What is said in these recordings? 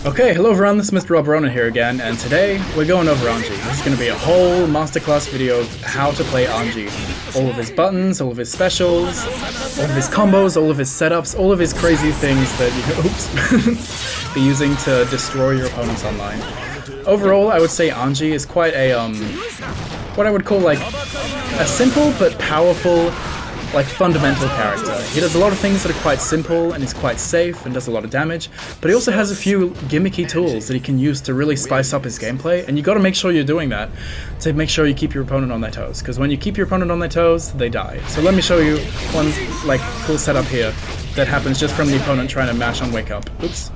Okay, hello everyone, this is Mr Alberonen here again, and today we're going over Anji. This is going to be a whole masterclass video of how to play Anji. All of his buttons, all of his specials, all of his combos, all of his setups, all of his crazy things that you be using to destroy your opponents online. Overall, I would say Anji is quite a, what I would call like a simple but powerful, like fundamental character. He does a lot of things that are quite simple and is quite safe and does a lot of damage, but he also has a few gimmicky tools that he can use to really spice up his gameplay, and you gotta make sure you're doing that to make sure you keep your opponent on their toes, because when you keep your opponent on their toes, they die. So let me show you one like cool setup here that happens just from the opponent trying to mash on wake up. Oops.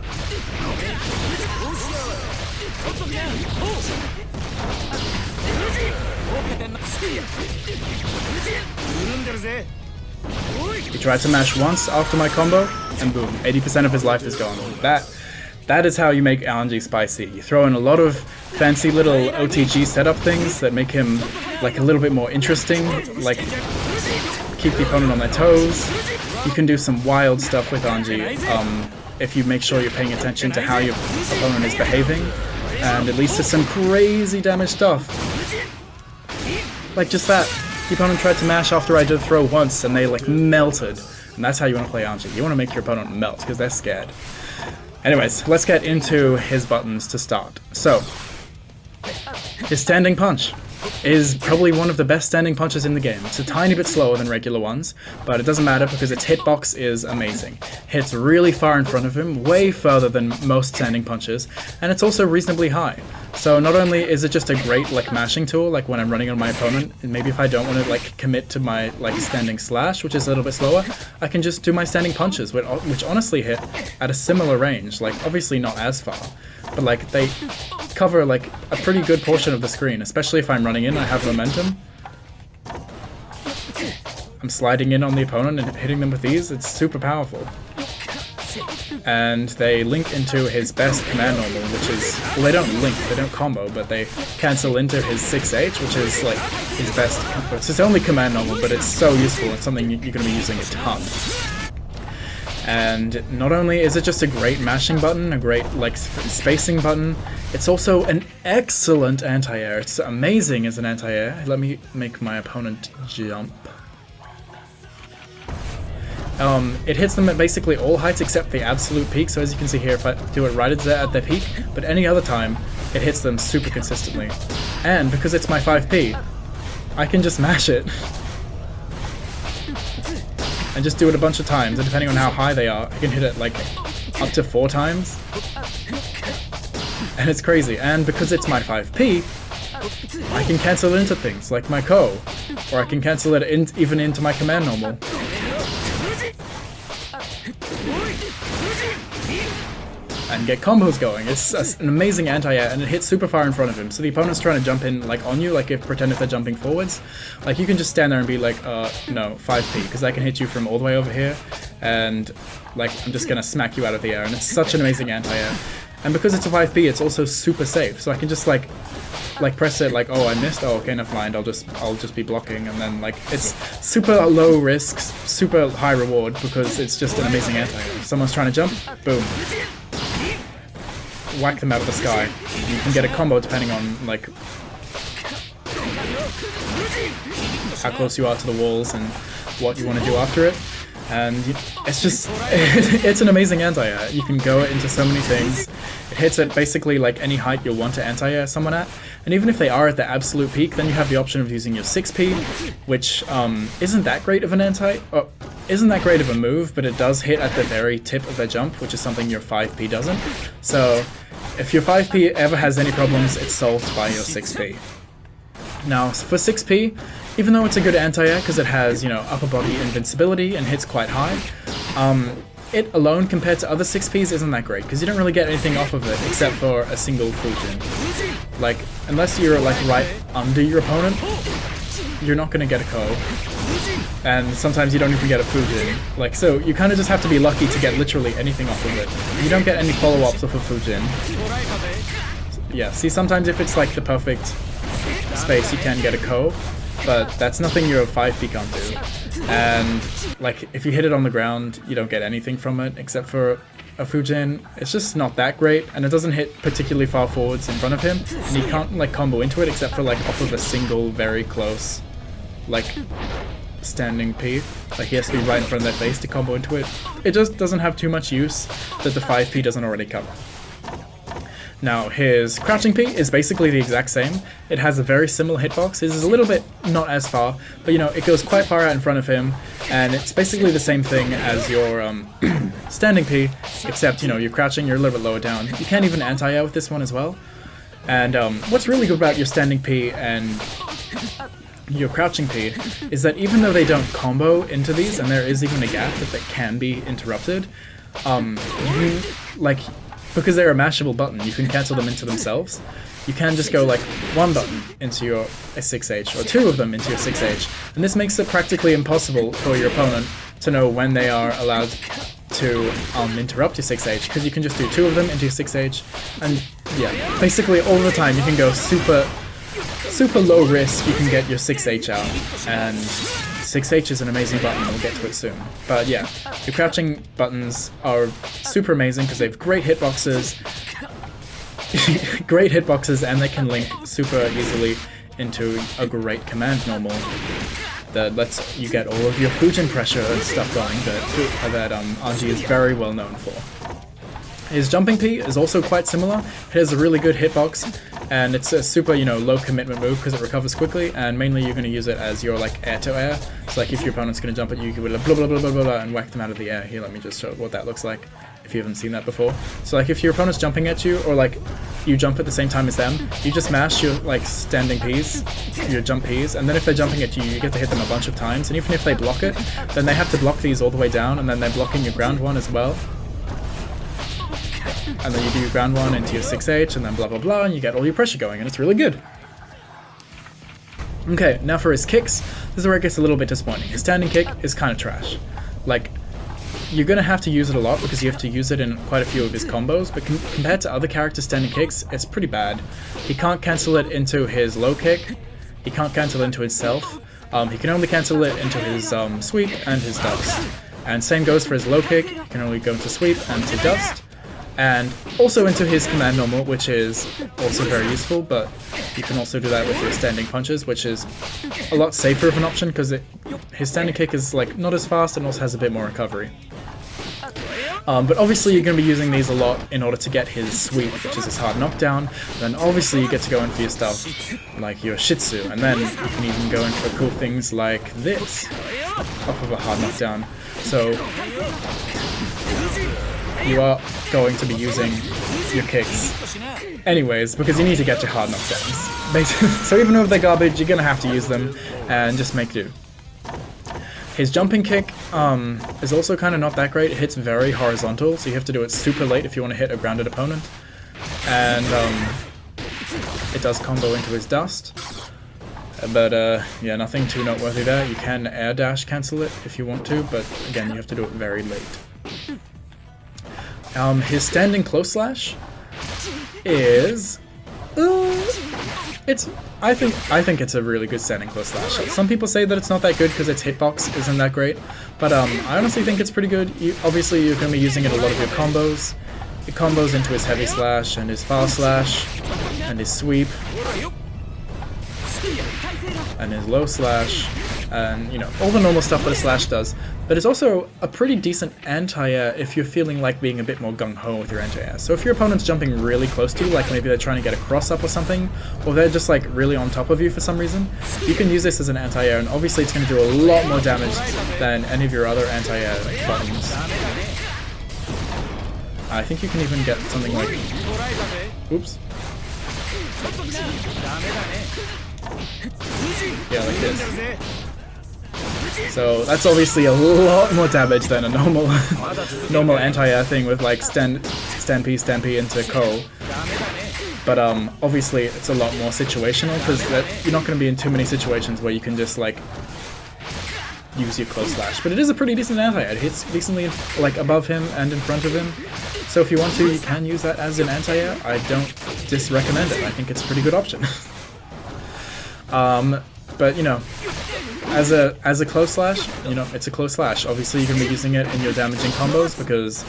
He tried to mash once after my combo, and boom, 80% of his life is gone. That is how you make Anji spicy. You throw in a lot of fancy little OTG setup things that make him like a little bit more interesting, like keep the opponent on their toes. You can do some wild stuff with Anji if you make sure you're paying attention to how your opponent is behaving, and it leads to some crazy damage stuff. Like just that. The opponent tried to mash after I did throw once, and they like melted. And that's how you want to play Anji. You want to make your opponent melt, because they're scared. Anyways, let's get into his buttons to start. So, his standing punch is probably one of the best standing punches in the game. It's a tiny bit slower than regular ones, but it doesn't matter because its hitbox is amazing. Hits really far in front of him, way further than most standing punches, and it's also reasonably high. So not only is it just a great like mashing tool, like when I'm running on my opponent, and maybe if I don't want to like commit to my like standing slash, which is a little bit slower, I can just do my standing punches, which honestly hit at a similar range, like obviously not as far, but like they cover like a pretty good portion of the screen, especially if I'm running in, I have momentum. I'm sliding in on the opponent and hitting them with these, it's super powerful. And they link into his best command normal, which is, well, they don't link, they don't combo, but they cancel into his 6H, which is like his best, it's his only command normal, but it's so useful, it's something you're going to be using a ton. And not only is it just a great mashing button, a great like spacing button, it's also an excellent anti-air. It's amazing as an anti-air. Let me make my opponent jump. It hits them at basically all heights except the absolute peak, so as you can see here, if I do it right at their peak, but any other time, it hits them super consistently. And because it's my 5p, I can just mash it. And just do it a bunch of times, and depending on how high they are, I can hit it like up to 4 times. And it's crazy, and because it's my 5p, I can cancel it into things, like my Ko, or I can cancel it even into my command normal. And get combos going. It's an amazing anti-air, and it hits super far in front of him, so the opponent's trying to jump in like on you, like pretend if they're jumping forwards, like you can just stand there and be like, no, 5p, because I can hit you from all the way over here, and like I'm just gonna smack you out of the air, and it's such an amazing anti-air. And because it's a 5p, it's also super safe, so I can just like press it like, oh, I missed, oh, okay, never mind, I'll just be blocking, and then like it's super low risk, super high reward, because it's just an amazing anti-air. If someone's trying to jump, boom. Whack them out of the sky. You can get a combo depending on like how close you are to the walls and what you want to do after it. And it's just, it's an amazing anti-air. You can go into so many things. It hits at basically like any height you'll want to anti-air someone at. And even if they are at the absolute peak, then you have the option of using your 6p, which isn't that great of an isn't that great of a move, but it does hit at the very tip of their jump, which is something your 5p doesn't. So if your 5p ever has any problems, it's solved by your 6p. Now, for 6p, even though it's a good anti-air because it has, you know, upper body invincibility and hits quite high, it alone compared to other 6ps isn't that great, because you don't really get anything off of it except for a single Fujin. Like, unless you're like right under your opponent, you're not going to get a Ko. And sometimes you don't even get a Fujin. Like, so you kind of just have to be lucky to get literally anything off of it. You don't get any follow-ups off of Fujin. Yeah, see, sometimes if it's like the perfect space, you can get a Ko, but that's nothing your 5p can't do. And like if you hit it on the ground, you don't get anything from it except for a Fujin, it's just not that great, and it doesn't hit particularly far forwards in front of him, and he can't like combo into it except for like off of a single very close like standing P. Like he has to be right in front of their face to combo into it. It just doesn't have too much use that the 5P doesn't already cover. Now his crouching P is basically the exact same. It has a very similar hitbox. His is a little bit not as far, but you know, it goes quite far out in front of him, and it's basically the same thing as your standing P, except you know, you're crouching, you're a little bit lower down. You can't even anti-air with this one as well. And what's really good about your standing P and your crouching P is that even though they don't combo into these, and there is even a gap that they can be interrupted, you like, because they're a mashable button, you can cancel them into themselves. You can just go like one button into your 6H, or two of them into your 6H, and this makes it practically impossible for your opponent to know when they are allowed to interrupt your 6H, because you can just do two of them into your 6H, and yeah, basically all the time you can go super low risk, you can get your 6H out, and 6H is an amazing button, we'll get to it soon. But yeah, your crouching buttons are super amazing because they have great hitboxes, and they can link super easily into a great command normal that lets you get all of your Fujin pressure and stuff going that Anji is very well known for. His jumping P is also quite similar. It has a really good hitbox, and it's a super, you know, low commitment move because it recovers quickly, and mainly you're going to use it as your like air to air. So like if your opponent's going to jump at you, you can blah blah blah blah blah blah and whack them out of the air. Here, let me just show what that looks like if you haven't seen that before. So like if your opponent's jumping at you, or like you jump at the same time as them, you just mash your like standing Ps, your jump Ps, and then if they're jumping at you, you get to hit them a bunch of times, and even if they block it, then they have to block these all the way down, and then they're blocking your ground one as well. And then you do your ground one into your 6H, and then blah blah blah, and you get all your pressure going, and it's really good. Okay, now for his kicks, this is where it gets a little bit disappointing. His standing kick is kind of trash. Like, you're going to have to use it a lot because you have to use it in quite a few of his combos, but compared to other characters' standing kicks, it's pretty bad. He can't cancel it into his low kick, he can't cancel it into his self, he can only cancel it into his sweep and his dust. And same goes for his low kick, he can only go into sweep and to dust. And also into his command normal, which is also very useful, but you can also do that with your standing punches, which is a lot safer of an option because his standing kick is like not as fast and also has a bit more recovery. But obviously you're going to be using these a lot in order to get his sweep, which is his hard knockdown. Then obviously you get to go in for your stuff like your Shitsu, and then you can even go in for cool things like this off of a hard knockdown. So you are going to be using your kicks anyways, because you need to get your hard knockdowns. Basically, so even though they're garbage, you're going to have to use them and just make do. His jumping kick is also kind of not that great. It hits very horizontal, so you have to do it super late if you want to hit a grounded opponent. And it does combo into his dust. But yeah, nothing too noteworthy there. You can air dash cancel it if you want to, but again, you have to do it very late. His standing close slash is I think it's a really good standing close slash. Some people say that it's not that good because its hitbox isn't that great, but I honestly think it's pretty good. Obviously you're going to be using it a lot of your combos. It combos into his heavy slash and his fast slash and his sweep and his low slash, and you know, all the normal stuff that a slash does. But it's also a pretty decent anti-air if you're feeling like being a bit more gung-ho with your anti-air. So if your opponent's jumping really close to you, like maybe they're trying to get a cross-up or something, or they're just like really on top of you for some reason, you can use this as an anti-air, and obviously it's going to do a lot more damage than any of your other anti-air buttons. I think you can even get something like... Oops. Yeah, like this. So that's obviously a lot more damage than a normal anti-air thing with like stand P into Ko. But obviously it's a lot more situational because you're not going to be in too many situations where you can just like use your close slash. But it is a pretty decent anti-air. It hits decently like above him and in front of him. So if you want to, you can use that as an anti-air. I don't disrecommend it. I think it's a pretty good option. But you know, as a close slash, you know, it's a close slash. Obviously, you can be using it in your damaging combos because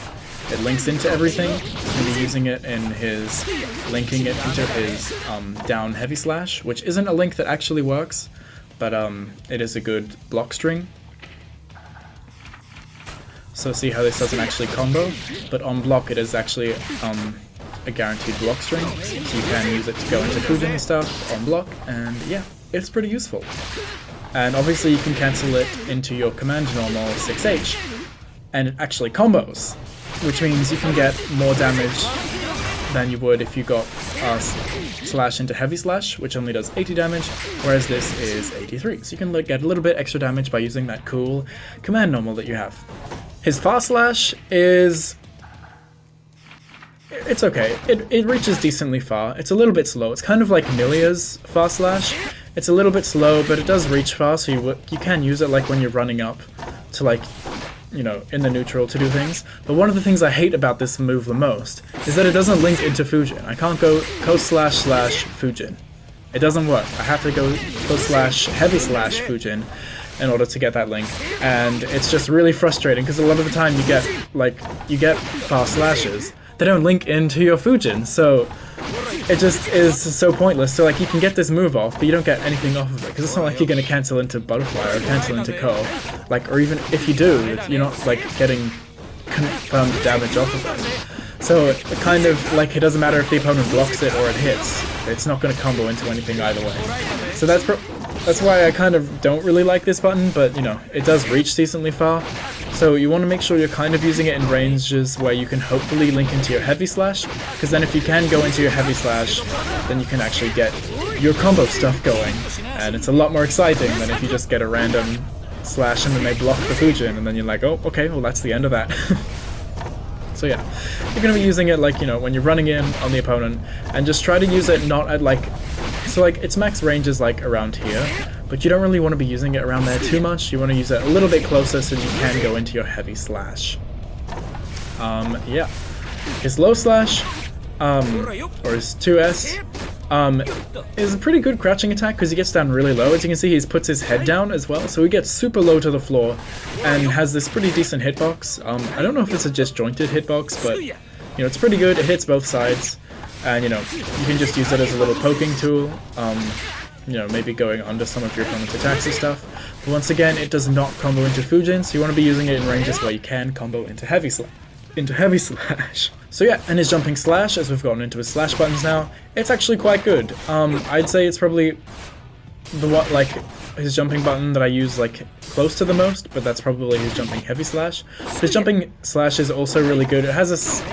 it links into everything. You can be using it in his linking it into his down heavy slash, which isn't a link that actually works, but it is a good block string. So see how this doesn't actually combo, but on block it is actually a guaranteed block string, so you can use it to go into Fujin and stuff on block, and yeah, it's pretty useful. And obviously you can cancel it into your command normal 6H, and it actually combos, which means you can get more damage than you would if you got slash into heavy slash, which only does 80 damage, whereas this is 83. So you can get a little bit extra damage by using that cool command normal that you have. His fast slash is... it's okay. It reaches decently far. It's a little bit slow. It's kind of like Milia's fast slash. It's a little bit slow, but it does reach far, so you can use it like when you're running up to, like, you know, in the neutral to do things. But one of the things I hate about this move the most is that it doesn't link into Fujin. I can't go slash slash Fujin. It doesn't work. I have to go slash heavy slash Fujin in order to get that link, and it's just really frustrating because a lot of the time you get fast slashes that don't link into your Fujin, so it just is so pointless. So like you can get this move off, but you don't get anything off of it because it's not like you're gonna cancel into Butterfly or cancel into Ko, like, or even if you do, you're not like getting confirmed damage off of it. So it kind of like it doesn't matter if the opponent blocks it or it hits, it's not gonna combo into anything either way. So that's why I kind of don't really like this button, but you know, it does reach decently far. So you want to make sure you're kind of using it in ranges where you can hopefully link into your heavy slash, because then if you can go into your heavy slash, then you can actually get your combo stuff going, and it's a lot more exciting than if you just get a random slash and then they block the Fujin, and then you're like, oh, okay, well that's the end of that. So yeah, you're going to be using it like, you know, when you're running in on the opponent, and just try to use it not at like, so like its max range is like around here, but you don't really want to be using it around there too much. You want to use it a little bit closer so you can go into your heavy slash. Yeah. His low slash, or his 2S, is a pretty good crouching attack because he gets down really low. As you can see, he puts his head down as well, so he gets super low to the floor and has this pretty decent hitbox. I don't know if it's a disjointed hitbox, but you know, it's pretty good. It hits both sides, and you know, you can just use it as a little poking tool. You know, maybe going under some of your opponent's attacks and stuff. But once again, it does not combo into Fujin, so you want to be using it in ranges where you can combo into heavy slash. So yeah, and his jumping slash, as we've gotten into his slash buttons now, it's actually quite good. I'd say it's probably his jumping button that I use like close to the most, but that's probably his jumping heavy slash. His jumping slash is also really good. It has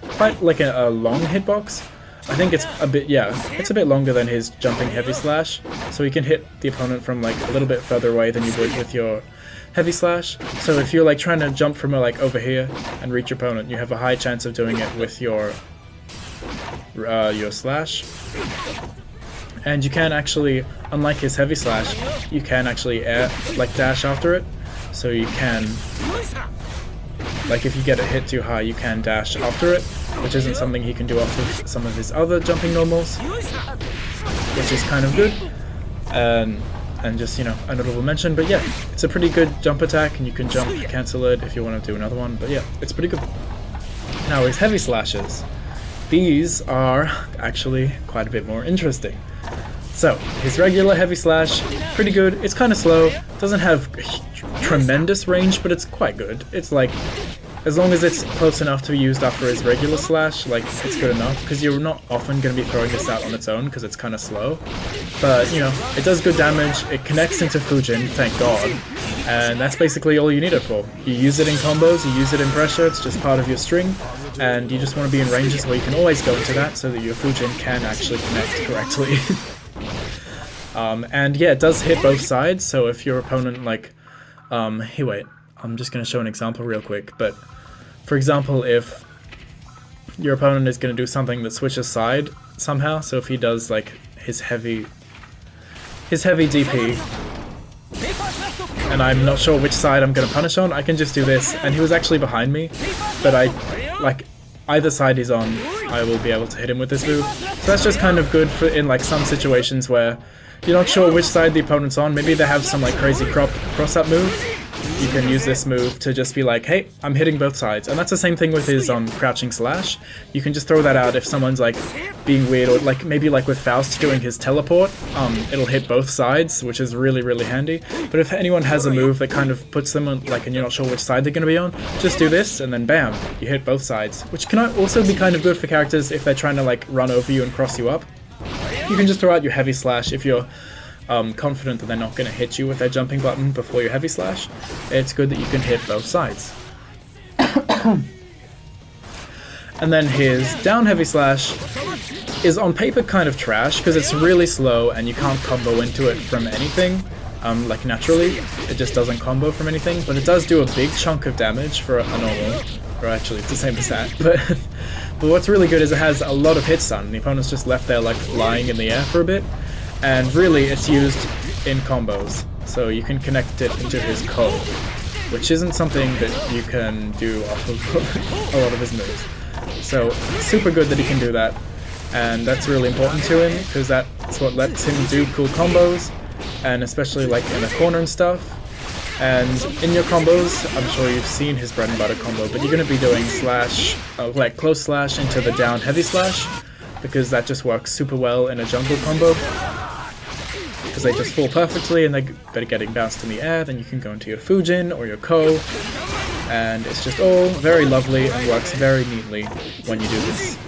quite like a long hitbox. I think it's a bit, yeah, it's a bit longer than his jumping heavy slash, so he can hit the opponent from like a little bit further away than you would with your heavy slash. So if you're like trying to jump from like over here and reach your opponent, you have a high chance of doing it with your slash. And you can actually, unlike his heavy slash, you can actually dash after it. So you can, like if you get a hit too high, you can dash after it, which isn't something he can do off of some of his other jumping normals, which is kind of good. And just, you know, a notable mention, but yeah, it's a pretty good jump attack, and you can jump, cancel it if you want to do another one, but yeah, it's pretty good. Now his heavy slashes. These are actually quite a bit more interesting. So, his regular heavy slash, pretty good. It's kind of slow, doesn't have tremendous range, but it's quite good. It's like, as long as it's close enough to be used after his regular slash, like, it's good enough, because you're not often going to be throwing this out on its own, because it's kind of slow. But, you know, it does good damage, it connects into Fujin, thank god, and that's basically all you need it for. You use it in combos, you use it in pressure, it's just part of your string, and you just want to be in ranges where you can always go into that, so that your Fujin can actually connect correctly. And yeah, it does hit both sides, so if your opponent, like, hey wait, I'm just going to show an example real quick, but for example, if your opponent is going to do something that switches side somehow, so if he does like his heavy DP, and I'm not sure which side I'm going to punish on, I can just do this, and he was actually behind me, but either side he's on, I will be able to hit him with this move. So that's just kind of good for in like some situations where you're not sure which side the opponent's on, maybe they have some like crazy cross-up move, you can use this move to just be like, hey, I'm hitting both sides. And that's the same thing with his crouching slash. You can just throw that out if someone's like being weird, or like maybe like with Faust doing his teleport, it'll hit both sides, which is really, really handy. But if anyone has a move that kind of puts them on, like, and you're not sure which side they're going to be on, just do this and then bam, you hit both sides. Which can also be kind of good for characters if they're trying to like run over you and cross you up. You can just throw out your heavy slash if you're confident that they're not going to hit you with their jumping button before your heavy slash. It's good that you can hit both sides. And then his down heavy slash is on paper kind of trash because it's really slow and you can't combo into it from anything, like naturally. It just doesn't combo from anything, but it does do a big chunk of damage for a normal, or actually it's the same as that, but what's really good is it has a lot of hit stun. The opponent's just left there like flying in the air for a bit. And really, it's used in combos, so you can connect it into his co, which isn't something that you can do off of a lot of his moves. So, super good that he can do that, and that's really important to him, because that's what lets him do cool combos, and especially like in the corner and stuff. And in your combos, I'm sure you've seen his bread and butter combo, but you're going to be doing slash, like close slash into the down heavy slash, because that just works super well in a jungle combo. Because they just fall perfectly and they're getting bounced in the air, then you can go into your Fujin or your Ko, and it's just all very lovely and works very neatly when you do this.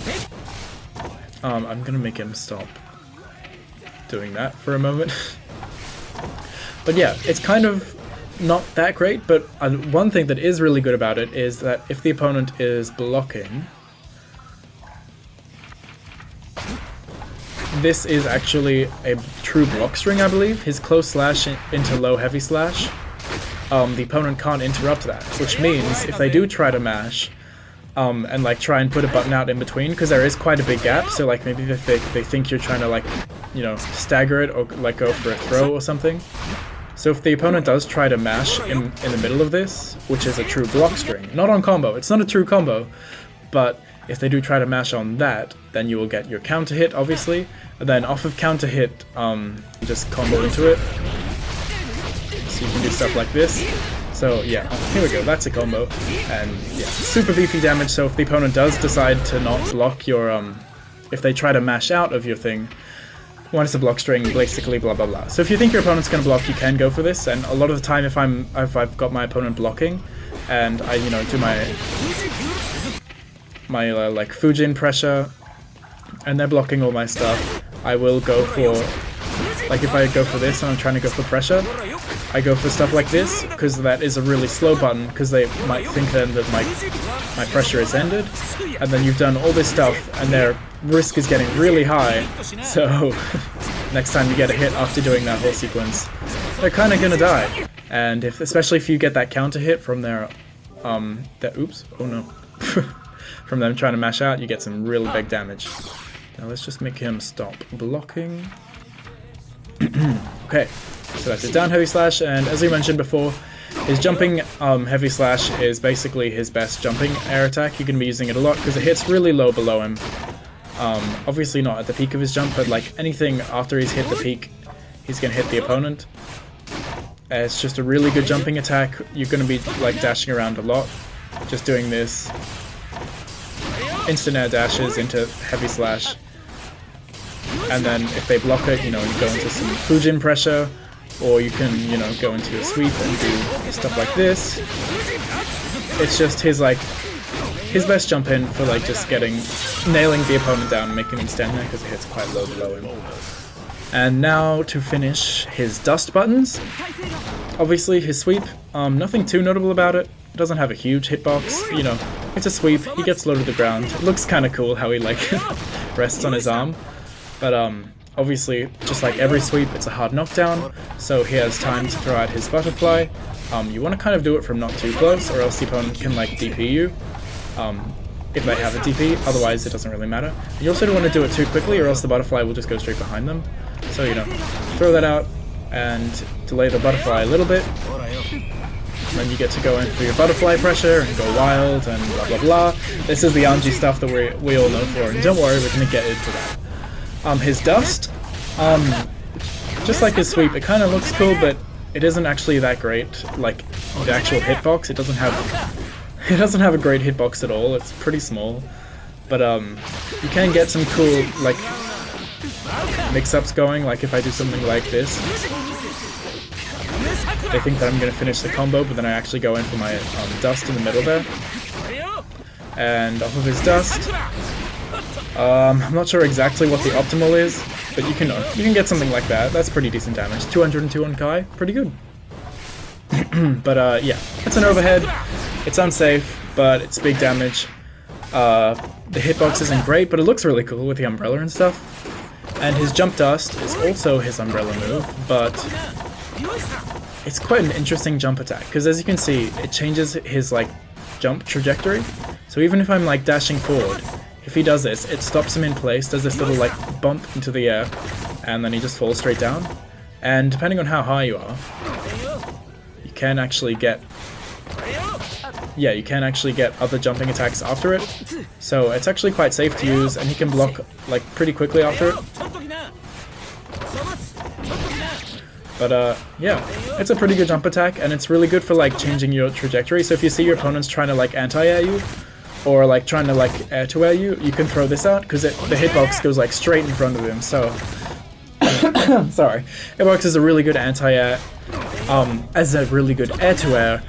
I'm gonna make him stop doing that for a moment. But yeah, it's kind of not that great, but one thing that is really good about it is that if the opponent is blocking, this is actually a true block string, I believe. His close slash into low heavy slash, the opponent can't interrupt that, which means if they do try to mash, and like try and put a button out in between, because there is quite a big gap, so like maybe if they think you're trying to like, you know, stagger it or like go for a throw or something. So if the opponent does try to mash in the middle of this, which is a true block string, not on combo, it's not a true combo, but if they do try to mash on that, then you will get your counter hit, obviously, and then off of counter hit, just combo into it. So you can do stuff like this. So yeah, here we go, that's a combo, and yeah, super beefy damage. So if the opponent does decide to not block your, if they try to mash out of your thing, one is a block string, basically blah blah blah. So if you think your opponent's gonna block, you can go for this, and a lot of the time if I've got my opponent blocking, and I, you know, do my like Fujin pressure, and they're blocking all my stuff, I will go for, like if I go for this and I'm trying to go for pressure, I go for stuff like this, because that is a really slow button, because they might think then that my pressure is ended, and then you've done all this stuff, and their risk is getting really high, so next time you get a hit after doing that whole sequence, they're kind of gonna die. And especially if you get that counter hit from their, oops, oh no, from them trying to mash out, you get some really big damage. Now let's just make him stop blocking. Okay, so that's his down heavy slash, and as we mentioned before, his jumping heavy slash is basically his best jumping air attack. You're going to be using it a lot because it hits really low below him. Obviously not at the peak of his jump, but like anything after he's hit the peak, he's going to hit the opponent. It's just a really good jumping attack. You're going to be like dashing around a lot, just doing this. Instant air dashes into heavy slash. And then if they block it, you know, you go into some Fujin pressure, or you can, you know, go into a sweep and do stuff like this. It's just his best jump in for like just nailing the opponent down and making him stand there because it hits quite low below him. And now to finish his dust buttons. Obviously his sweep, nothing too notable about it. It doesn't have a huge hitbox, you know, it's a sweep, he gets low to the ground. It looks kind of cool how he like rests on his arm. But obviously, just like every sweep, it's a hard knockdown, so he has time to throw out his butterfly. You want to kind of do it from not too close, or else the opponent can like DP you, if they have a DP, otherwise it doesn't really matter. You also don't want to do it too quickly, or else the butterfly will just go straight behind them. So, you know, throw that out, and delay the butterfly a little bit. And then you get to go in for your butterfly pressure, and go wild, and blah blah blah. This is the Anji stuff that we all know for, and don't worry, we're going to get into that. His dust, just like his sweep, it kind of looks cool, but it isn't actually that great. Like the actual hitbox, it doesn't have a great hitbox at all. It's pretty small, but you can get some cool like mix-ups going. Like if I do something like this, they think that I'm gonna finish the combo, but then I actually go in for my dust in the middle there, and off of his dust. I'm not sure exactly what the optimal is, but you can get something like that. That's pretty decent damage. 202 on Kai, pretty good. But yeah, it's an overhead. It's unsafe, but it's big damage. The hitbox isn't great, but it looks really cool with the umbrella and stuff. And his jump dust is also his umbrella move, but it's quite an interesting jump attack, because as you can see, it changes his like jump trajectory. So even if I'm like dashing forward, if he does this, it stops him in place, does this little like bump into the air, and then he just falls straight down. And depending on how high you are, you can actually get other jumping attacks after it. So it's actually quite safe to use, and he can block like pretty quickly after it. But yeah, it's a pretty good jump attack, and it's really good for like changing your trajectory. So if you see your opponents trying to like anti-air you, or like trying to like air to air you, you can throw this out, because the hitbox goes like straight in front of him. So sorry, hitbox is a really good anti-air, as a really good air to air,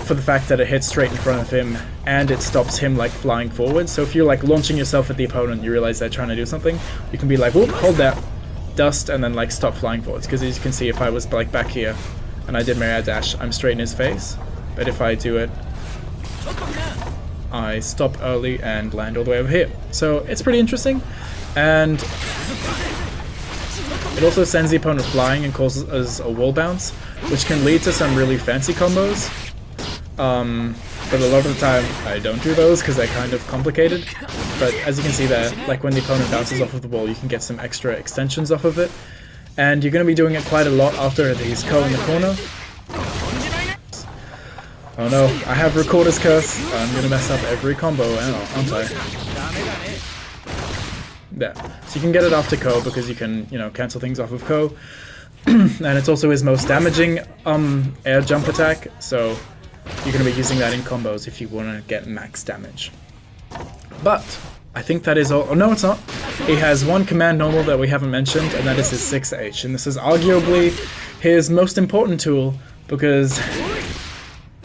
for the fact that it hits straight in front of him and it stops him like flying forward. So if you're like launching yourself at the opponent, you realize they're trying to do something, you can be like, whoop, hold that dust, and then like stop flying forwards. Because as you can see, if I was like back here and I did my air dash, I'm straight in his face. But if I do it, I stop early and land all the way over here. So it's pretty interesting, and it also sends the opponent flying and causes a wall bounce, which can lead to some really fancy combos. But a lot of the time I don't do those because they're kind of complicated. But as you can see there, like when the opponent bounces off of the wall, you can get some extra extensions off of it. And you're going to be doing it quite a lot after these Ko in the corner. Oh no, I have Recorder's Curse. I'm going to mess up every combo, aren't I? There. So you can get it after Ko because you can, cancel things off of Ko. And it's also his most damaging air jump attack, so you're going to be using that in combos if you want to get max damage. But I think that is all. Oh no, it's not. He has one command normal that we haven't mentioned, and that is his 6H. And this is arguably his most important tool, because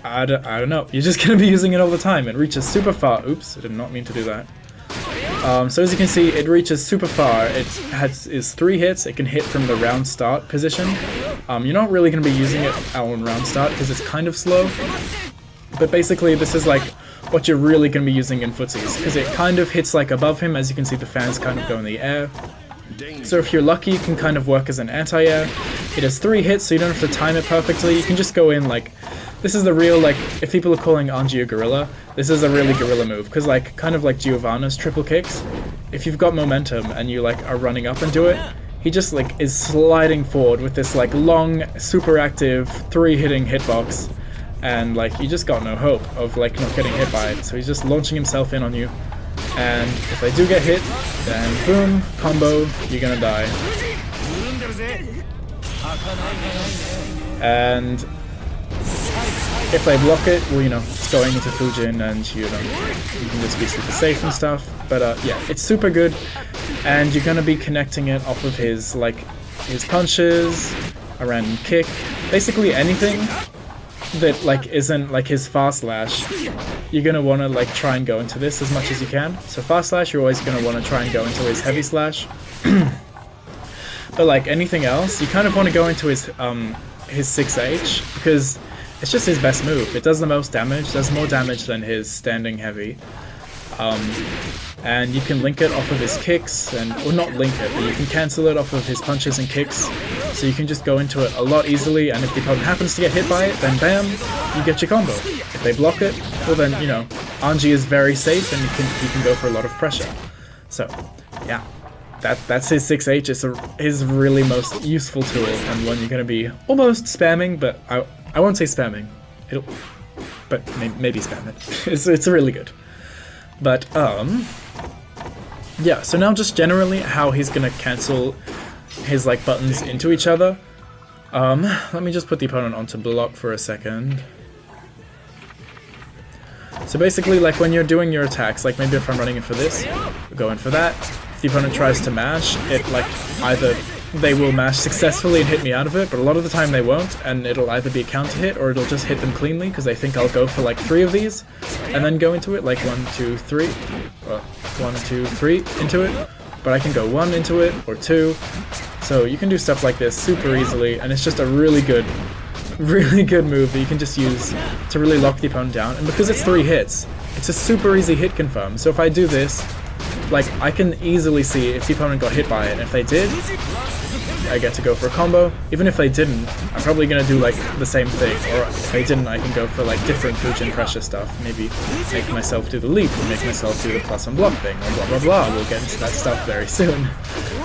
I don't know, you're just going to be using it all the time. It reaches super far. Oops, I did not mean to do that. So as you can see, it reaches super far. It is 3 hits. It can hit from the round start position. You're not really going to be using it on round start because it's kind of slow. But basically, this is like what you're really going to be using in footsies, because it kind of hits like above him. As you can see, the fans kind of go in the air. So if you're lucky, it can kind of work as an anti-air. It has 3 hits, so you don't have to time it perfectly. You can just go in like... This is the real, like, if people are calling Anji a gorilla, this is a really gorilla move, because, like, kind of like Giovanna's triple kicks, if you've got momentum and you, like, are running up and do it, he just, like, is sliding forward with this, like, long, super active, 3-hitting hitbox, and, like, you just got no hope of, like, not getting hit by it, so he's just launching himself in on you, and if they do get hit, then boom, combo, you're gonna die. And if they block it, well, it's going into Fujin, and you can just be super safe and stuff. But yeah, it's super good, and you're gonna be connecting it off of his punches, a random kick, basically anything that isn't like his fast slash. You're gonna want to try and go into this as much as you can. So fast slash, you're always gonna want to try and go into his heavy slash. But like anything else, you kind of want to go into his 6H, because it's just his best move. It does the most damage, does more damage than his standing heavy. And you can link it off of his kicks, or not link it, but you can cancel it off of his punches and kicks. So you can just go into it a lot easily, and if the opponent happens to get hit by it, then bam, you get your combo. If they block it, well then, Anji is very safe, and he can go for a lot of pressure. So, yeah. That's his 6H. It's his really most useful tool, and one you're going to be almost spamming, but I won't say spamming. But maybe spam it. It's really good. But yeah. So now just generally how he's going to cancel his like buttons into each other. Let me just put the opponent onto block for a second. So basically, like when you're doing your attacks, like maybe if I'm running in for this, go in for that. If the opponent tries to mash, it like either they will mash successfully and hit me out of it, but a lot of the time they won't, and it'll either be a counter hit or it'll just hit them cleanly because they think I'll go for like 3 of these and then go into it, like 1, 2, 3, 1, 2, 3 into it. But I can go 1 into it or 2. So you can do stuff like this super easily, and it's just a really good move that you can just use to really lock the opponent down. And because it's 3 hits, it's a super easy hit confirm. So if I do this, like I can easily see if the opponent got hit by it, and if they did, I get to go for a combo. Even if they didn't, I'm probably gonna do like the same thing, or if they didn't, I can go for like different Fujin pressure stuff. Maybe make myself do the leap, or make myself do the plus and block thing, or blah blah blah. We'll get into that stuff very soon.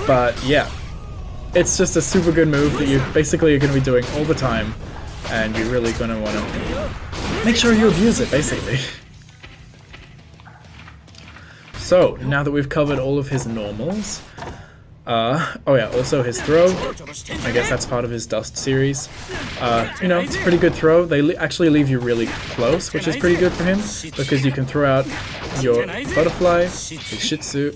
But yeah, it's just a super good move that you basically are gonna be doing all the time, and you're really gonna wanna make sure you abuse it, basically. So now that we've covered all of his normals. Oh yeah, also his throw, I guess that's part of his Dust series. You know, it's a pretty good throw. They actually leave you really close, which is pretty good for him, because you can throw out your Butterfly, his Shih Tzu,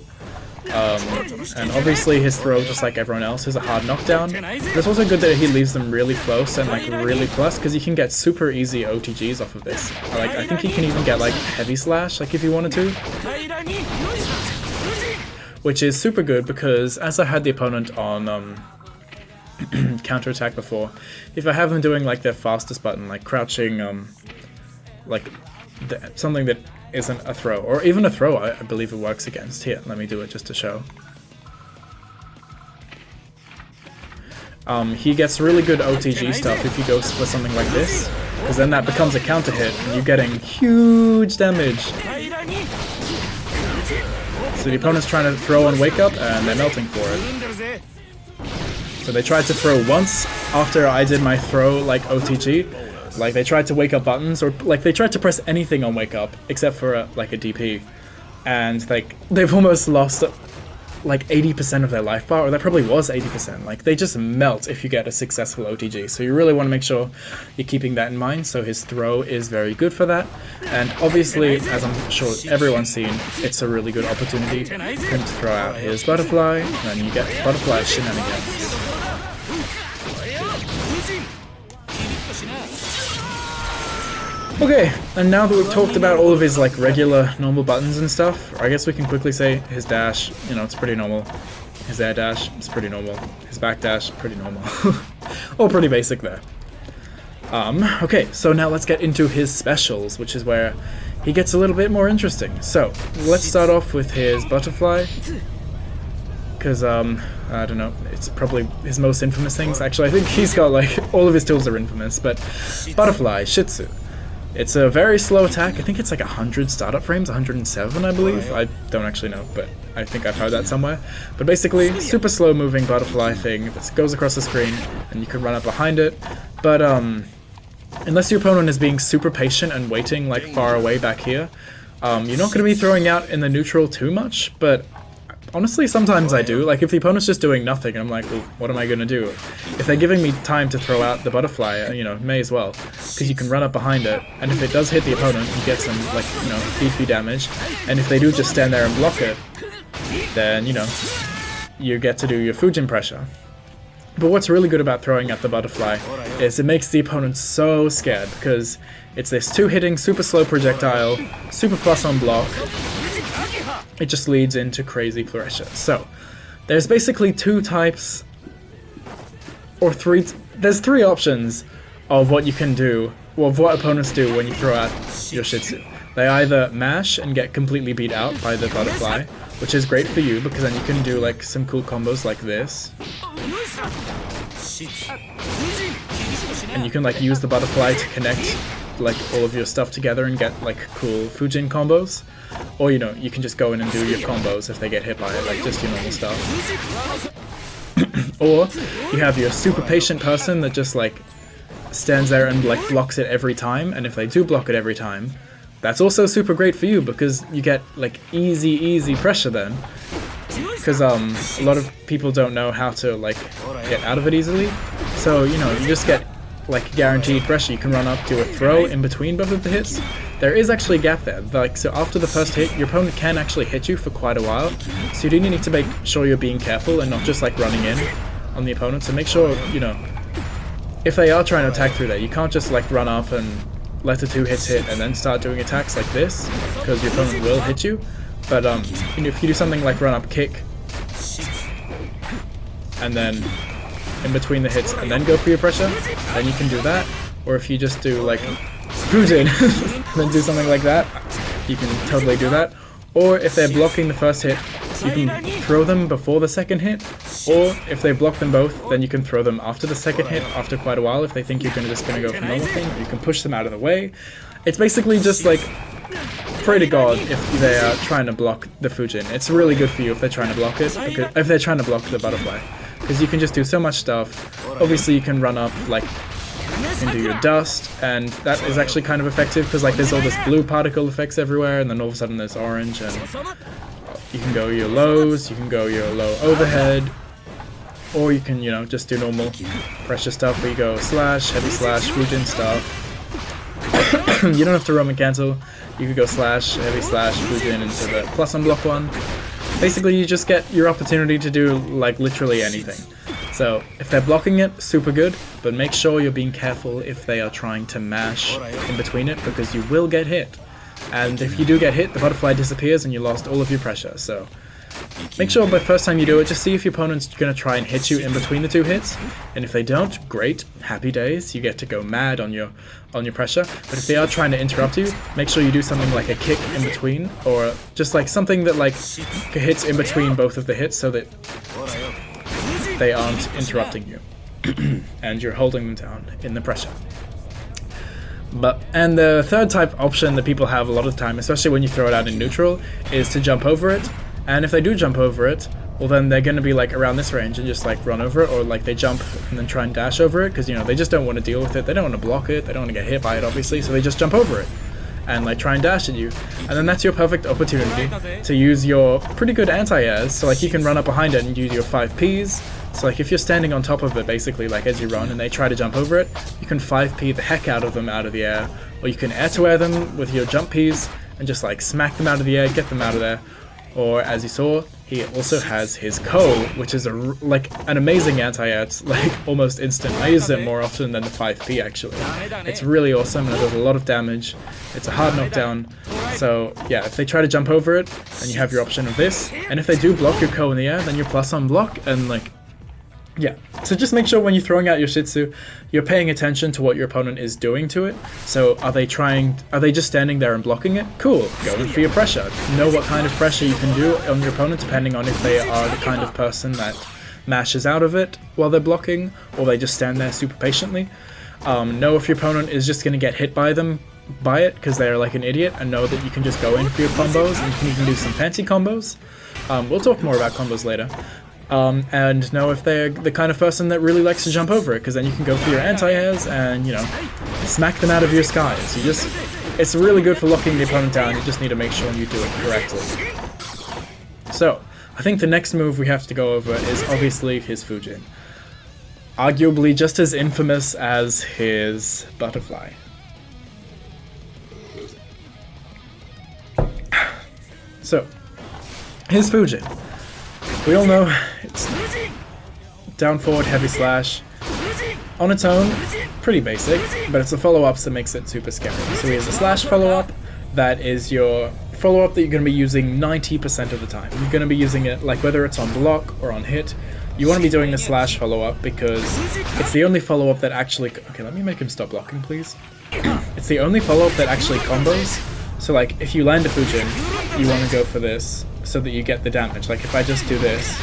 and obviously his throw, just like everyone else, is a hard knockdown. But it's also good that he leaves them really close and like really plus, because you can get super easy OTGs off of this. Like, I think he can even get like Heavy Slash, like if you wanted to. Which is super good because, as I had the opponent on counterattack before, if I have them doing like their fastest button, like crouching, like something that isn't a throw, or even a throw, I believe it works against. Here, let me do it just to show. He gets really good OTG stuff if he goes for something like this, because then that becomes a counter hit, and you're getting huge damage. So the opponent's trying to throw on Wake Up, and they're melting for it. So they tried to throw once after I did my throw, like OTG. Like they tried to Wake Up buttons, or like they tried to press anything on Wake Up except for like a DP, and like they've almost lost like 80% of their life bar, or that probably was 80%. Like they just melt if you get a successful OTG. So you really want to make sure you're keeping that in mind. So his throw is very good for that, and obviously, as I'm sure everyone's seen, it's a really good opportunity for him to throw out his Butterfly, and you get Butterfly shenanigans. Okay, and now that we've talked about all of his like regular normal buttons and stuff, I guess we can quickly say his dash, you know, it's pretty normal. His air dash, it's pretty normal. His back dash, pretty normal. All pretty basic there. Okay, so now let's get into his specials, which is where he gets a little bit more interesting. So, let's start off with his Butterfly. Because, I don't know, it's probably his most infamous things. Actually, I think he's got like, all of his tools are infamous, but Butterfly, Shih Tzu. It's a very slow attack. I think it's like 100 startup frames, 107 I believe. I don't actually know, but I think I've heard that somewhere. But basically, super slow moving Butterfly thing that goes across the screen, and you can run up behind it. But unless your opponent is being super patient and waiting like far away back here, you're not going to be throwing out in the neutral too much, but honestly, sometimes I do. Like, if the opponent's just doing nothing, I'm like, well, what am I going to do? If they're giving me time to throw out the Butterfly, you know, may as well. Because you can run up behind it, and if it does hit the opponent, you get some, like, you know, beefy damage. And if they do just stand there and block it, then, you know, you get to do your Fujin pressure. But what's really good about throwing out the Butterfly is it makes the opponent so scared, because it's this two-hitting, super slow projectile, super plus on block. It just leads into crazy pressure. So, there's basically two types, or there's 3 options of what you can do, or of what opponents do when you throw out your Shih Tzu. They either mash and get completely beat out by the Butterfly, which is great for you, because then you can do like some cool combos like this. And you can like use the Butterfly to connect like all of your stuff together and get like cool Fujin combos. Or, you know, you can just go in and do your combos if they get hit by it, like just your normal stuff. Or you have your super patient person that just like stands there and like blocks it every time, and if they do block it every time, that's also super great for you because you get like easy pressure then. because a lot of people don't know how to like get out of it easily. So you know, you just get like guaranteed pressure. You can run up, do a throw in between both of the hits. There is actually a gap there, like, so after the first hit, your opponent can actually hit you for quite a while, so you do need to make sure you're being careful and not just like running in on the opponent. So make sure, you know, if they are trying to attack through there, you can't just like run up and let the 2 hits hit and then start doing attacks like this, because your opponent will hit you. But you know, if you do something like run up kick, and then in between the hits and then go for your pressure, then you can do that. Or if you just do like Fujin and then do something like that, you can totally do that. Or if they're blocking the first hit, you can throw them before the second hit. Or if they block them both, then you can throw them after the second hit, after quite a while, if they think you're just gonna go for normal thing. Or you can push them out of the way. It's basically just like pray to God if they are trying to block the Fujin. It's really good for you if they're trying to block it, because if they're trying to block the butterfly, because you can just do so much stuff. Obviously you can run up, like, you can do your dust, and that is actually kind of effective, because like there's all this blue particle effects everywhere, and then all of a sudden there's orange, and you can go your lows, you can go your low overhead, or you can, you know, just do normal pressure stuff where you go slash, heavy slash, Fujin stuff. You don't have to Roman cancel. You could go slash, heavy slash, Fujin into the plus unblock one. Basically, you just get your opportunity to do like literally anything. So if they're blocking it, super good, but make sure you're being careful if they are trying to mash in between it, because you will get hit. And if you do get hit, the butterfly disappears and you lost all of your pressure. So make sure by the first time you do it, just see if your opponent's going to try and hit you in between the 2 hits. And if they don't, great, happy days, you get to go mad on your pressure. But if they are trying to interrupt you, make sure you do something like a kick in between, or just like something that like hits in between both of the hits, so that they aren't interrupting you and you're holding them down in the pressure. And the third type option that people have a lot of the time, especially when you throw it out in neutral, is to jump over it. And if they do jump over it, well then they're going to be like around this range and just like run over it, or like they jump and then try and dash over it, because you know they just don't want to deal with it, they don't want to block it, they don't want to get hit by it obviously, so they just jump over it and like try and dash at you. And then that's your perfect opportunity to use your pretty good anti-airs, so like you can run up behind it and use your 5Ps. So like if you're standing on top of it basically, like as you run and they try to jump over it, you can 5P the heck out of them out of the air, or you can air to air them with your jump Ps and just like smack them out of the air, get them out of there. Or as you saw, he also has his Ko, which is like an amazing anti-air. It's like almost instant. I use it more often than the 5P actually. It's really awesome and it does a lot of damage. It's a hard knockdown. So yeah, if they try to jump over it, then you have your option of this. And if they do block your Ko in the air, then you're plus on block, and like, yeah. So just make sure when you're throwing out your Shitsu, you're paying attention to what your opponent is doing to it. So are they just standing there and blocking it? Cool, go in for your pressure. Know what kind of pressure you can do on your opponent depending on if they are the kind of person that mashes out of it while they're blocking, or they just stand there super patiently. Know if your opponent is just going to get hit by it because they're like an idiot, and know that you can just go in for your combos, and you can even do some fancy combos. We'll talk more about combos later. And know if they're the kind of person that really likes to jump over it, because then you can go for your anti-airs and, you know, smack them out of your skies. It's really good for locking the opponent down. You just need to make sure you do it correctly. So, I think the next move we have to go over is obviously his Fujin. Arguably just as infamous as his butterfly. So, his Fujin. We all know it's down forward heavy slash. On its own, pretty basic, but it's the follow-ups that makes it super scary. So he has a slash follow-up that is your follow-up that you're going to be using 90% of the time. You're going to be using it, like whether it's on block or on hit, you want to be doing the slash follow-up because it's the only follow-up that actually... Okay, let me make him stop blocking, please. It's the only follow-up that actually combos. So like, if you land a Fujin, you want to go for this so that you get the damage. Like if I just do this,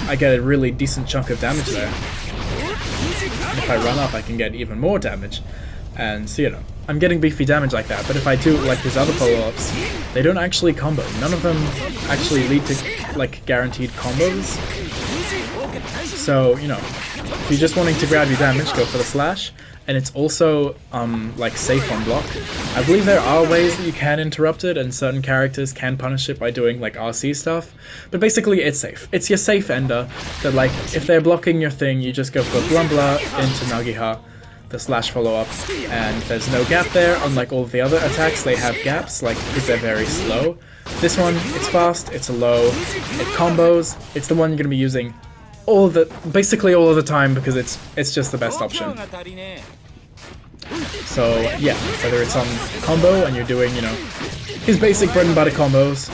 I get a really decent chunk of damage there. And if I run up, I can get even more damage. And so, you know, I'm getting beefy damage like that. But if I do like these other follow-ups, they don't actually combo. None of them actually lead to like guaranteed combos. So, you know, if you're just wanting to grab your damage, go for the slash. and it's also like safe on block. I believe there are ways that you can interrupt it, and certain characters can punish it by doing like RC stuff, but basically it's safe. It's your safe ender that, like, if they're blocking your thing, you just go for Blumbler into Nagiha, the slash follow-up, and there's no gap there. Unlike all of the other attacks, they have gaps, like, because they're very slow. This one, it's fast, it's a low, it combos, it's the one you're going to be using basically all of the time, because it's just the best option. So yeah, whether it's on combo and you're doing, you know, his basic bread and butter combos,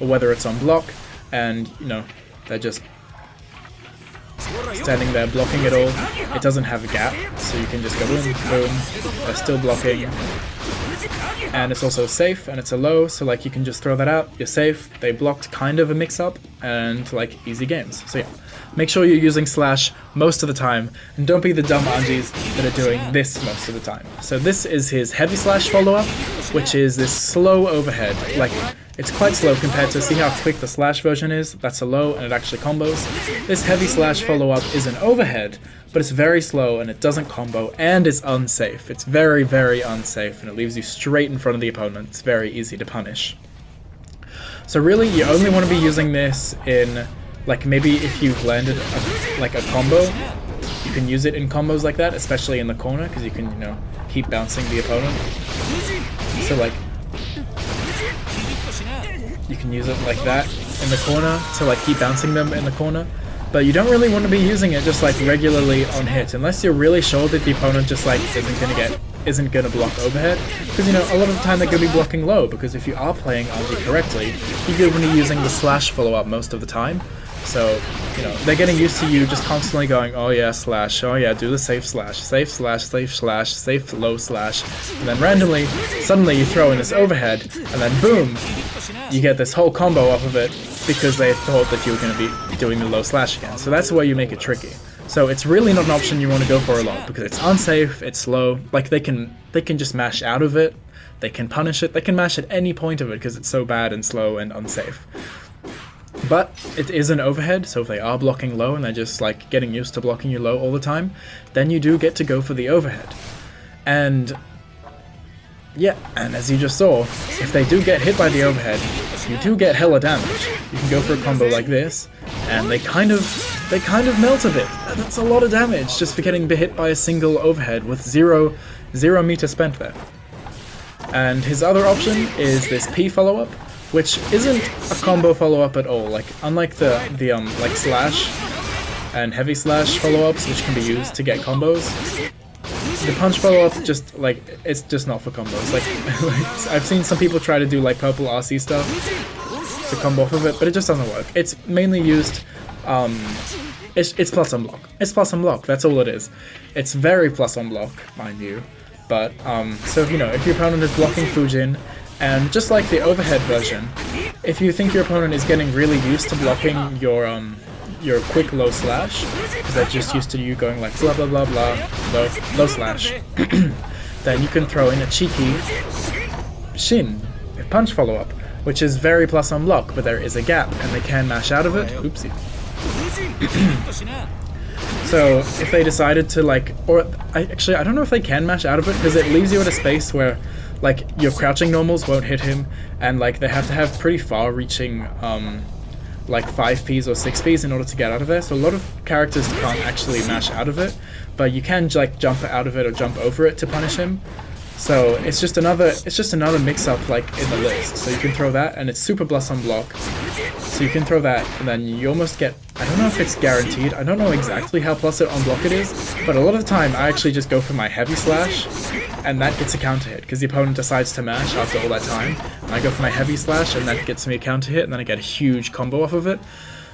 or whether it's on block and, you know, they're just standing there blocking it all. It doesn't have a gap, so you can just go boom, boom, they're still blocking. And it's also safe, and it's a low, so like you can just throw that out, you're safe, they blocked kind of a mix-up, and like easy games. So yeah, make sure you're using slash most of the time, and don't be the dumb Anjis that are doing this most of the time. So this is his heavy slash follow-up, which is this slow overhead. Like, it's quite slow compared to, see how quick the slash version is? That's a low, and it actually combos. This heavy slash follow-up is an overhead, but it's very slow, and it doesn't combo, and it's unsafe. It's very, very unsafe, and it leaves you straight in front of the opponent. It's very easy to punish. So really, you only want to be using this in, like, maybe if you've landed a combo, you can use it in combos like that, especially in the corner, because you can, you know, keep bouncing the opponent. So like, you can use it like that in the corner to like keep bouncing them in the corner, but you don't really want to be using it just like regularly on hit, unless you're really sure that the opponent just like isn't gonna block overhead, because, you know, a lot of the time they're gonna be blocking low, because if you are playing Anji correctly, you're gonna be using the slash follow-up most of the time. So, you know, they're getting used to you just constantly going, oh yeah, slash, oh yeah, do the safe slash, safe slash, safe slash, safe low slash, and then randomly, suddenly you throw in this overhead, and then boom, you get this whole combo off of it, because they thought that you were going to be doing the low slash again. So that's where you make it tricky. So it's really not an option you want to go for a lot, because it's unsafe, it's slow, like they can just mash out of it, they can punish it, they can mash at any point of it, because it's so bad and slow and unsafe. But it is an overhead, so if they are blocking low and they're just like getting used to blocking you low all the time, then you do get to go for the overhead. And yeah, and as you just saw, if they do get hit by the overhead, you do get hella damage. You can go for a combo like this, and they kind of melt a bit. That's a lot of damage just for getting hit by a single overhead with zero meter spent there. And his other option is this P follow-up, which isn't a combo follow-up at all. Like, unlike the like slash and heavy slash follow-ups, which can be used to get combos, the punch follow-up just like, it's just not for combos. Like I've seen some people try to do like purple RC stuff to combo off of it, but it just doesn't work. It's mainly used, it's plus on block. It's plus on block. That's all it is. It's very plus on block, mind you. But so, you know, if your opponent is blocking Fujin, and just like the overhead version, if you think your opponent is getting really used to blocking your quick low slash, because they're just used to you going like blah blah blah blah low slash, then you can throw in a cheeky Shin, a punch follow-up, which is very plus on block, but there is a gap, and they can mash out of it. Oopsie. So if they decided to like, or I don't know if they can mash out of it, because it leaves you at a space where like your crouching normals won't hit him, and like they have to have pretty far-reaching like 5Ps or 6Ps in order to get out of there. So a lot of characters can't actually mash out of it, but you can like jump out of it or jump over it to punish him. So it's just another mix-up like in the list. So you can throw that, and it's super plus on block. So you can throw that, and then you almost get, I don't know if it's guaranteed, I don't know exactly how plus it on block it is, but a lot of the time I actually just go for my heavy slash, and that gets a counter hit, because the opponent decides to mash after all that time, and I go for my heavy slash, and that gets me a counter hit, and then I get a huge combo off of it.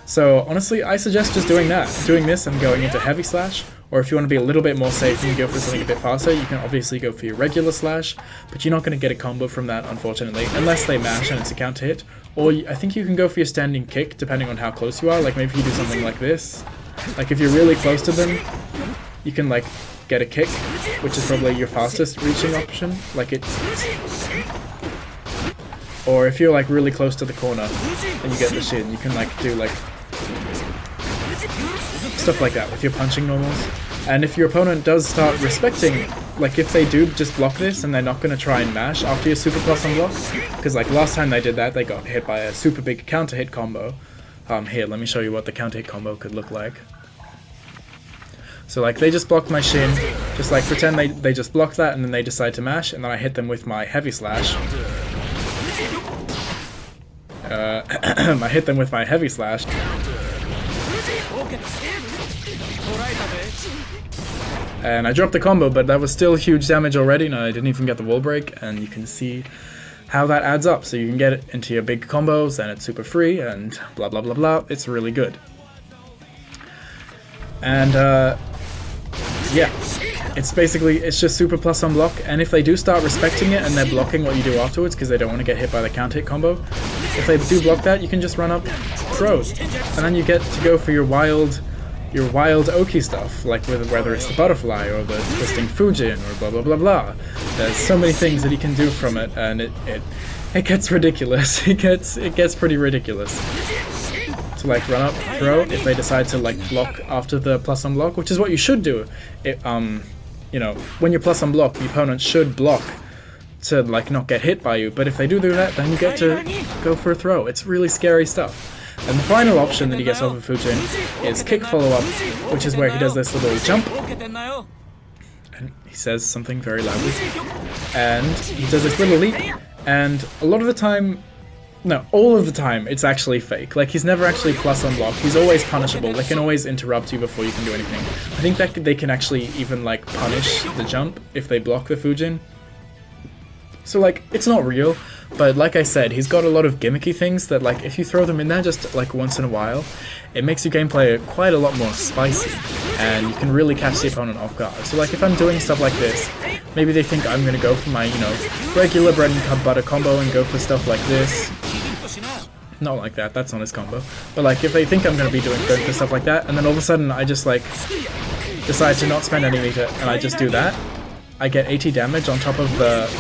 So honestly, I suggest just doing this and going into heavy slash, or if you want to be a little bit more safe and you go for something a bit faster, you can obviously go for your regular slash, but you're not going to get a combo from that, unfortunately, unless they mash and it's a counter hit. Or I think you can go for your standing kick, depending on how close you are. Like maybe if you do something like this, like if you're really close to them, you can like get a kick, which is probably your fastest reaching option. Like or if you're like really close to the corner and you get the shin, you can like do like stuff like that with your punching normals. And if your opponent does start respecting, like if they do just block this and they're not going to try and mash after your super plus on block, because like last time they did that, they got hit by a super big counter hit combo. Here, let me show you what the counter hit combo could look like. So like they just blocked my shin, just like pretend they just blocked that and then they decide to mash, and then I hit them with my heavy slash. I hit them with my heavy slash. And I dropped the combo, but that was still huge damage already, and I didn't even get the wall break, and you can see how that adds up. So you can get it into your big combos, and it's super free, and blah blah blah blah. It's really good. And yeah, it's just super plus on block, and if they do start respecting it and they're blocking what you do afterwards because they don't want to get hit by the counter hit combo, if they do block that, you can just run up throws, and then you get to go for your wild Oki stuff, like whether it's the butterfly or the twisting Fujin or blah blah blah blah. There's so many things that he can do from it, and it gets ridiculous. It gets pretty ridiculous. To like run up, throw, if they decide to like block after the plus on block, which is what you should do. You know, when you're plus on block, the opponent should block to like not get hit by you, but if they do that, then you get to go for a throw. It's really scary stuff. And the final option that he gets off of Fujin is kick follow-up, which is where he does this little jump, and he says something very loudly, and he does this little leap, and a lot of the time, no, all of the time, it's actually fake. Like, he's never actually plus on block, he's always punishable, they can always interrupt you before you can do anything. I think that they can actually even, like, punish the jump if they block the Fujin. So, like, it's not real, but like I said, he's got a lot of gimmicky things that, like, if you throw them in there just, like, once in a while, it makes your gameplay quite a lot more spicy, and you can really catch the opponent off guard. So, like, if I'm doing stuff like this, maybe they think I'm gonna go for my, you know, regular bread and butter combo and go for stuff like this. Not like that, that's not his combo. But, like, if they think I'm gonna be going for stuff like that, and then all of a sudden I just, like, decide to not spend any meter, and I just do that, I get 80 damage on top of the,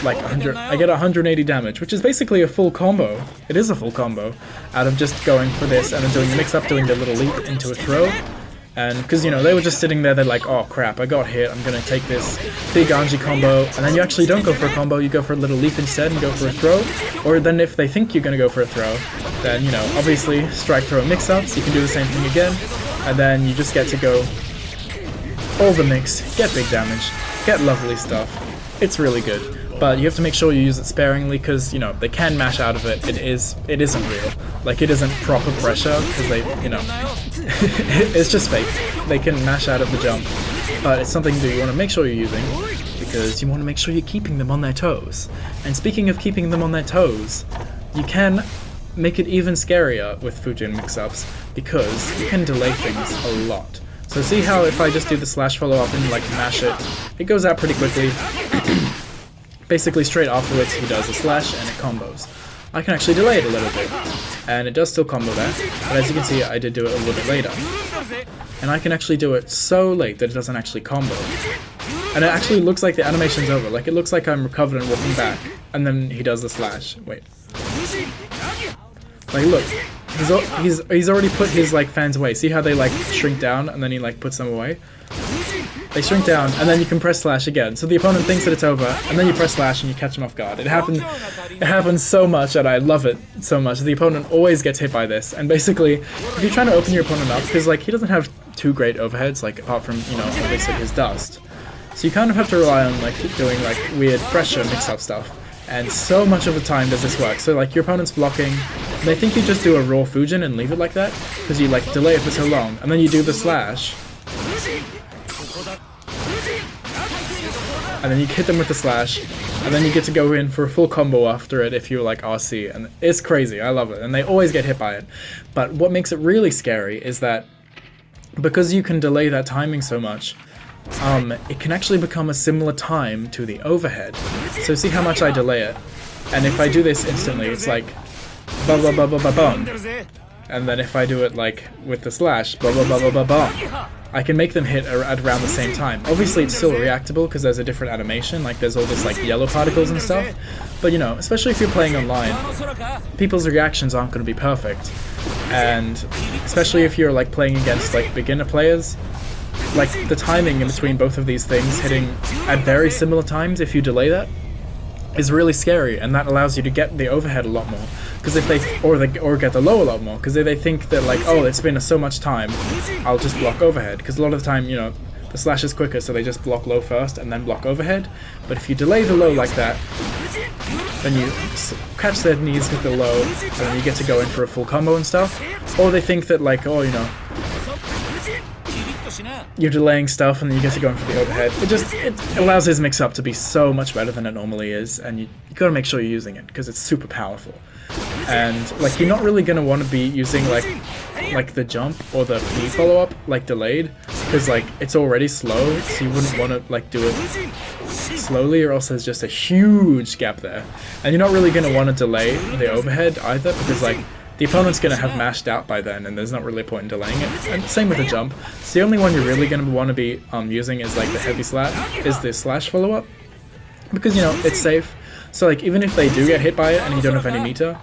like, 100, I get 180 damage, which is basically a full combo. It is a full combo, out of just going for this, and then doing the mix-up, doing the little leap into a throw. And, because, you know, they were just sitting there, they're like, oh crap, I got hit, I'm gonna take this big Anji combo, and then you actually don't go for a combo, you go for a little leap instead and go for a throw. Or then if they think you're gonna go for a throw, then, you know, obviously, strike, throw, mix-ups, you can do the same thing again, and then you just get to go all the mix, get big damage, get lovely stuff. It's really good, but you have to make sure you use it sparingly because, you know, they can mash out of it. It isn't real. Like, it isn't proper pressure because they, you know, it's just fake. They can mash out of the jump, but it's something that you want to make sure you're using because you want to make sure you're keeping them on their toes. And speaking of keeping them on their toes, you can make it even scarier with Fujin mix-ups because you can delay things a lot. So see how if I just do the slash follow-up and like mash it, it goes out pretty quickly. Basically straight afterwards he does a slash and it combos. I can actually delay it a little bit, and it does still combo that, but as you can see I did do it a little bit later. And I can actually do it so late that it doesn't actually combo. And it actually looks like the animation's over, like it looks like I'm recovered and walking back, and then he does the slash. Wait. Like look. He's already put his like fans away. See how they like shrink down and then he like puts them away? They shrink down and then you can press slash again. So the opponent thinks that it's over and then you press slash and you catch them off guard. It happens so much and I love it so much. The opponent always gets hit by this, and basically if you're trying to open your opponent up, because like he doesn't have too great overheads, like apart from, you know, obviously his dust. So you kind of have to rely on like doing like weird pressure mix-up stuff. And so much of the time does this work. So like your opponent's blocking, and they think you just do a raw Fujin and leave it like that, because you like delay it for so long, and then you do the slash, and then you hit them with the slash, and then you get to go in for a full combo after it if you're like RC, and it's crazy, I love it, and they always get hit by it. But what makes it really scary is that because you can delay that timing so much, it can actually become a similar time to the overhead. So see how much I delay it, and if I do this instantly, it's like ba ba ba ba ba bum, and then if I do it like with the slash ba ba ba ba ba bum, I can make them hit at around the same time. Obviously it's still reactable because there's a different animation, like there's all this like yellow particles and stuff, but you know, especially if you're playing online, people's reactions aren't going to be perfect. And especially if you're like playing against like beginner players, like the timing in between both of these things hitting at very similar times, if you delay that, is really scary, and that allows you to get the overhead a lot more. Because if they or get the low a lot more, because they think that like, oh, it's been so much time, I'll just block overhead. Because a lot of the time, you know, the slash is quicker, so they just block low first and then block overhead. But if you delay the low like that, then you catch their knees with the low, and then you get to go in for a full combo and stuff. Or they think that like, oh, you know, you're delaying stuff and then you get to go in for the overhead. It allows his mix-up to be so much better than it normally is, and you gotta make sure you're using it, because it's super powerful. And like, you're not really gonna want to be using like the jump or the P follow-up like delayed, because like it's already slow, so you wouldn't want to like do it slowly, or else there's just a huge gap there. And you're not really gonna want to delay the overhead either, because like the opponent's going to have mashed out by then, and there's not really a point in delaying it. And same with the jump. So the only one you're really going to want to be using is like the heavy slash, is the slash follow-up, because, you know, it's safe. So like, even if they do get hit by it and you don't have any meter,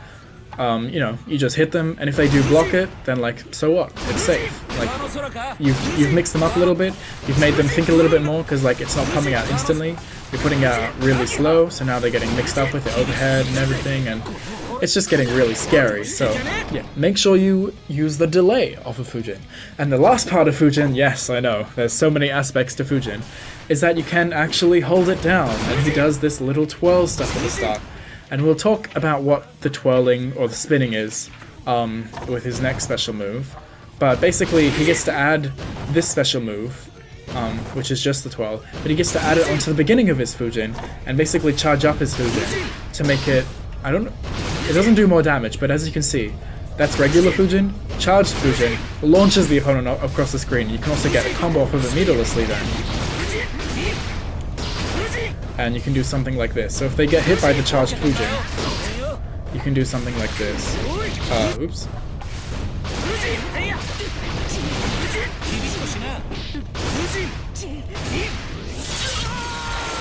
you know, you just hit them, and if they do block it, then like, so what? It's safe. Like, you've mixed them up a little bit, you've made them think a little bit more, because like it's not coming out instantly. You're putting out really slow, so now they're getting mixed up with the overhead and everything, and it's just getting really scary. So yeah, make sure you use the delay off of Fujin. And the last part of Fujin, yes, I know, there's so many aspects to Fujin, is that you can actually hold it down, and he does this little twirl stuff at the start. And we'll talk about what the twirling or the spinning is with his next special move. But basically, he gets to add this special move, which is just the twirl, but he gets to add it onto the beginning of his Fujin, and basically charge up his Fujin to make it, I don't know, it doesn't do more damage, but as you can see, that's regular Fujin. Charged Fujin launches the opponent across the screen. You can also get a combo off of it meterlessly then. And you can do something like this. So if they get hit by the charged Fujin, you can do something like this. Oops.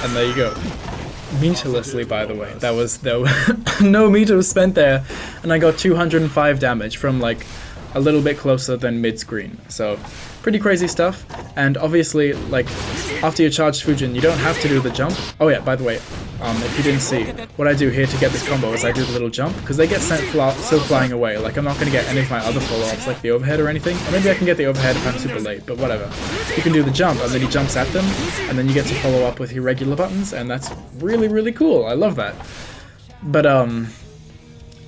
And there you go. Meterlessly, by the way. That was no meter was spent there, and I got 205 damage from like a little bit closer than mid-screen. So pretty crazy stuff. And obviously, like, after you charge Fujin, you don't have to do the jump. Oh yeah, by the way, if you didn't see, what I do here to get this combo is I do the little jump, because they get sent so flying away. Like, I'm not going to get any of my other follow-ups, like the overhead or anything. Or maybe I can get the overhead if I'm super late, but whatever. You can do the jump, and then he jumps at them, and then you get to follow up with your regular buttons, and that's really, really cool. I love that. But,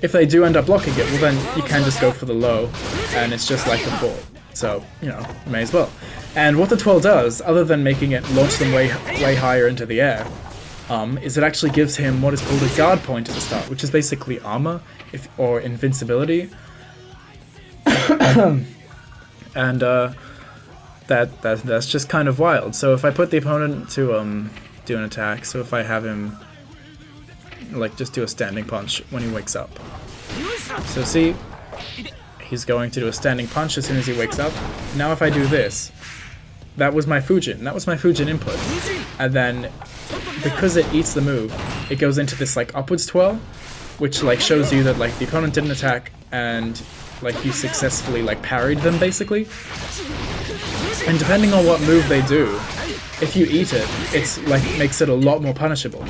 if they do end up blocking it, well then you can just go for the low, and it's just like before. So, you know, may as well. And what the twirl does, other than making it launch them way higher into the air, is it actually gives him what is called a guard point at the start, which is basically armor or invincibility. And that's just kind of wild. So if I put the opponent to do an attack, so if I have him like just do a standing punch when he wakes up. So see, he's going to do a standing punch as soon as he wakes up. Now if I do this, that was my Fujin input. And then, because it eats the move, it goes into this like upwards twirl, which like shows you that like the opponent didn't attack and like you successfully like parried them basically. And depending on what move they do, if you eat it, it's like makes it a lot more punishable.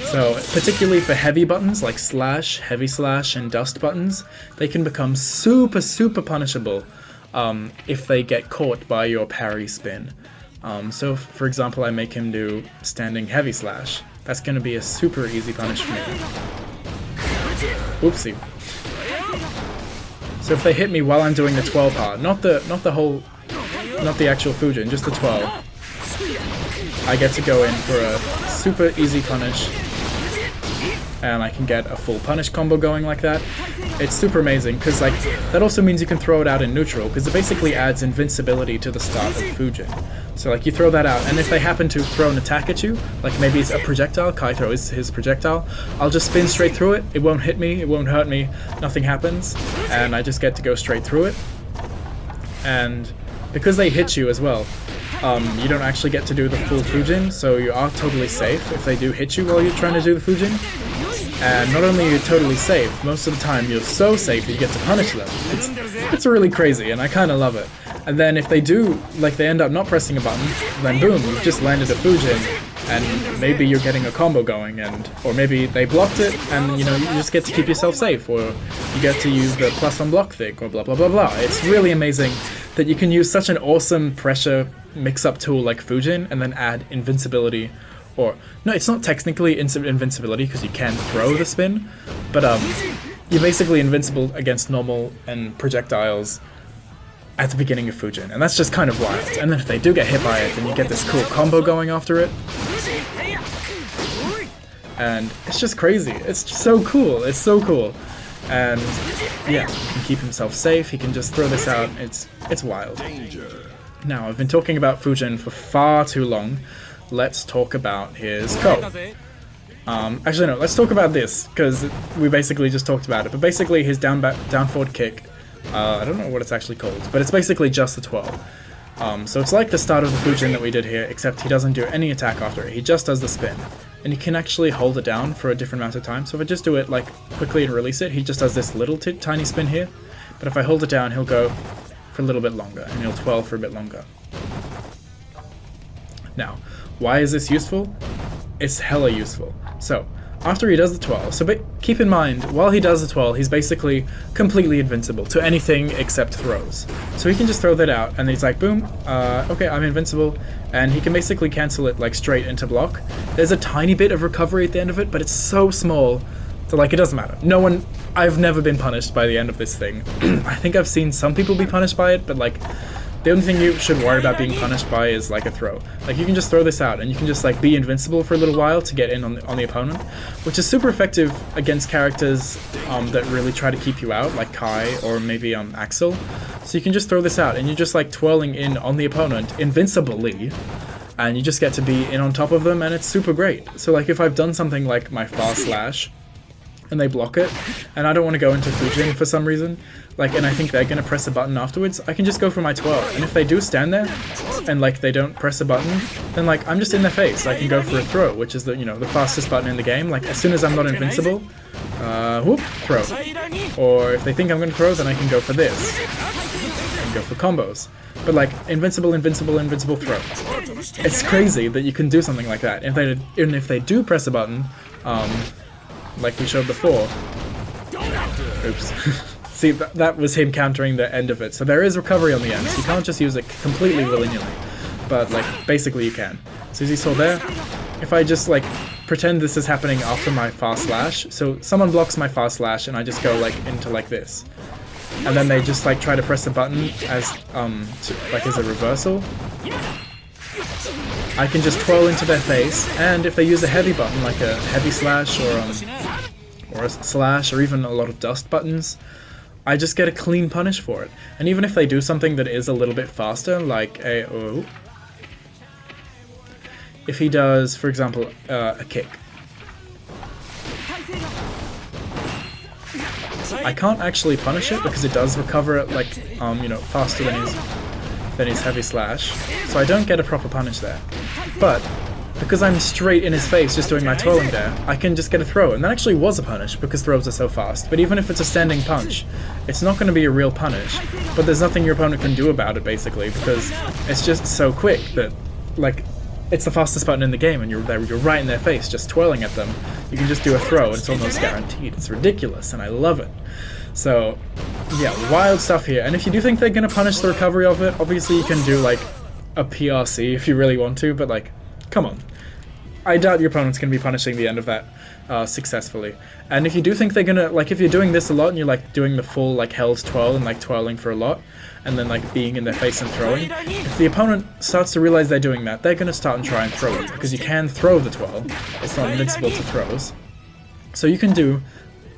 So particularly for heavy buttons like slash, heavy slash, and dust buttons, they can become super punishable if they get caught by your parry spin. So for example, I make him do standing heavy slash. That's going to be a super easy punish for me. Oopsie. So if they hit me while I'm doing the twirl part, not the actual Fujin, just the twirl, I get to go in for a super easy punish, and I can get a full punish combo going like that. It's super amazing, because like that also means you can throw it out in neutral, because it basically adds invincibility to the start of Fujin. So like you throw that out, and if they happen to throw an attack at you, like maybe it's a projectile, Kai throws his projectile, I'll just spin straight through it, it won't hit me, it won't hurt me, nothing happens, and I just get to go straight through it. And because they hit you as well, you don't actually get to do the full Fujin, so you are totally safe if they do hit you while you're trying to do the Fujin. And not only are you totally safe, most of the time you're so safe that you get to punish them. It's really crazy, and I kind of love it. And then if they do, like they end up not pressing a button, then boom, you've just landed a Fujin, and maybe you're getting a combo going, or maybe they blocked it, and you know, you just get to keep yourself safe, or you get to use the plus on block thing, or blah blah blah blah. It's really amazing that you can use such an awesome pressure mix-up tool like Fujin, and then add invincibility, or no, it's not technically invincibility because you can throw the spin, but you're basically invincible against normal and projectiles at the beginning of Fujin, and that's just kind of wild. And then if they do get hit by it, then you get this cool combo going after it. And it's just crazy. It's just so cool. It's so cool. And yeah, he can keep himself safe. He can just throw this out. It's wild. Now, I've been talking about Fujin for far too long. Let's talk about his Ko. Actually, no, let's talk about this, because we basically just talked about it. But basically, his down forward kick, I don't know what it's actually called, but it's basically just the twirl. So it's like the start of the Fujin that we did here, except he doesn't do any attack after it. He just does the spin. And you can actually hold it down for a different amount of time. So if I just do it like quickly and release it, he just does this little tiny spin here. But if I hold it down, he'll go for a little bit longer, and he'll twirl for a bit longer. Now, why is this useful? It's hella useful. So, after he does the twirl, but keep in mind, while he does the twirl, he's basically completely invincible to anything except throws. So he can just throw that out, and he's like, boom, okay, I'm invincible, and he can basically cancel it like straight into block. There's a tiny bit of recovery at the end of it, but it's so small, so like it doesn't matter. I've never been punished by the end of this thing. I think I've seen some people be punished by it, but like, the only thing you should worry about being punished by is like a throw. Like you can just throw this out and you can just like be invincible for a little while to get in on the opponent, which is super effective against characters that really try to keep you out, like Kai or maybe Axel. So you can just throw this out and you're just like twirling in on the opponent invincibly, and you just get to be in on top of them, and it's super great. So like if I've done something like my fast slash and they block it, and I don't want to go into Fujin for some reason, like, and I think they're gonna press a button afterwards, I can just go for my twirl, and if they do stand there, and like they don't press a button, then like I'm just in their face. I can go for a throw, which is the the fastest button in the game. Like as soon as I'm not invincible, whoop, throw. Or if they think I'm gonna throw, then I can go for this, and go for combos. But like invincible, invincible, invincible, throw. It's crazy that you can do something like that. Even if they do press a button, like we showed before. Oops. See, that was him countering the end of it. So there is recovery on the end. So you can't just use it completely willy-nilly. But like, basically you can. So as you saw there, if I just like pretend this is happening after my fast slash. So someone blocks my fast slash and I just go like into like this. And then they just like try to press a button as as a reversal. I can just twirl into their face, and if they use a heavy button like a heavy slash or a slash or even a lot of dust buttons, I just get a clean punish for it. And even if they do something that is a little bit faster, like if he does, for example, a kick, I can't actually punish it because it does recover it like faster than his heavy slash, so I don't get a proper punish there. But because I'm straight in his face just doing my twirling there, I can just get a throw, and that actually was a punish because throws are so fast. But even if it's a standing punch, it's not going to be a real punish, but there's nothing your opponent can do about it basically, because it's just so quick that like it's the fastest button in the game, and you're right in their face just twirling at them. You can just do a throw and it's almost guaranteed. It's ridiculous and I love it. So yeah, wild stuff here. And if you do think they're going to punish the recovery of it, obviously you can do like a PRC if you really want to, but like, come on. I doubt your opponent's going to be punishing the end of that successfully. And if you do think they're going to, like if you're doing this a lot and you're like doing the full like held twirl and like twirling for a lot, and then like being in their face and throwing, if the opponent starts to realize they're doing that, they're going to start and try and throw it, because you can throw the twirl. It's not invincible to throws. So you can do,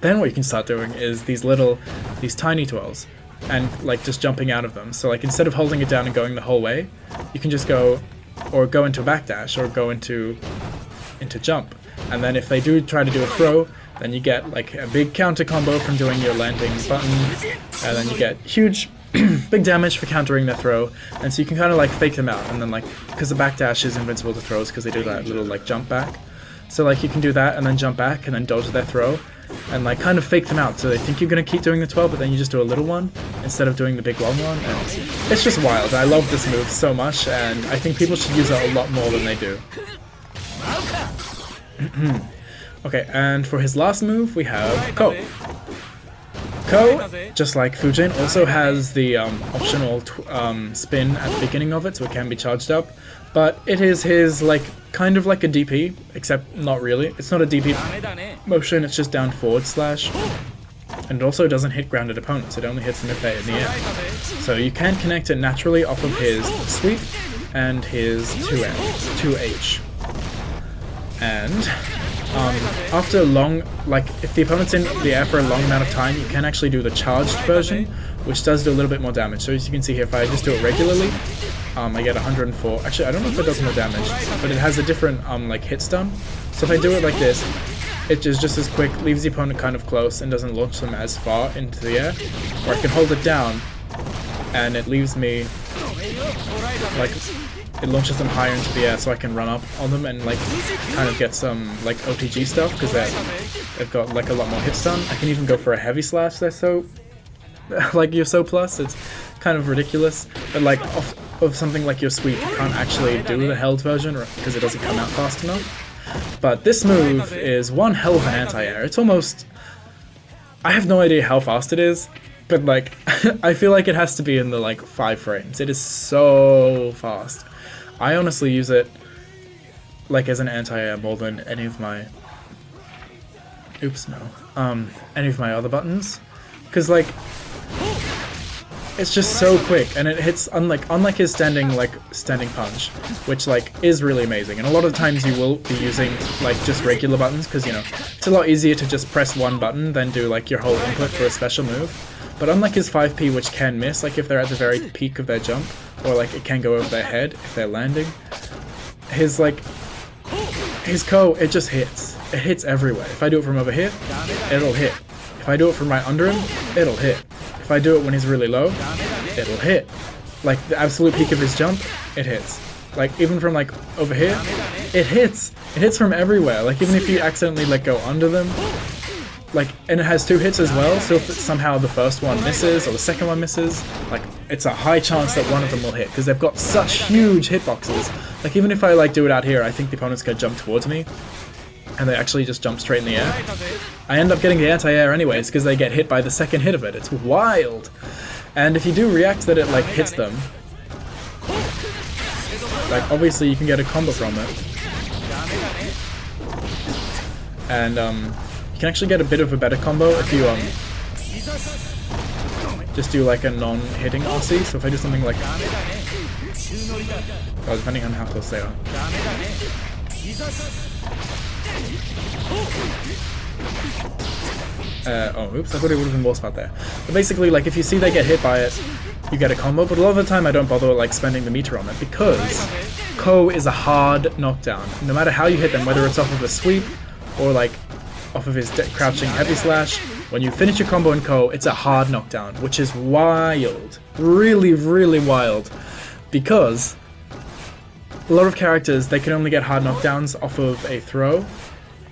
then what you can start doing is these tiny twirls, and like just jumping out of them. So like instead of holding it down and going the whole way, you can just go into a backdash or go into jump. And then if they do try to do a throw, then you get like a big counter combo from doing your landing button, and then you get huge big damage for countering their throw. And so you can kind of like fake them out, and then like, because the backdash is invincible to throws because they do that little like jump back. So like you can do that and then jump back and then dodge their throw and like kind of fake them out so they think you're gonna keep doing the 12 but then you just do a little one instead of doing the big long one, and it's just wild. I love this move so much and I think people should use it a lot more than they do. Okay, and for his last move we have Ko. Ko, just like Fujin, also has the optional spin at the beginning of it, so it can be charged up. But it is his, like, kind of like a DP, except not really. It's not a DP motion, it's just down forward slash. And it also doesn't hit grounded opponents, it only hits them if they're in the air. So you can connect it naturally off of his sweep and his 2H. And after long, like if the opponent's in the air for a long amount of time, you can actually do the charged version, which does do a little bit more damage. So as you can see here, if I just do it regularly, I get 104. Actually, I don't know if it does more damage, but it has a different like hit stun. So if I do it like this, it is just as quick, leaves the opponent kind of close and doesn't launch them as far into the air. Or I can hold it down, and it leaves me like, it launches them higher into the air so I can run up on them and like kind of get some like OTG stuff because they've got like a lot more hit stun. I can even go for a heavy slash. They're so like your so plus, it's kind of ridiculous. But like off of something like your sweep, you can't actually do the held version because it doesn't come out fast enough. But this move is one hell of an anti-air. It's almost, I have no idea how fast it is, but like I feel like it has to be in the like 5 frames. It is so fast. I honestly use it like as an anti-air more than any of my any of my other buttons, because like it's just so quick and it hits unlike his standing punch, which like is really amazing. And a lot of times you will be using like just regular buttons because, you know, it's a lot easier to just press one button than do like your whole input for a special move. But unlike his 5P, which can miss, like if they're at the very peak of their jump, or like it can go over their head if they're landing, his Ko, it just hits. It hits everywhere. If I do it from over here, it'll hit. If I do it from right under him, it'll hit. If I do it when he's really low, it'll hit. Like the absolute peak of his jump, it hits. Like even from like over here, it hits. It hits from everywhere. Like even if you accidentally like go under them, like, and it has 2 hits as well, so if somehow the first one misses or the second one misses, like it's a high chance that one of them will hit because they've got such huge hitboxes. Like even if I like do it out here, I think the opponent's gonna jump towards me and they actually just jump straight in the air. I end up getting the anti-air anyways because they get hit by the second hit of it. It's wild. And if you do react that it like hits them, like obviously you can get a combo from it. And you can actually get a bit of a better combo if you just do like a non-hitting RC. So if I do something like, well, depending on how close they are. Oh, oops, I thought it would have been more spot there. But basically, like, if you see they get hit by it, you get a combo, but a lot of the time I don't bother, like, spending the meter on it, because Ko is a hard knockdown. No matter how you hit them, whether it's off of a sweep, or, like, off of his crouching heavy slash, when you finish your combo in Ko, it's a hard knockdown, which is wild. Really, really wild. Because a lot of characters, they can only get hard knockdowns off of a throw.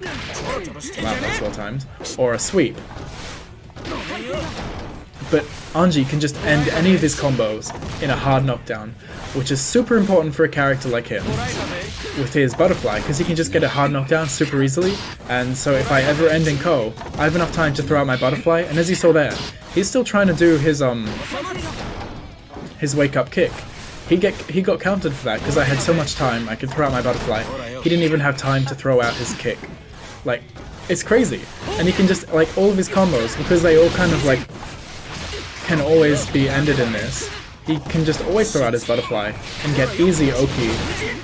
Wow, that's well timed. Or a sweep. But Anji can just end any of his combos in a hard knockdown, which is super important for a character like him with his butterfly, because he can just get a hard knockdown super easily. And so if I ever end in Ko, I have enough time to throw out my butterfly, and as you saw there, he's still trying to do his wake up kick. He got countered for that because I had so much time I could throw out my butterfly. He didn't even have time to throw out his kick. Like, it's crazy. And he can just, like, all of his combos, because they all kind of, like, can always be ended in this, he can just always throw out his butterfly and get easy OP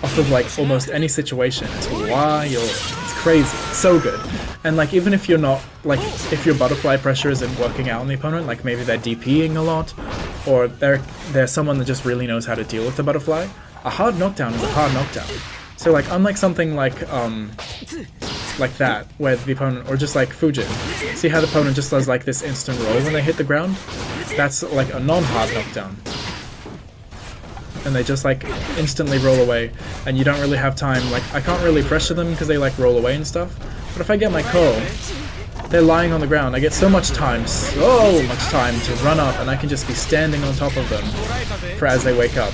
off of, like, almost any situation. It's wild. It's crazy. It's so good. And, like, even if you're not, like, if your butterfly pressure isn't working out on the opponent, like, maybe they're DPing a lot, or they're someone that just really knows how to deal with the butterfly, a hard knockdown is a hard knockdown. So, like, unlike something like that, where the opponent, or just like Fujin, see how the opponent just does like this instant roll when they hit the ground? That's like a non-hard knockdown. and they just like instantly roll away, and you don't really have time. Like, I can't really pressure them because they like roll away and stuff, but if I get my Ko, they're lying on the ground. I get so much time to run up, and I can just be standing on top of them for as they wake up.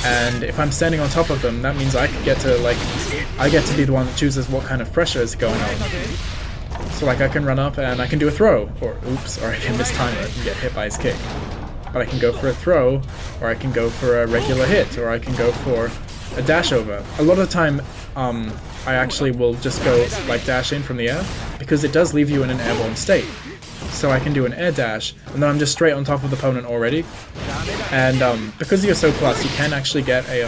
And if I'm standing on top of them, that means I get to be the one that chooses what kind of pressure is going on. So like I can run up and I can do a throw, or oops, or I can mistime it and get hit by his kick. But I can go for a throw, or I can go for a regular hit, or I can go for a dash over. A lot of the time, I actually will just go like dash in from the air, because it does leave you in an airborne state. So I can do an air dash, and then I'm just straight on top of the opponent already. And because you're so plus, you can actually get a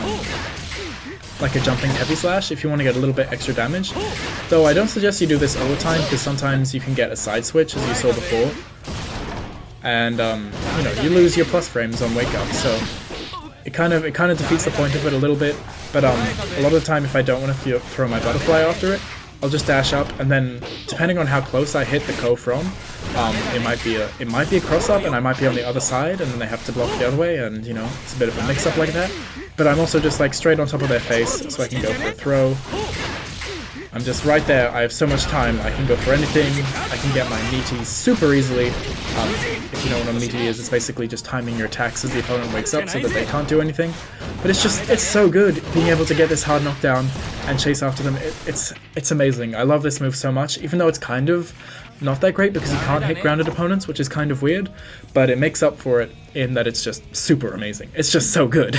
like a jumping heavy slash if you want to get a little bit extra damage. Though I don't suggest you do this all the time, because sometimes you can get a side switch, as you saw before. And you know, you lose your plus frames on wake up, so it kind of defeats the point of it a little bit. But a lot of the time, if I don't want to throw my butterfly after it, I'll just dash up, and then depending on how close I hit the Ko from, it might be a cross up, and I might be on the other side, and then they have to block the other way, and you know, it's a bit of a mix up like that. But I'm also just like straight on top of their face, so I can go for a throw. I'm just right there. I have so much time. I can go for anything. I can get my meaty super easily. If you know what a meaty is, it's basically just timing your attacks as the opponent wakes up so that they can't do anything. But it's so good being able to get this hard knockdown and chase after them. It's amazing. I love this move so much, even though it's kind of not that great because you can't hit grounded opponents, which is kind of weird, but it makes up for it in that it's just super amazing. It's just so good.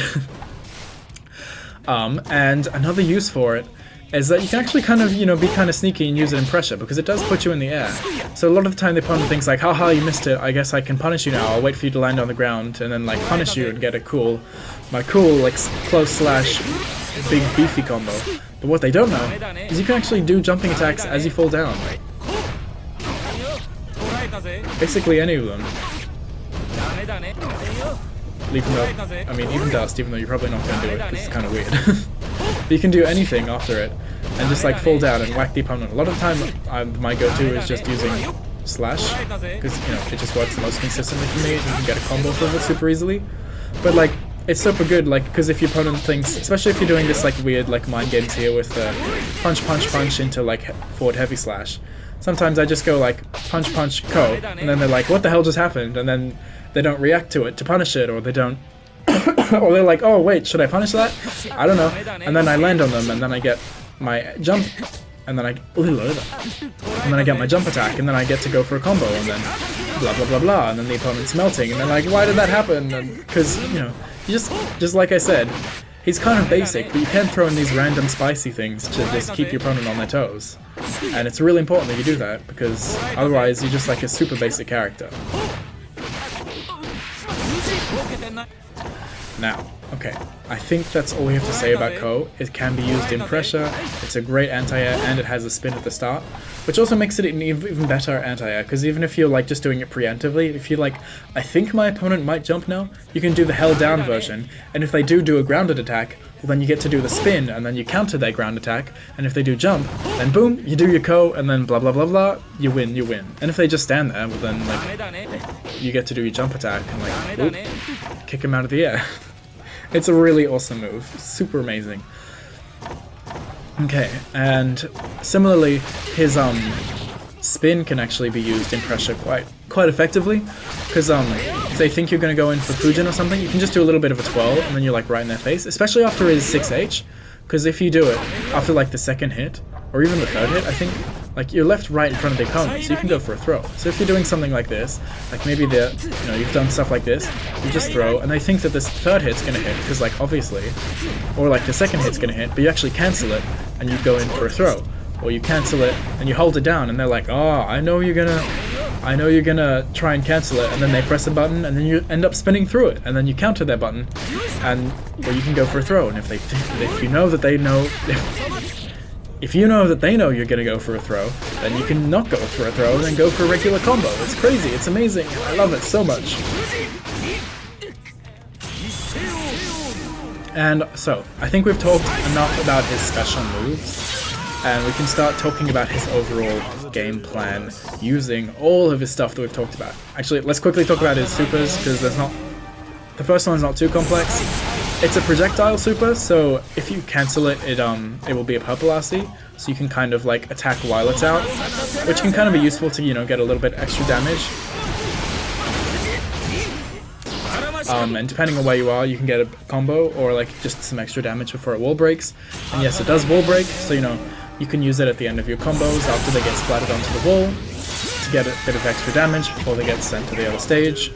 And another use for it is that you can actually kind of, you know, be kind of sneaky and use it in pressure, because it does put you in the air. So a lot of the time the opponent thinks like, haha, you missed it, I guess I can punish you now, I'll wait for you to land on the ground, and then like punish you and get my cool like close slash big beefy combo. But what they don't know is you can actually do jumping attacks as you fall down. Basically any of them. Even though, I mean, even Dust, even though you're probably not going to do it, because it's kind of weird. But you can do anything after it, and just like fall down and whack the opponent. A lot of the time, my go-to is just using Slash, because, you know, it just works the most consistently for me. You can get a combo from it super easily. But like, it's super good, like, because if your opponent thinks, especially if you're doing this like weird like mind games here with punch, punch, punch into like forward heavy slash. Sometimes I just go like punch, punch, Ko, and then they're like, what the hell just happened? And then they don't react to it to punish it, or they don't, or they're like, oh wait, should I punish that? I don't know. And then I land on them, and then I get my jump, and then I get my jump attack, and then I get to go for a combo, and then blah blah blah blah, and then the opponent's melting, and they're like, why did that happen? Because you know, you just like I said, he's kind of basic, but you can throw in these random spicy things to just keep your opponent on their toes. And it's really important that you do that, because otherwise you're just like a super basic character. Now, okay, I think that's all we have to say about Ko. It can be used in pressure, it's a great anti-air, and it has a spin at the start, which also makes it an even better anti-air, because even if you're like just doing it preemptively, if you're like, I think my opponent might jump now, you can do the held down version, and if they do a grounded attack, well then you get to do the spin, and then you counter their ground attack, and if they do jump, then boom, you do your Ko, and then blah blah blah blah, you win. And if they just stand there, well then like, you get to do your jump attack, and like, whoop, kick him out of the air. It's a really awesome move, super amazing. Okay, and similarly, his spin can actually be used in pressure quite effectively, because if they think you're going to go in for Fujin or something, you can just do a little bit of a twirl, and then you're like right in their face, especially after his 6H, because if you do it after like the second hit, or even the third hit, I think, like you're left right in front of the opponent, so you can go for a throw. So if you're doing something like this, like maybe you've done stuff like this, you just throw, and they think that this third hit's gonna hit, because like obviously, or like the second hit's gonna hit, but you actually cancel it, and you go in for a throw. Or you cancel it, and you hold it down, and they're like, oh, I know you're gonna try and cancel it, and then they press a button, and then you end up spinning through it, and then you counter their button, or you can go for a throw, and if you know that they know, if you know that they know you're gonna go for a throw, then you can not go for a throw and then go for a regular combo. It's crazy, it's amazing, I love it so much. And so, I think we've talked enough about his special moves, and we can start talking about his overall game plan using all of his stuff that we've talked about. Actually, let's quickly talk about his supers, because the first one's not too complex. It's a projectile super, so if you cancel it, it will be a purple RC, so you can kind of like attack while it's out, which can kind of be useful to, you know, get a little bit extra damage. And depending on where you are, you can get a combo or like just some extra damage before it wall breaks. And yes, it does wall break, so you know, you can use it at the end of your combos after they get splattered onto the wall to get a bit of extra damage before they get sent to the other stage.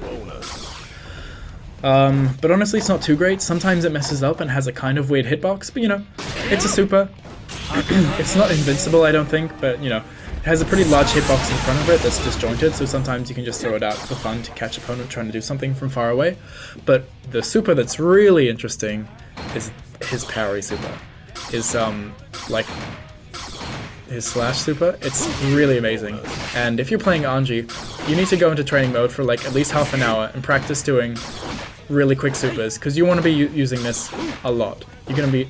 But honestly, it's not too great. Sometimes it messes up and has a kind of weird hitbox, but you know, it's a super. It's not invincible, I don't think, but you know, it has a pretty large hitbox in front of it that's disjointed, so sometimes you can just throw it out for fun to catch opponent trying to do something from far away. But the super that's really interesting is his parry super. His like his slash super. It's really amazing. And if you're playing Anji, you need to go into training mode for like at least half an hour and practice doing really quick supers, because you want to be using this a lot. You're going to be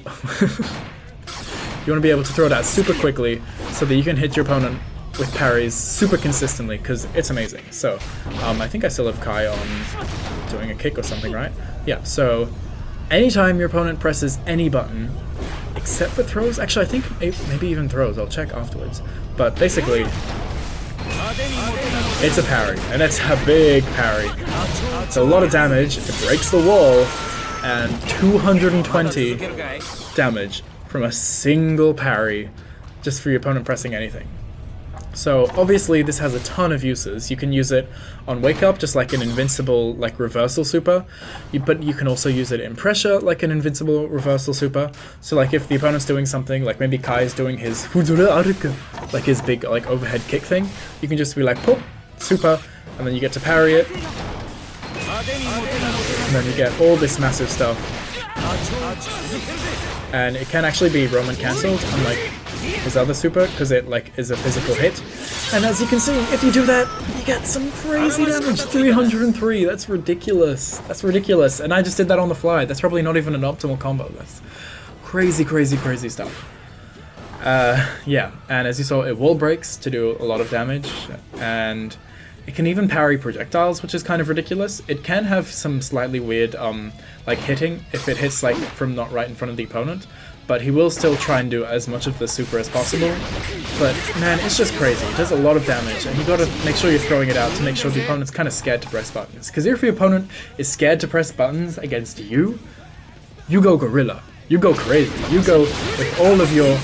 you want to be able to throw it out super quickly so that you can hit your opponent with parries super consistently, because it's amazing. So I think I still have Kai on doing a kick or something, right? Yeah, so anytime your opponent presses any button except for throws, actually I think maybe even throws, I'll check afterwards, but basically it's a parry, and it's a big parry. It's a lot of damage, it breaks the wall, and 220 damage from a single parry just for your opponent pressing anything. So obviously this has a ton of uses. You can use it on wake up just like an invincible like reversal super, but you can also use it in pressure like an invincible reversal super. So like if the opponent's doing something, like maybe Kai is doing his like his big like overhead kick thing, you can just be like pop, super, and then you get to parry it, and then you get all this massive stuff. And it can actually be Roman cancelled, unlike his other super, because it like is a physical hit. And as you can see, if you do that, you get some crazy damage. 303, that's ridiculous. That's ridiculous. And I just did that on the fly. That's probably not even an optimal combo. That's crazy, crazy, crazy stuff. Yeah, and as you saw, it wall breaks to do a lot of damage, and it can even parry projectiles, which is kind of ridiculous. It can have some slightly weird, like hitting if it hits like from not right in front of the opponent, but he will still try and do as much of the super as possible. But man, it's just crazy. It does a lot of damage, and you gotta make sure you're throwing it out to make sure the opponent's kind of scared to press buttons. Because if your opponent is scared to press buttons against you, you go gorilla. You go crazy. You go with all of your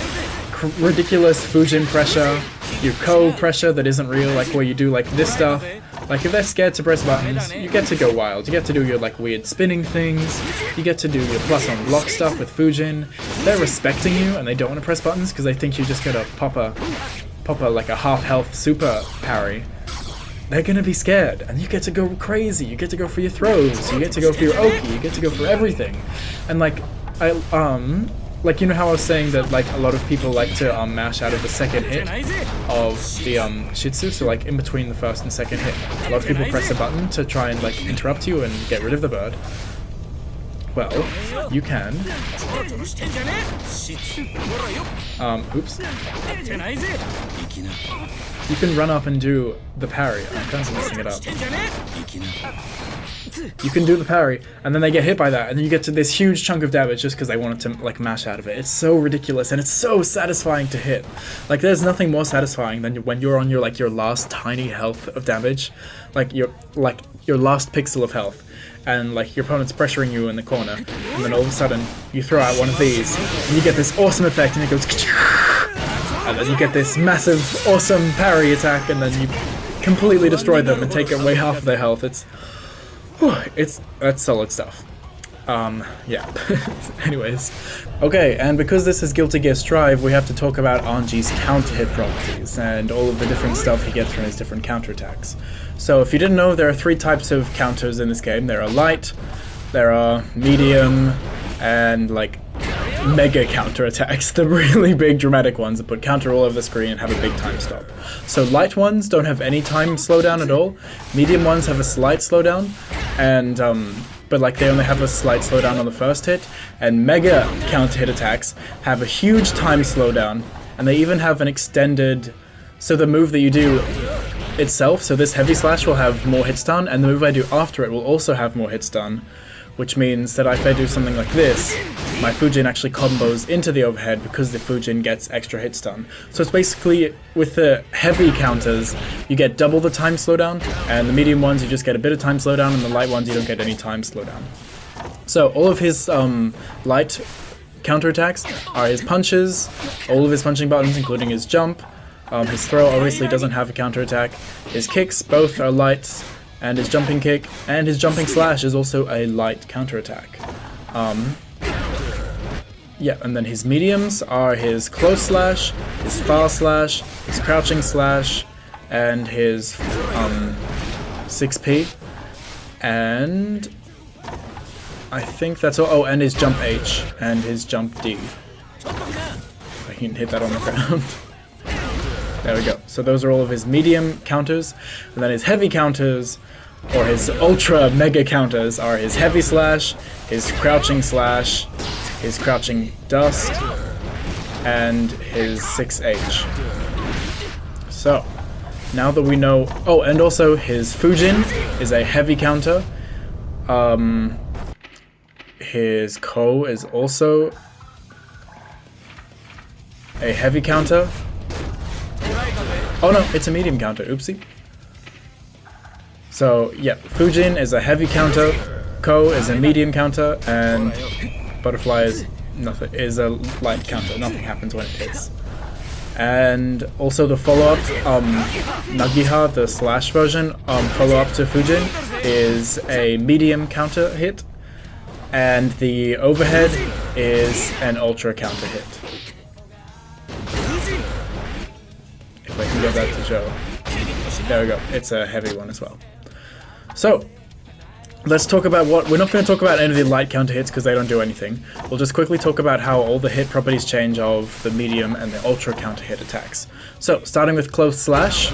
ridiculous Fujin pressure, your Ko pressure that isn't real, like where you do like this stuff. Like if they're scared to press buttons, you get to go wild. You get to do your like weird spinning things, you get to do your plus on block stuff with Fujin. They're respecting you and they don't want to press buttons because they think you're just gonna pop a like a half health super parry. They're gonna be scared, and you get to go crazy. You get to go for your throws, you get to go for your Oki, you get to go for everything. And like like, you know how I was saying that like a lot of people like to mash out of the second hit of the Shitsu, so like in between the first and second hit, a lot of people press a button to try and like interrupt you and get rid of the bird. Well, you can oops. You can run up and do the parry. I'm kind of messing it up. You can do the parry, and then they get hit by that, and then you get to this huge chunk of damage just because they wanted to like mash out of it. It's so ridiculous, and it's so satisfying to hit. Like there's nothing more satisfying than when you're on your like your last tiny health of damage, like your last pixel of health, and like your opponent's pressuring you in the corner, and then all of a sudden you throw out one of these, and you get this awesome effect, and it goes, and then you get this massive, awesome parry attack, and then you completely destroy them and take away half of their health. That's solid stuff. Yeah. Anyways. Okay, and because this is Guilty Gear Strive, we have to talk about Anji's counter-hit properties and all of the different stuff he gets from his different counterattacks. So if you didn't know, there are 3 types of counters in this game. There are light, there are medium, and like mega counterattacks, the really big dramatic ones that put counter all over the screen and have a big time stop. So light ones don't have any time slowdown at all, medium ones have a slight slowdown, and but like they only have a slight slowdown on the first hit, and mega counter hit attacks have a huge time slowdown, and they even have an extended, so the move that you do itself, so this heavy slash will have more hits done, and the move I do after it will also have more hits done, which means that if I do something like this, my Fujin actually combos into the overhead because the Fujin gets extra hit stun. So it's basically, with the heavy counters, you get double the time slowdown, and the medium ones you just get a bit of time slowdown, and the light ones you don't get any time slowdown. So all of his light counterattacks are his punches, all of his punching buttons including his jump. His throw obviously doesn't have a counterattack. His kicks both are light, and his jumping kick and his jumping slash is also a light counterattack. Yeah, and then his mediums are his close slash, his far slash, his crouching slash, and his 6P. And I think that's all. Oh, and his jump H and his jump D. I can hit that on the ground. There we go. So those are all of his medium counters, and then his heavy counters, or his ultra mega counters, are his heavy slash, his crouching dust, and his 6H. So now that we know, oh, and also his Fujin is a heavy counter. His Ko is also a heavy counter. Oh no, it's a medium counter, oopsie. So yeah, Fujin is a heavy counter, Ko is a medium counter, and Butterfly is a light counter. Nothing happens when it hits. And also the follow-up, Nagiha, the slash version, follow-up to Fujin, is a medium counter hit, and the overhead is an ultra counter hit. If I can get that to show. There we go, it's a heavy one as well. So, let's talk about what... We're not going to talk about any of the light counter hits because they don't do anything. We'll just quickly talk about how all the hit properties change of the medium and the ultra counter hit attacks. So, starting with close slash.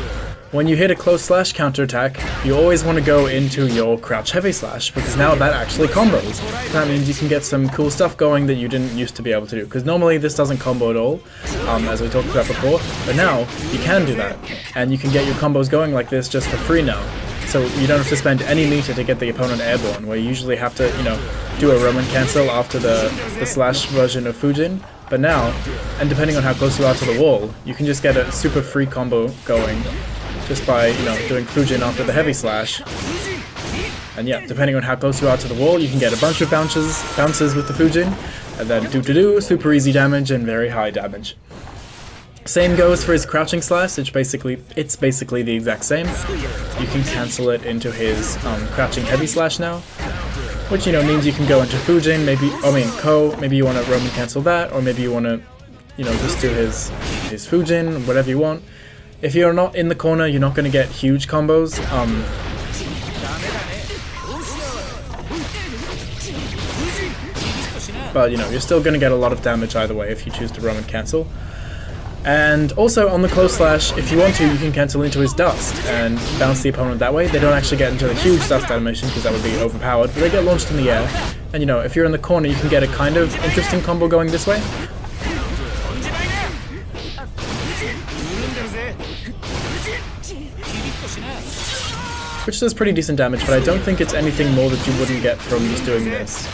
When you hit a close slash counter attack, you always want to go into your crouch heavy slash, because now that actually combos. That means you can get some cool stuff going that you didn't used to be able to do, because normally this doesn't combo at all, as we talked about before, but now you can do that, and you can get your combos going like this just for free now. So you don't have to spend any meter to get the opponent airborne, where you usually have to, do a Roman cancel after the slash version of Fujin. But now, and depending on how close you are to the wall, you can just get a super free combo going just by, doing Fujin after the heavy slash. And yeah, depending on how close you are to the wall, you can get a bunch of bounces with the Fujin, and then super easy damage and very high damage. Same goes for his crouching slash, which it's basically the exact same. You can cancel it into his crouching heavy slash now, which means you can go into Fujin, Ko, maybe you want to Roman cancel that, or maybe you want to, just do his Fujin, whatever you want. If you're not in the corner, you're not going to get huge combos. But you're still going to get a lot of damage either way if you choose to Roman cancel. And also on the close slash, if you want to, you can cancel into his dust and bounce the opponent that way. They don't actually get into the huge dust animation because that would be overpowered, but they get launched in the air. And if you're in the corner, you can get a kind of interesting combo going this way. Which does pretty decent damage, but I don't think it's anything more that you wouldn't get from just doing this.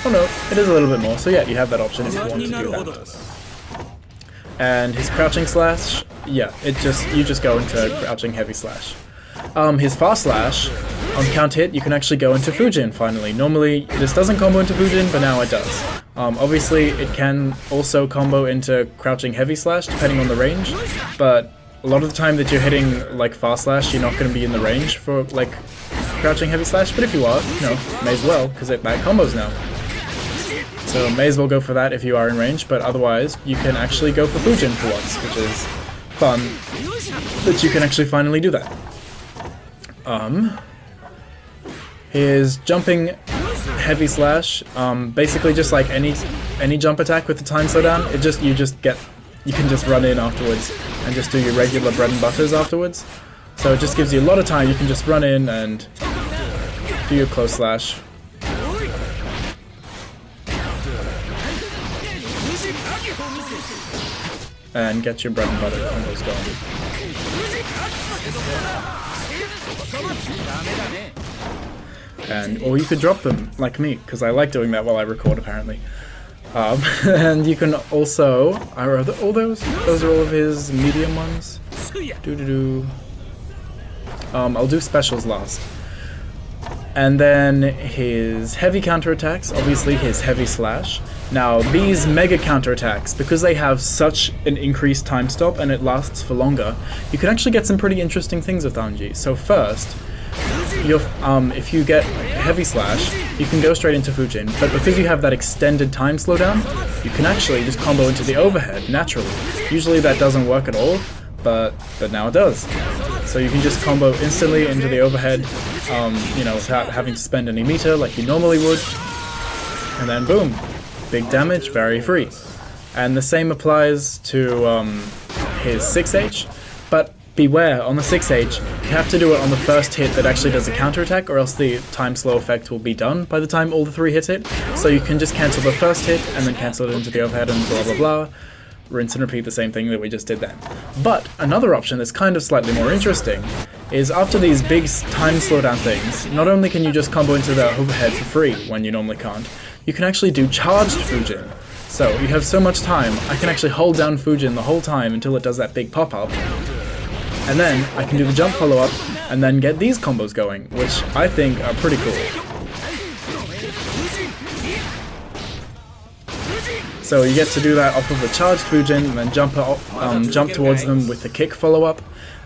Oh no, it is a little bit more, so yeah, you have that option if you want to do that. And his crouching slash, yeah, you just go into crouching heavy slash. His fast slash, on count hit, you can actually go into Fujin finally. Normally, this doesn't combo into Fujin, but now it does. Obviously, it can also combo into crouching heavy slash, depending on the range, but a lot of the time that you're hitting, like, fast slash, you're not going to be in the range for, like, crouching heavy slash, but if you are, may as well, because it back combos now. So may as well go for that if you are in range, but otherwise you can actually go for Fujin for once, which is fun that you can actually finally do that. His jumping heavy slash, basically just like any jump attack with the time slowdown, you can just run in afterwards and just do your regular bread and butters afterwards. So it just gives you a lot of time. You can just run in and do your close slash. And get your bread and butter combos going. And or you could drop them like me, because I like doing that while I record apparently. And you can also, are all those are all of his medium ones. I'll do specials last. And then his heavy counterattacks, obviously his heavy slash. Now these mega counterattacks, because they have such an increased time stop and it lasts for longer, you can actually get some pretty interesting things with Anji. So first, if you get heavy slash, you can go straight into Fujin, but because you have that extended time slowdown, you can actually just combo into the overhead naturally. Usually that doesn't work at all, but now it does. So you can just combo instantly into the overhead, you know, without having to spend any meter like you normally would. And then boom, big damage, very free. And the same applies to his 6H, but beware, on the 6H, you have to do it on the first hit that actually does a counterattack, or else the time slow effect will be done by the time all the 3 hits hit. So you can just cancel the first hit, and then cancel it into the overhead, and blah blah blah. Rinse and repeat the same thing that we just did then. But another option that's kind of slightly more interesting is after these big time slowdown things, not only can you just combo into the overhead for free when you normally can't, you can actually do charged Fujin. So you have so much time, I can actually hold down Fujin the whole time until it does that big pop-up. And then I can do the jump follow-up and then get these combos going, which I think are pretty cool. So you get to do that off of the charged Fujin and then jump towards them with the kick follow-up,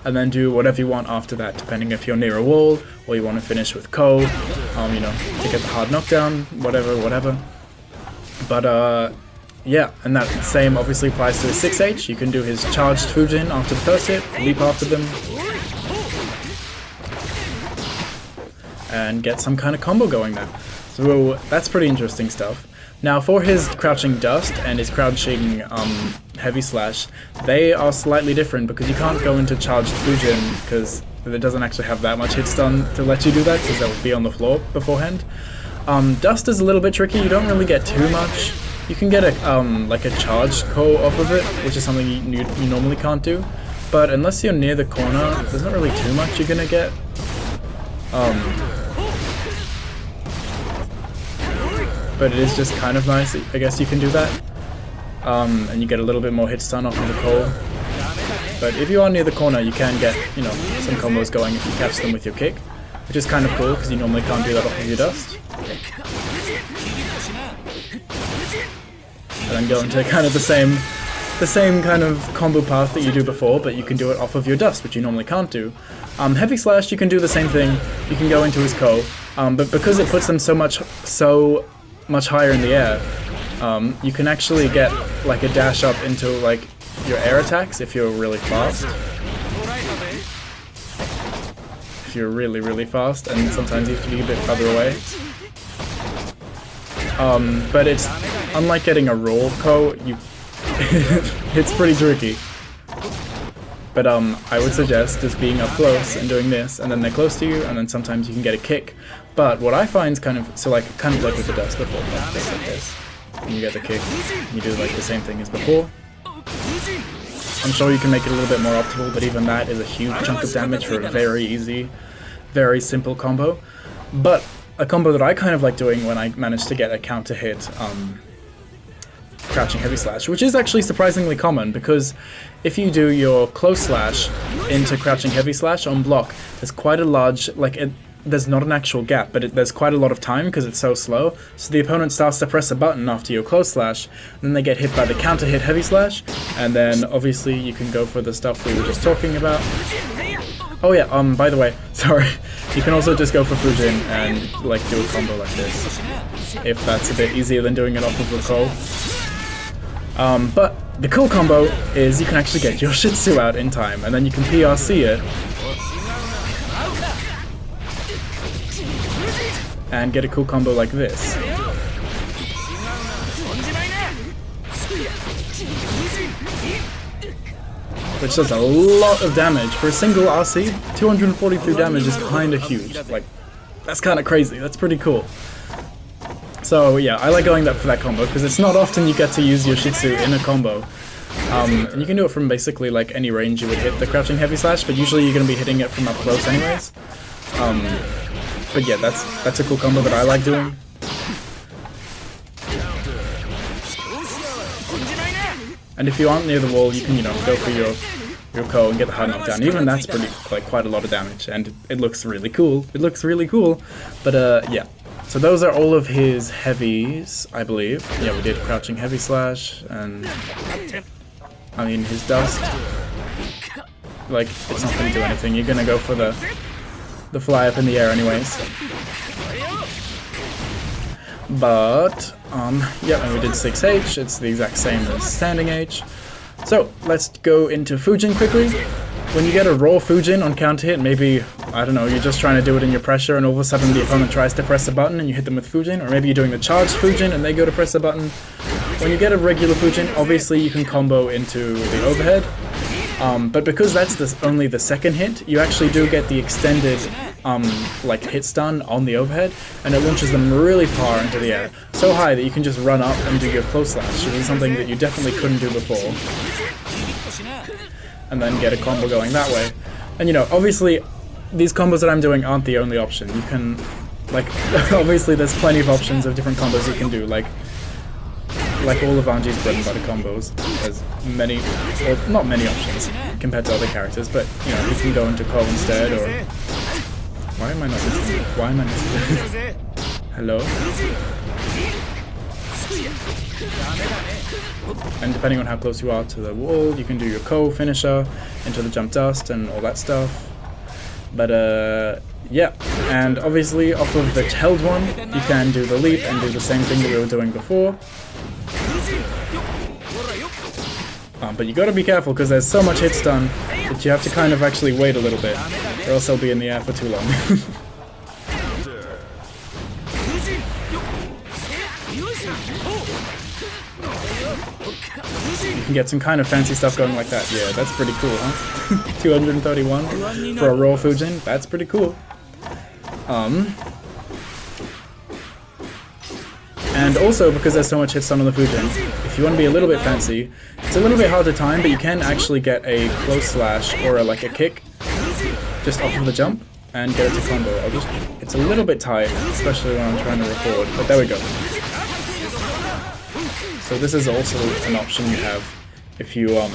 and then do whatever you want after that, depending if you're near a wall or you want to finish with Ko, you know, to get the hard knockdown, whatever. But yeah, and that same obviously applies to his 6H. You can do his charged Fujin after the first hit, leap after them, and get some kind of combo going there. So that's pretty interesting stuff. Now for his crouching dust and his crouching heavy slash, they are slightly different because you can't go into charged Fujin because it doesn't actually have that much hit stun to let you do that because that would be on the floor beforehand. Dust is a little bit tricky, you don't really get too much. You can get a like a charged Ko off of it, which is something you normally can't do. But unless you're near the corner, there's not really too much you're gonna get. But it is just kind of nice, I guess you can do that. And you get a little bit more hit stun off of the Ko. But if you are near the corner, you can get, you know, some combos going if you catch them with your kick, which is kind of cool because you normally can't do that off of your dust. And then go into kind of the same kind of combo path that you do before, but you can do it off of your dust, which you normally can't do. Heavy slash, you can do the same thing. You can go into his Ko, but because it puts them so much higher in the air, you can actually get like a dash up into like your air attacks if you're really fast. If you're really fast, and sometimes you have to be a bit further away. But it's unlike getting a roll Ko, it's pretty tricky. But I would suggest just being up close and doing this, and then they're close to you, and then sometimes you can get a kick. But what I find is kind of like with the dust before, just like this. And you get the kick, and you do like the same thing as before. I'm sure you can make it a little bit more optimal, but even that is a huge chunk of damage for a very easy, very simple combo. But a combo that I kind of like doing when I manage to get a counter hit, crouching heavy slash, which is actually surprisingly common because if you do your close slash into crouching heavy slash on block, there's quite a large, there's not an actual gap, but there's quite a lot of time because it's so slow. So the opponent starts to press a button after your close slash, and then they get hit by the counter hit heavy slash, and then obviously you can go for the stuff we were just talking about. Oh yeah, by the way, sorry, you can also just go for Fujin and like do a combo like this, if that's a bit easier than doing it off of the Ko. But the cool combo is you can actually get your Shitsu out in time, and then you can PRC it and get a cool combo like this. Which does a lot of damage. For a single RC, 243 damage is kinda huge. Like, that's kinda crazy, that's pretty cool. So yeah, I like going for that combo, because it's not often you get to use your Shitsu in a combo. And you can do it from basically like any range you would hit the crouching heavy slash, but usually you're going to be hitting it from up close anyways. But yeah, that's a cool combo that I like doing. And if you aren't near the wall, you can, you know, go for your Ko and get the hard knockdown. Even that's pretty, like, quite a lot of damage, and it looks really cool. It looks really cool. But yeah. So those are all of his heavies, I believe. Yeah, we did crouching heavy slash, and I mean his dust. Like, it's not gonna do anything. You're gonna go for the fly up in the air anyways. But yeah, and we did 6H. It's the exact same as standing H. So let's go into Fujin quickly. When you get a raw Fujin on counter hit, maybe, I don't know, you're just trying to do it in your pressure and all of a sudden the opponent tries to press a button and you hit them with Fujin, or maybe you're doing the charged Fujin and they go to press a button. When you get a regular Fujin, obviously you can combo into the overhead, but because that's only the second hit, you actually do get the extended like hit stun on the overhead, and it launches them really far into the air, so high that you can just run up and do your close slash, which is something that you definitely couldn't do before. And then get a combo going that way. And you know, obviously, these combos that I'm doing aren't the only option. You can, like, obviously there's plenty of options of different combos you can do, like all of Anji's bread and butter combos. There's many, or not many options compared to other characters, but you know, you can go into Ko instead, or... Why am I not listening? Why am I not listening? Hello? And depending on how close you are to the wall, you can do your Ko finisher into the jump dust and all that stuff. But yeah, and obviously off of the held one, you can do the leap and do the same thing that we were doing before. But you gotta be careful because there's so much hit stun that you have to kind of actually wait a little bit, or else they'll be in the air for too long. You can get some kind of fancy stuff going like that. Yeah, that's pretty cool, huh? 231 for a raw Fujin. That's pretty cool. And also, because there's so much hit stun on the Fujin, if you want to be a little bit fancy, it's a little bit hard to time, but you can actually get a close slash or like a kick just off of the jump and get it to combo. It's a little bit tight, especially when I'm trying to record, but there we go. So this is also an option you have if you want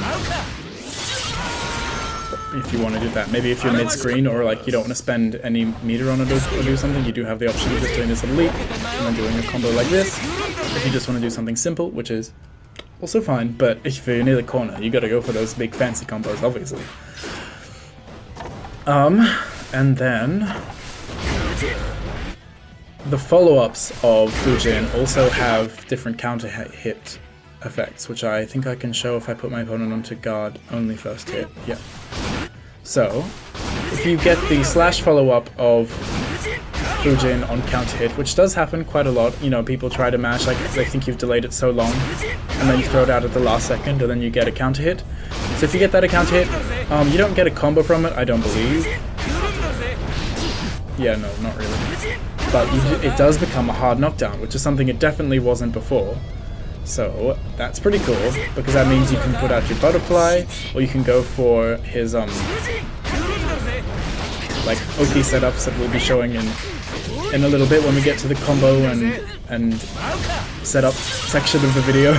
to do that. Maybe if you're mid-screen or like you don't want to spend any meter on it or do something, you do have the option of just doing this little leap and then doing a combo like this. If you just want to do something simple, which is also fine, but if you're near the corner, you gotta go for those big fancy combos, obviously. And then the follow-ups of Fujin also have different counter hit effects, which I think I can show if I put my opponent onto guard only first hit. Yeah. So, if you get the slash follow-up of Fujin on counter hit, which does happen quite a lot, you know, people try to mash like they think you've delayed it so long, and then you throw it out at the last second, and then you get a counter hit. So if you get that a counter hit, you don't get a combo from it, I don't believe. Yeah, no, not really. But it does become a hard knockdown, which is something it definitely wasn't before. So that's pretty cool, because that means you can put out your butterfly, or you can go for his like OP setups that we'll be showing in a little bit when we get to the combo and setup section of the video.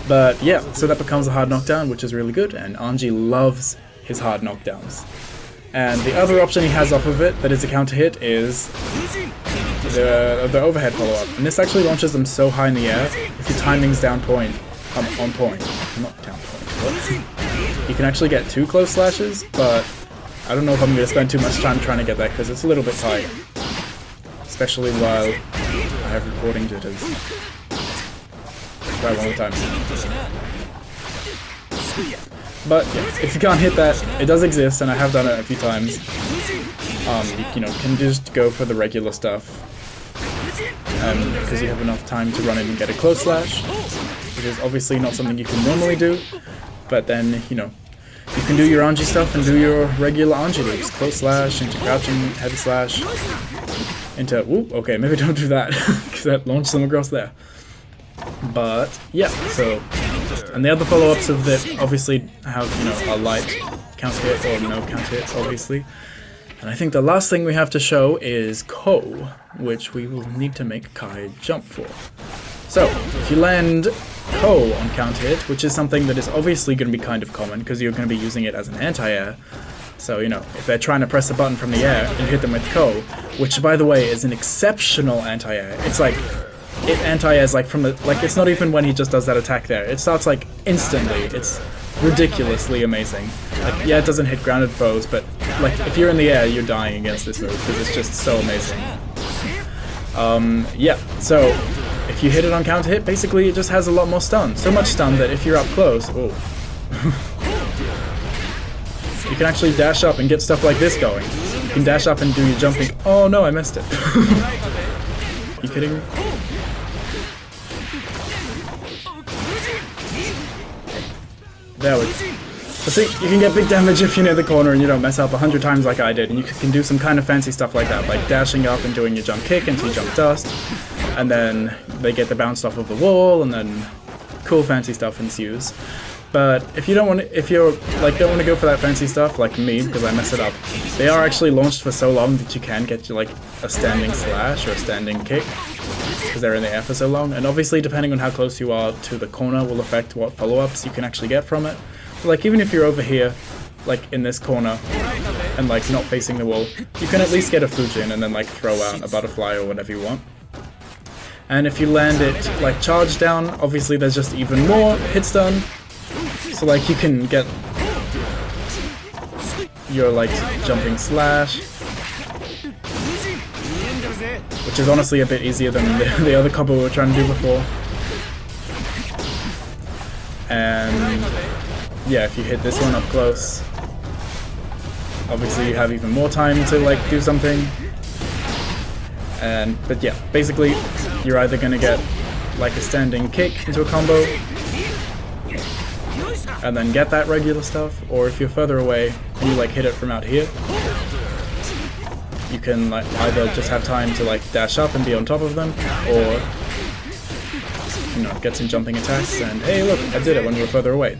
But yeah, so that becomes a hard knockdown, which is really good, and Anji loves his hard knockdowns. And the other option he has off of it that is a counter hit is the overhead follow-up. And this actually launches them so high in the air, if your timing's on point, not down point, but you can actually get 2 close slashes, but I don't know if I'm going to spend too much time trying to get that because it's a little bit tight. Especially while I have recording jitters. Try one more time. But yeah, if you can't hit that, it does exist, and I have done it a few times. You know, can just go for the regular stuff, because you have enough time to run in and get a close slash, which is obviously not something you can normally do. But then, you know, you can do your Anji stuff and do your regular Anji loops. Close slash, into crouching, heavy slash, into, whoop, okay, maybe don't do that, because that launched them across there. But, yeah, so, and the other follow-ups of that obviously have, you know, a light counter hit, or no counter hits, obviously. And I think the last thing we have to show is Ko, which we will need to make Kai jump for. So, if you land Ko on counter hit, which is something that is obviously going to be kind of common because you're going to be using it as an anti-air. So, you know, if they're trying to press a button from the air and you hit them with Ko, which by the way is an exceptional anti-air. It's like, it anti-airs like from the, like it's not even when he just does that attack there. It starts like instantly. It's ridiculously amazing. Like, yeah, it doesn't hit grounded foes, but like if you're in the air, you're dying against this move because it's just so amazing. Yeah, so if you hit it on counter hit, basically it just has a lot more stun. So much stun that if you're up close, oh, you can actually dash up and get stuff like this going. You can dash up and do your jumping. Oh no, I missed it. Are you kidding me? There we go. But see, you can get big damage if you're near the corner and you don't mess up 100 times like I did, and you can do some kind of fancy stuff like that, like dashing up and doing your jump kick into your jump dust, and then they get the bounce off of the wall, and then cool fancy stuff ensues. But if you don't want to, if you're like don't want to go for that fancy stuff like me because I mess it up, they are actually launched for so long that you can get like a standing slash or a standing kick because they're in the air for so long. And obviously, depending on how close you are to the corner, will affect what follow-ups you can actually get from it. But, like even if you're over here, like in this corner, and like not facing the wall, you can at least get a Fujin and then like throw out a butterfly or whatever you want. And if you land it like charged down, obviously there's just even more hit stun. So like you can get your like jumping slash, which is honestly a bit easier than the other combo we were trying to do before. And yeah, if you hit this one up close, obviously you have even more time to like do something. And but yeah, basically you're either gonna get like a standing kick into a combo and then get that regular stuff, or if you're further away and you like hit it from out here, you can like either just have time to like dash up and be on top of them, or you know, get some jumping attacks and hey look, I did it when we were further away.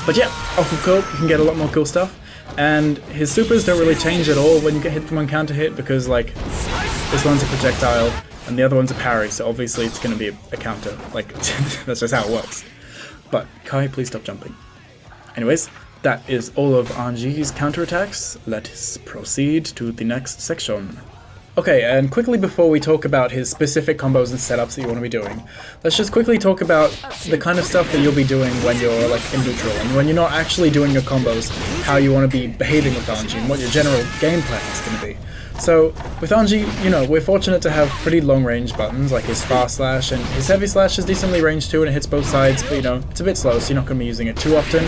But yeah, off of Ko, you can get a lot more cool stuff, and his supers don't really change at all when you get hit from one counter hit because like this one's a projectile and the other one's a parry, so obviously it's going to be a counter, like that's just how it works. But Kai, please stop jumping. Anyways, that is all of Anji's counterattacks. Let's proceed to the next section. Okay, and quickly before we talk about his specific combos and setups that you want to be doing, let's just quickly talk about the kind of stuff that you'll be doing when you're like in neutral, and when you're not actually doing your combos, how you want to be behaving with Anji, and what your general game plan is going to be. So, with Anji, you know, we're fortunate to have pretty long-range buttons, like his fast slash, and his heavy slash is decently ranged too, and it hits both sides, but you know, it's a bit slow, so you're not going to be using it too often.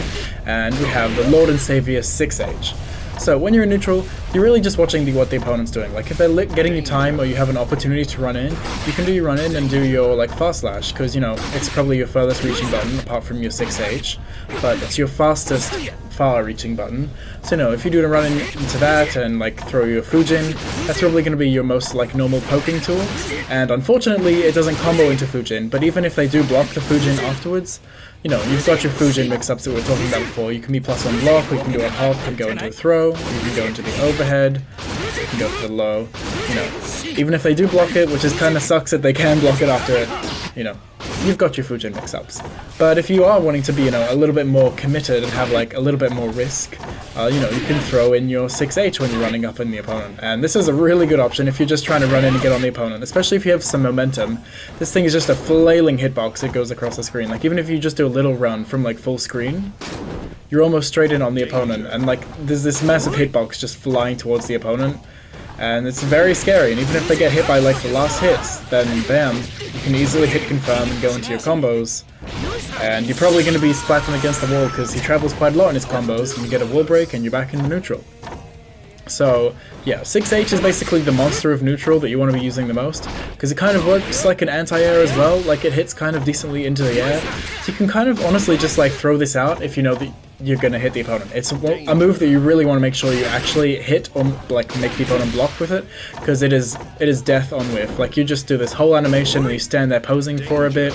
And we have the Lord and Savior 6H. So, when you're in neutral, you're really just watching what the opponent's doing. Like, if they're getting you time, or you have an opportunity to run in, you can do your run in and do your, like, fast slash, because, you know, it's probably your furthest reaching button, apart from your 6H, but it's your fastest far-reaching button. So, you know, if you do a run into that and, like, throw your Fujin, that's probably going to be your most, like, normal poking tool. And unfortunately, it doesn't combo into Fujin, but even if they do block the Fujin afterwards, you know, you've got your Fujin mix-ups that we were talking about before. You can be plus on block, or you can do a hop and go into a throw, or you can go into the overhead, you can go for the low, you know. Even if they do block it, which is kind of sucks that they can block it after it, you know, you've got your Fujin mix-ups. But if you are wanting to be, you know, a little bit more committed and have, like, a little bit more risk, you know, you can throw in your 6H when you're running up on the opponent. And this is a really good option if you're just trying to run in and get on the opponent, especially if you have some momentum. This thing is just a flailing hitbox that goes across the screen. Like, even if you just do a little run from, like, full screen, you're almost straight in on the opponent. And, like, there's this massive hitbox just flying towards the opponent. And it's very scary, and even if they get hit by like the last hits, then bam, you can easily hit confirm and go into your combos. And you're probably going to be splatting against the wall because he travels quite a lot in his combos, and you get a wall break and you're back in neutral. So yeah, 6H is basically the monster of neutral that you want to be using the most, because it kind of works like an anti-air as well. Like, it hits kind of decently into the air, so you can kind of honestly just like throw this out if you know that you're gonna hit the opponent. It's a move that you really want to make sure you actually hit or like make the opponent block with it, because it is death on whiff. Like you just do this whole animation where you stand there posing for a bit,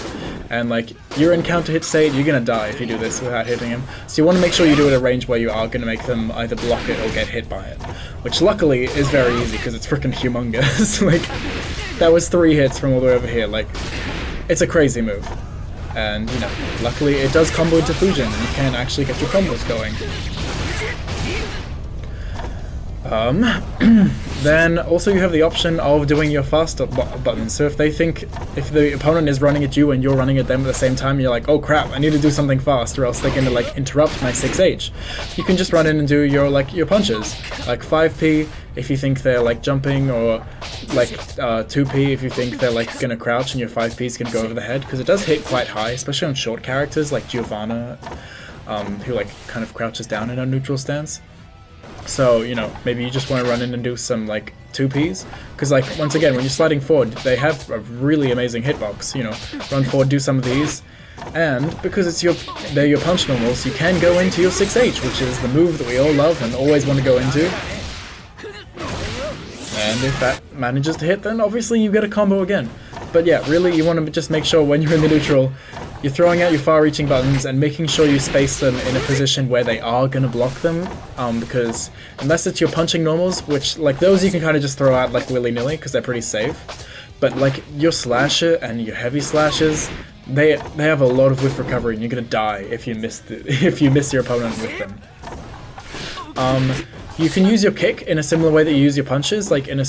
and like you're in counter hit state, you're gonna die if you do this without hitting him. So you want to make sure you do it at a range where you are gonna make them either block it or get hit by it, which luckily is very easy because it's freaking humongous. Like that was 3 hits from all the way over here. Like it's a crazy move. And, you know, luckily it does combo into Fujin, and you can actually get your combos going. Then also you have the option of doing your faster button. So if the opponent is running at you and you're running at them at the same time, you're like, oh crap, I need to do something fast or else they're gonna like interrupt my 6H. You can just run in and do your punches, like 5p if you think they're like jumping, or like 2p if you think they're like gonna crouch and your 5p is gonna go over the head, because it does hit quite high, especially on short characters like Giovanna, who like kind of crouches down in a neutral stance. So, you know, maybe you just want to run in and do some, like, 2Ps. Because, like, once again, when you're sliding forward, they have a really amazing hitbox, you know. Run forward, do some of these. And, because they're your punch normals, you can go into your 6H, which is the move that we all love and always want to go into. And if that manages to hit, then obviously you get a combo again. But yeah, really, you want to just make sure when you're in the neutral, you're throwing out your far-reaching buttons and making sure you space them in a position where they are going to block them, because unless it's your punching normals, which, like, those you can kind of just throw out, like, willy-nilly, because they're pretty safe, but, like, your slasher and your heavy slashes, they have a lot of whiff recovery, and you're going to die if you miss your opponent with them. You can use your kick in a similar way that you use your punches, like, as a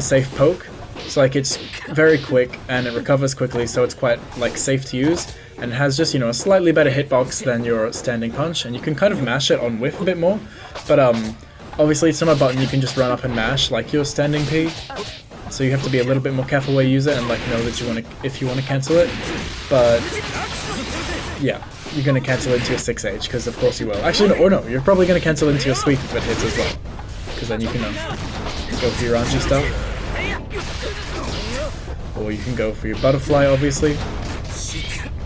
safe poke. So like it's very quick and it recovers quickly, so it's quite like safe to use, and it has just, you know, a slightly better hitbox than your standing punch, and you can kind of mash it on whiff a bit more, but obviously it's not a button you can just run up and mash like your standing P, so you have to be a little bit more careful where you use it and like know that if you want to cancel it. But yeah, you're going to cancel into your 6H, because of course you will. Actually, no, you're probably going to cancel into your sweep if it hits as well, because then you can go for your Anji stuff. Or you can go for your butterfly, obviously.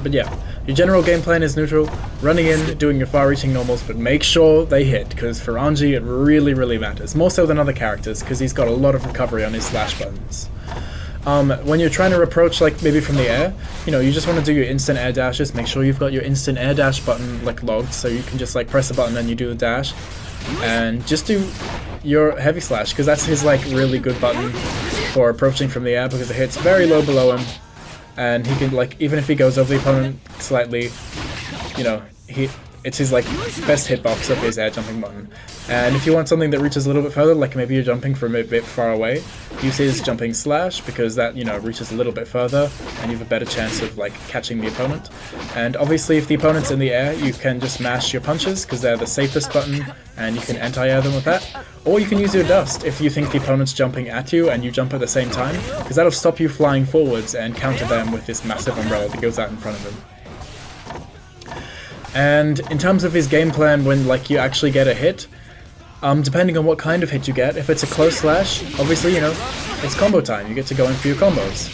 But yeah, your general game plan is neutral, running in, doing your far-reaching normals, but make sure they hit, because for Anji it really, really matters. More so than other characters, because he's got a lot of recovery on his slash buttons. When you're trying to approach, like, maybe from the air, you know, you just want to do your instant air dashes. Make sure you've got your instant air dash button, like, logged, so you can just, like, press a button and you do the dash. And just do your heavy slash, because that's his, like, really good button for approaching from the air, because it hits very low below him, and he can, like, even if he goes over the opponent slightly, you know, it's his, like, best hitbox of his air jumping button. And if you want something that reaches a little bit further, like maybe you're jumping from a bit far away, use his jumping slash, because that, you know, reaches a little bit further and you have a better chance of, like, catching the opponent. And obviously if the opponent's in the air, you can just mash your punches, because they're the safest button, and you can anti-air them with that. Or you can use your dust if you think the opponent's jumping at you and you jump at the same time, because that'll stop you flying forwards and counter them with this massive umbrella that goes out in front of him. And in terms of his game plan when, like, you actually get a hit, depending on what kind of hit you get, if it's a close slash, obviously, you know, it's combo time. You get to go in for your combos.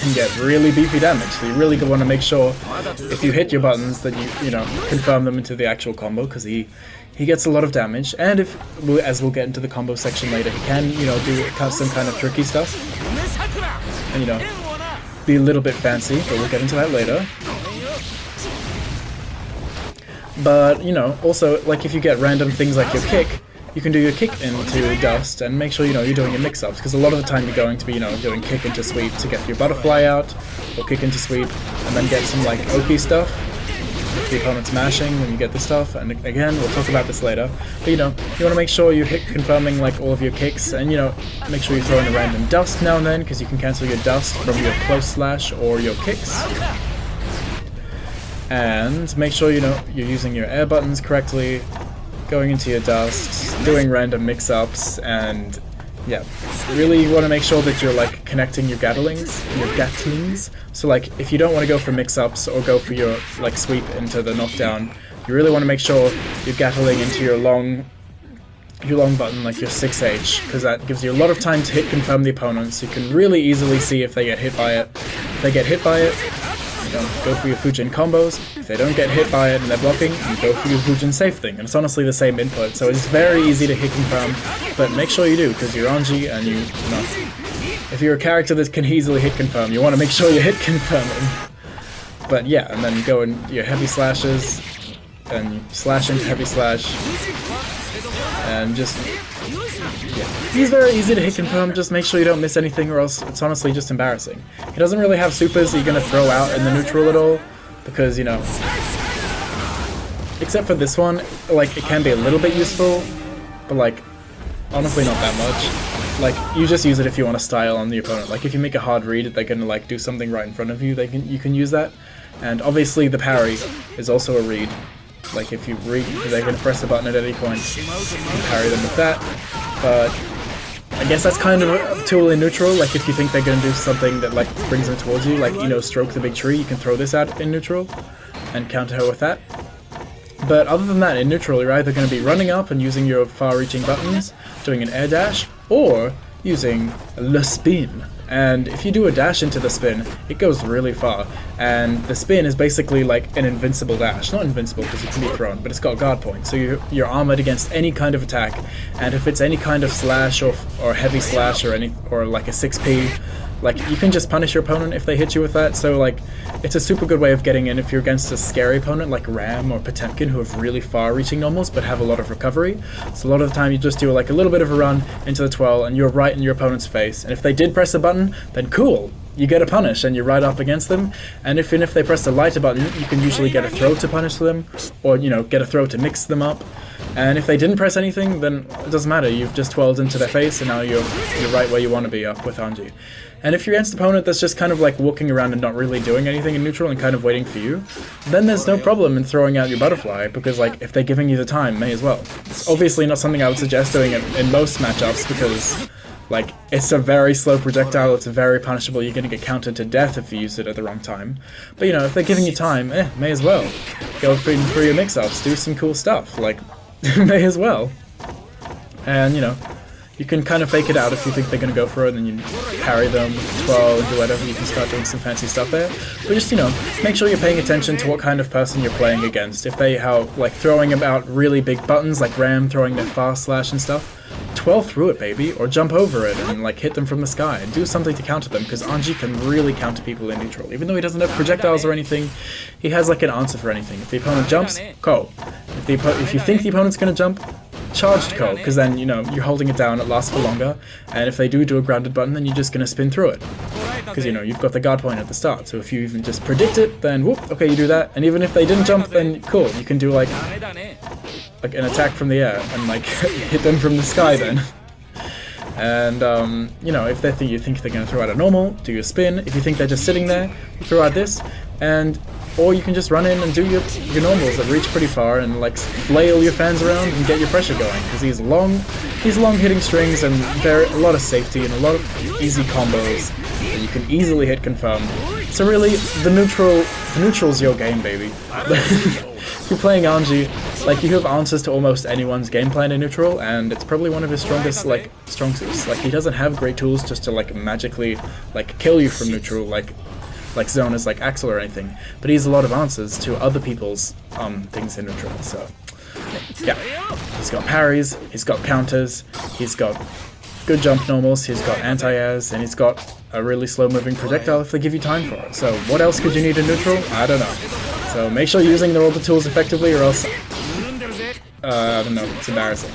And get really beefy damage, so you really want to make sure if you hit your buttons that you know, confirm them into the actual combo, because he gets a lot of damage, and as we'll get into the combo section later, he can, you know, do some kind of tricky stuff, and, you know, be a little bit fancy, but we'll get into that later. But, you know, also, like, if you get random things like your kick, you can do your kick into dust, and make sure, you know, you're doing your mix-ups, because a lot of the time you're going to be, you know, doing kick into sweep to get your butterfly out, or kick into sweep, and then get some, like, OP stuff. If the opponent's mashing when you get the stuff, and again, we'll talk about this later. But, you know, you want to make sure you hit confirming, like, all of your kicks, and, you know, make sure you throw in a random dust now and then, because you can cancel your dust from your close slash or your kicks. And make sure, you know, you're using your air buttons correctly, going into your dust, doing random mix-ups, and yeah, really you want to make sure that you're, like, connecting your gatlings. So, like, if you don't want to go for mix-ups or go for your, like, sweep into the knockdown, you really want to make sure you're gatling into your long your long button, like your 6H, because that gives you a lot of time to hit confirm the opponent, so you can really easily see if they get hit by it. If they get hit by it, you know, go for your Fujin combos. If they don't get hit by it and they're blocking, you go for your Fujin safe thing. And it's honestly the same input, so it's very easy to hit confirm, but make sure you do, because you're Anji and you know, if you're a character that can easily hit confirm, you want to make sure you hit confirming. But yeah, and then go in your heavy slashes, and you slash into heavy slash, and just, yeah. He's very easy to hit confirm, just make sure you don't miss anything or else it's honestly just embarrassing. He doesn't really have supers that you're going to throw out in the neutral at all, because, you know, except for this one, like, it can be a little bit useful, but, like, honestly not that much. Like, you just use it if you want to style on the opponent. Like, if you make a hard read, they're going to, like, do something right in front of you, you can use that. And obviously the parry is also a read. Like, if you read, they're going to press the button at any point, you can parry them with that. But I guess that's kind of a tool in neutral. Like, if you think they're going to do something that, like, brings them towards you, like, you know, stroke the big tree, you can throw this out in neutral and counter her with that. But other than that, in neutral, you're either going to be running up and using your far-reaching buttons, doing an air dash, or using le spin. And if you do a dash into the spin, it goes really far. And the spin is basically like an invincible dash. Not invincible because it can be thrown, but it's got guard points. So you're armored against any kind of attack. And if it's any kind of slash or heavy slash or like a 6P, like, you can just punish your opponent if they hit you with that. So, like, it's a super good way of getting in if you're against a scary opponent like Ram or Potemkin, who have really far-reaching normals but have a lot of recovery. So a lot of the time you just do, like, a little bit of a run into the twirl and you're right in your opponent's face. And if they did press a button, then cool, you get a punish and you're right up against them. And if they press a lighter button, you can usually get a throw to punish them, or, you know, get a throw to mix them up. And if they didn't press anything, then it doesn't matter, you've just twirled into their face and now you're right where you want to be up with Anji. And if you're against an opponent that's just kind of like walking around and not really doing anything in neutral and kind of waiting for you, then there's no problem in throwing out your butterfly, because, like, if they're giving you the time, may as well. It's obviously not something I would suggest doing in most matchups, because, like, it's a very slow projectile, it's very punishable, you're going to get countered to death if you use it at the wrong time. But, you know, if they're giving you time, may as well. Go through your mix-ups, do some cool stuff, like, may as well. And, you know, you can kind of fake it out if you think they're going to go for it, and then you parry them, twirl, and do whatever, you can start doing some fancy stuff there. But just, you know, make sure you're paying attention to what kind of person you're playing against. If they have, like, throwing about really big buttons, like Ram throwing their fast slash and stuff, twirl through it, baby, or jump over it and, like, hit them from the sky, and do something to counter them, because Anji can really counter people in neutral. Even though he doesn't have projectiles or anything, he has, like, an answer for anything. If the opponent jumps, ko. If you think the opponent's going to jump, charged ko, because then, you know, you're holding it down, it lasts for longer, and if they do a grounded button, then you're just going to spin through it. Because, you know, you've got the guard point at the start, so if you even just predict it, then whoop, okay, you do that, and even if they didn't jump, then cool, you can do, like an attack from the air, and, like, hit them from the sky then. And, you know, if you think they're going to throw out a normal, do your spin. If you think they're just sitting there, you throw out this, or you can just run in and do your normals that reach pretty far and, like, flail your fans around and get your pressure going, because he's long hitting strings and a lot of safety and a lot of easy combos that you can easily hit confirm. So really, the neutral's your game, baby. If you're playing Anji, like, you have answers to almost anyone's game plan in neutral, and it's probably one of his strongest, like, strong suits. Like, he doesn't have great tools just to, like, magically, like, kill you from neutral, like zonas like Axel or anything, but he has a lot of answers to other people's things in neutral. So yeah, he's got parries, he's got counters, he's got good jump normals, he's got anti-airs, and he's got a really slow moving projectile if they give you time for it. So what else could you need in neutral? I don't know. So make sure you're using all the tools effectively, or else I don't know, it's embarrassing.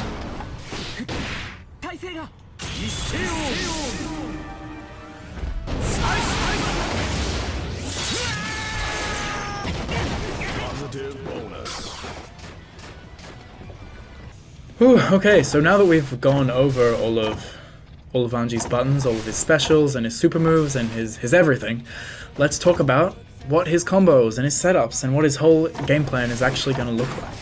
Whew, okay, so now that we've gone over all of Anji's buttons, all of his specials and his super moves and his everything, let's talk about what his combos and his setups and what his whole game plan is actually going to look like.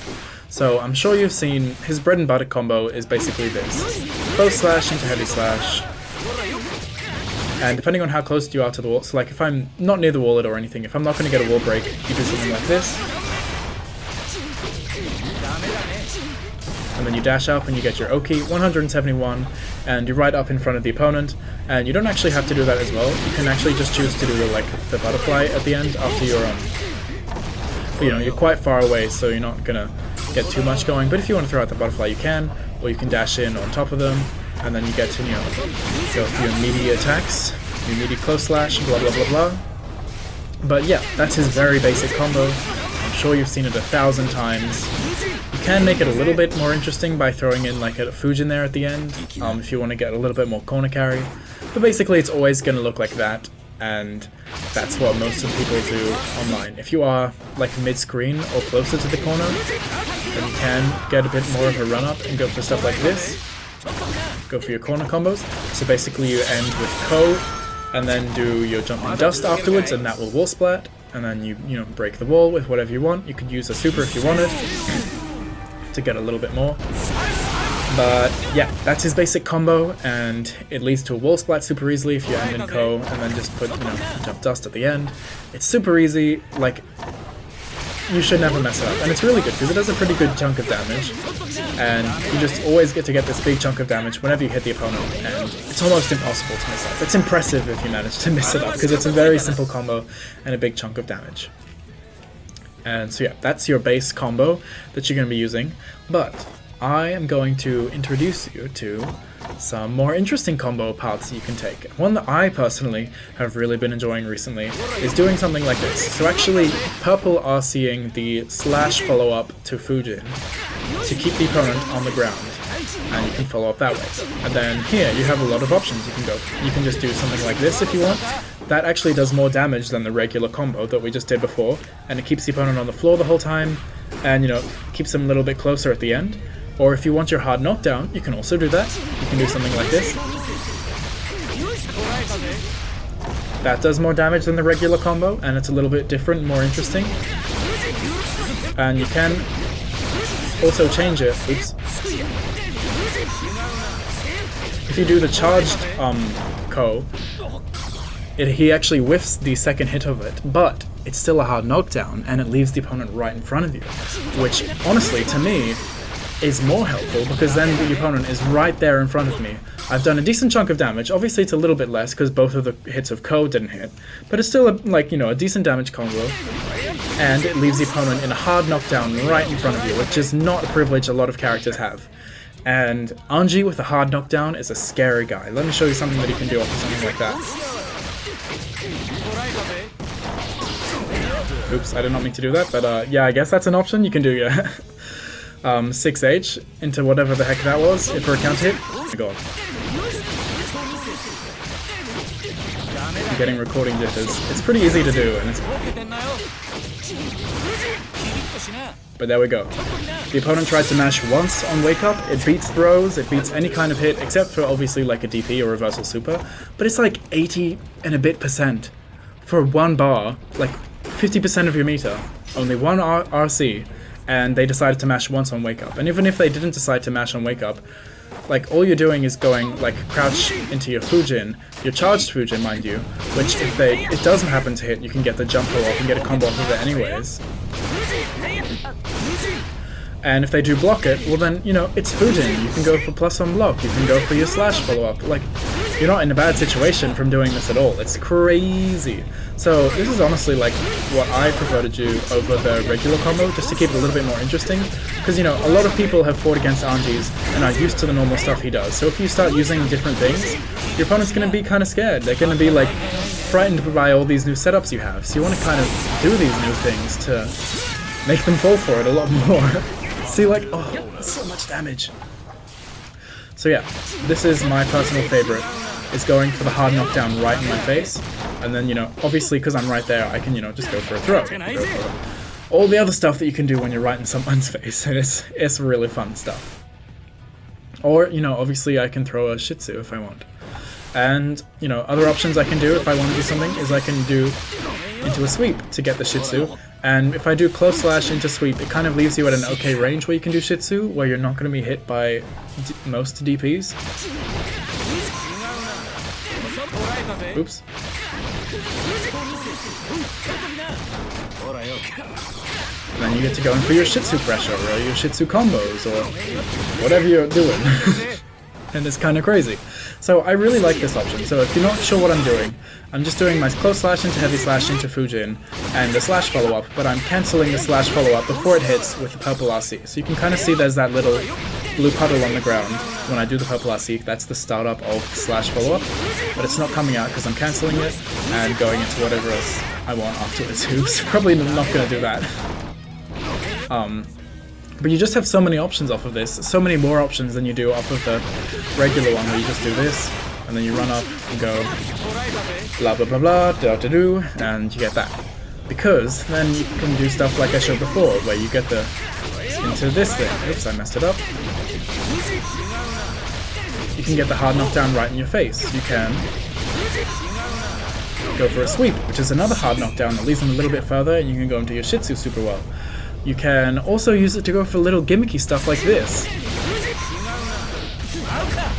So I'm sure you've seen his bread and butter combo is basically this: bow slash into heavy slash, and depending on how close you are to the wall, so like if I'm not near the wall or anything, if I'm not going to get a wall break, you do something like this. And and then you dash up and you get your Oki, 171, and you're right up in front of the opponent, and you don't actually have to do that as well. You can actually just choose to do the butterfly at the end after your but, you know, you're quite far away, so you're not gonna get too much going, but if you want to throw out the butterfly you can, or you can dash in on top of them, and then you get to, you know, go for your meaty attacks, your meaty close slash, blah blah blah blah. But yeah, that's his very basic combo. I'm sure you've seen it 1,000 times. You can make it a little bit more interesting by throwing in like a Fujin there at the end, if you want to get a little bit more corner carry. But basically it's always going to look like that, and that's what most of the people do online. If you are like mid-screen or closer to the corner, then you can get a bit more of a run-up and go for stuff like this. Go for your corner combos. So basically you end with Ko, and then do your jumping dust afterwards, and that will wall splat, and then you know, break the wall with whatever you want. You could use a super if you wanted to get a little bit more. But yeah, that's his basic combo, and it leads to a wall splat super easily if you end in Ko, and then just put, you know, jump dust at the end. It's super easy, like, you should never mess it up, and it's really good because it does a pretty good chunk of damage, and you just always get to get this big chunk of damage whenever you hit the opponent, and it's almost impossible to miss up. It's impressive if you manage to miss it up because it's a very simple combo and a big chunk of damage. And so yeah, that's your base combo that you're going to be using, but I am going to introduce you to some more interesting combo paths you can take. One that I personally have really been enjoying recently is doing something like this. So actually, purple are seeing the slash follow-up to Fujin to keep the opponent on the ground, and you can follow up that way. And then here, you have a lot of options you can go. You can just do something like this if you want. That actually does more damage than the regular combo that we just did before, and it keeps the opponent on the floor the whole time, and, you know, keeps them a little bit closer at the end. Or if you want your hard knockdown, you can also do that. You can do something like this. That does more damage than the regular combo, and it's a little bit different and more interesting. And you can also change it. Oops. If you do the charged Ko, he actually whiffs the second hit of it, but it's still a hard knockdown, and it leaves the opponent right in front of you, which honestly, to me, is more helpful because then the opponent is right there in front of me. I've done a decent chunk of damage. Obviously it's a little bit less because both of the hits of Ko didn't hit, but it's still a decent damage combo, and it leaves the opponent in a hard knockdown right in front of you, which is not a privilege a lot of characters have. And Anji with a hard knockdown is a scary guy. Let me show you something that he can do off of something like that. Oops, I did not mean to do that, but yeah, I guess that's an option you can do, yeah. 6H into whatever the heck that was, for a counter hit. Oh my god. I'm getting recording jitters. It's pretty easy to do, and it's... But there we go. The opponent tries to mash once on wake up, it beats throws, it beats any kind of hit, except for obviously like a DP or reversal super, but it's like 80 and a bit % for one bar, like 50% of your meter, only one RC, and they decided to mash once on wake up. And even if they didn't decide to mash on wake up, like all you're doing is going like crouch into your Fujin, your charged Fujin mind you, which if it doesn't happen to hit, you can get the jump follow up and get a combo off of it anyways. And if they do block it, well then, you know, it's Fujin. You can go for +1 block, you can go for your slash follow-up. Like, you're not in a bad situation from doing this at all. It's crazy. So this is honestly like what I prefer to do over the regular combo, just to keep it a little bit more interesting. Because, you know, a lot of people have fought against Anji's and are used to the normal stuff he does. So if you start using different things, your opponent's going to be kind of scared. They're going to be like frightened by all these new setups you have. So you want to kind of do these new things to make them fall for it a lot more. See, like, oh, that's so much damage. So yeah, this is my personal favorite, is going for the hard knockdown right in my face, and then, you know, obviously because I'm right there, I can, you know, just go for a throw. All the other stuff that you can do when you're right in someone's face, and it's really fun stuff. Or, you know, obviously I can throw a Shih Tzu if I want. And, you know, other options I can do if I want to do something is I can do into a sweep to get the Shih Tzu. And if I do close slash into sweep, it kind of leaves you at an okay range where you can do Shih Tzu, where you're not going to be hit by most DPs. Oops. And then you get to go in for your Shitsu pressure, or your Shitsu combos, or whatever you're doing. And it's kind of crazy. So I really like this option. So if you're not sure what I'm doing, I'm just doing my close slash into heavy slash into Fujin, and the slash follow-up, but I'm cancelling the slash follow-up before it hits with the purple RC. So you can kind of see there's that little blue puddle on the ground when I do the purple RC. That's the startup of the slash follow-up, but it's not coming out because I'm cancelling it and going into whatever else I want afterwards. Oops, probably not going to do that. But you just have so many options off of this, so many more options than you do off of the regular one where you just do this, and then you run up and go blah blah blah blah, da da do, and you get that. Because then you can do stuff like I showed before, where you get into this thing. Oops, I messed it up. You can get the hard knockdown right in your face. You can go for a sweep, which is another hard knockdown that leaves them a little bit further, and you can go into your Shitsu super well. You can also use it to go for little gimmicky stuff like this.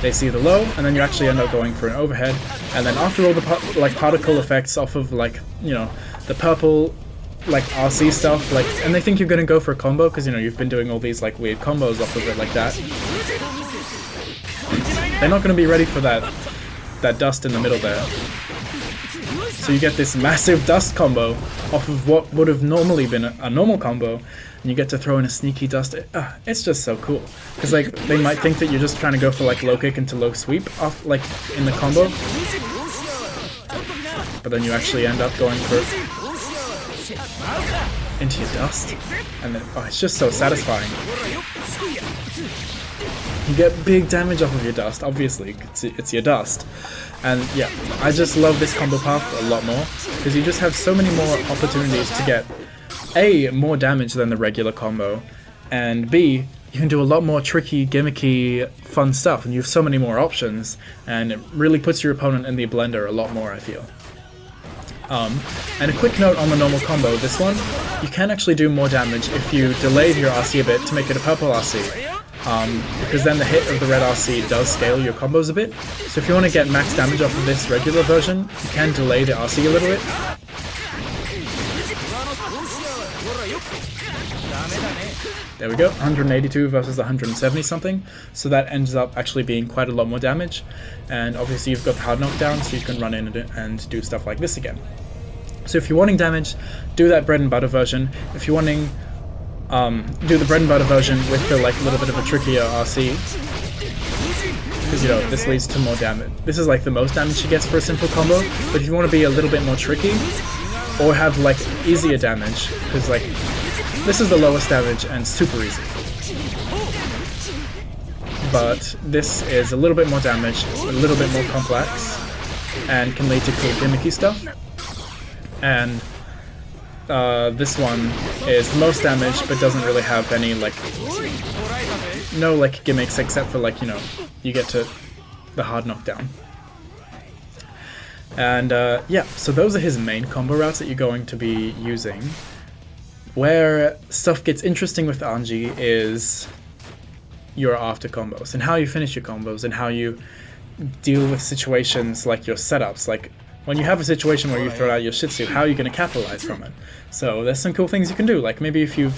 They see the low, and then you actually end up going for an overhead, and then after all the particle effects off of the purple RC stuff, and they think you're gonna go for a combo because you've been doing all these weird combos off of it like that. They're not gonna be ready for that dust in the middle there. So you get this massive dust combo off of what would have normally been a normal combo, and you get to throw in a sneaky dust. It's just so cool. Because they might think that you're just trying to go for low kick into low sweep off in the combo, but then you actually end up going for into your dust, and then it's just so satisfying. You get big damage off of your dust, obviously, it's your dust. And yeah, I just love this combo path a lot more, because you just have so many more opportunities to get A, more damage than the regular combo, and B, you can do a lot more tricky, gimmicky, fun stuff, and you have so many more options, and it really puts your opponent in the blender a lot more, I feel. And a quick note on the normal combo, this one, you can actually do more damage if you delay your RC a bit to make it a purple RC. Because then the hit of the red RC does scale your combos a bit. So if you want to get max damage off of this regular version, you can delay the RC a little bit. There we go, 182 versus 170 something. So that ends up actually being quite a lot more damage. And obviously you've got the hard knockdown, so you can run in and do stuff like this again. So if you're wanting damage, do that bread and butter version. If you're wanting do the bread and butter version with the little bit of a trickier RC, because this leads to more damage. This is the most damage she gets for a simple combo, but if you want to be a little bit more tricky or have easier damage, because this is the lowest damage and super easy, but this is a little bit more damage, a little bit more complex, and can lead to cool gimmicky stuff. And this one is the most damage, but doesn't really have any no gimmicks except for you get to the hard knockdown. And yeah, so those are his main combo routes that you're going to be using. Where stuff gets interesting with Anji is your after combos, and how you finish your combos, and how you deal with situations like your setups. When you have a situation where you throw out your Shitsu, how are you going to capitalize from it? So there's some cool things you can do, maybe if you've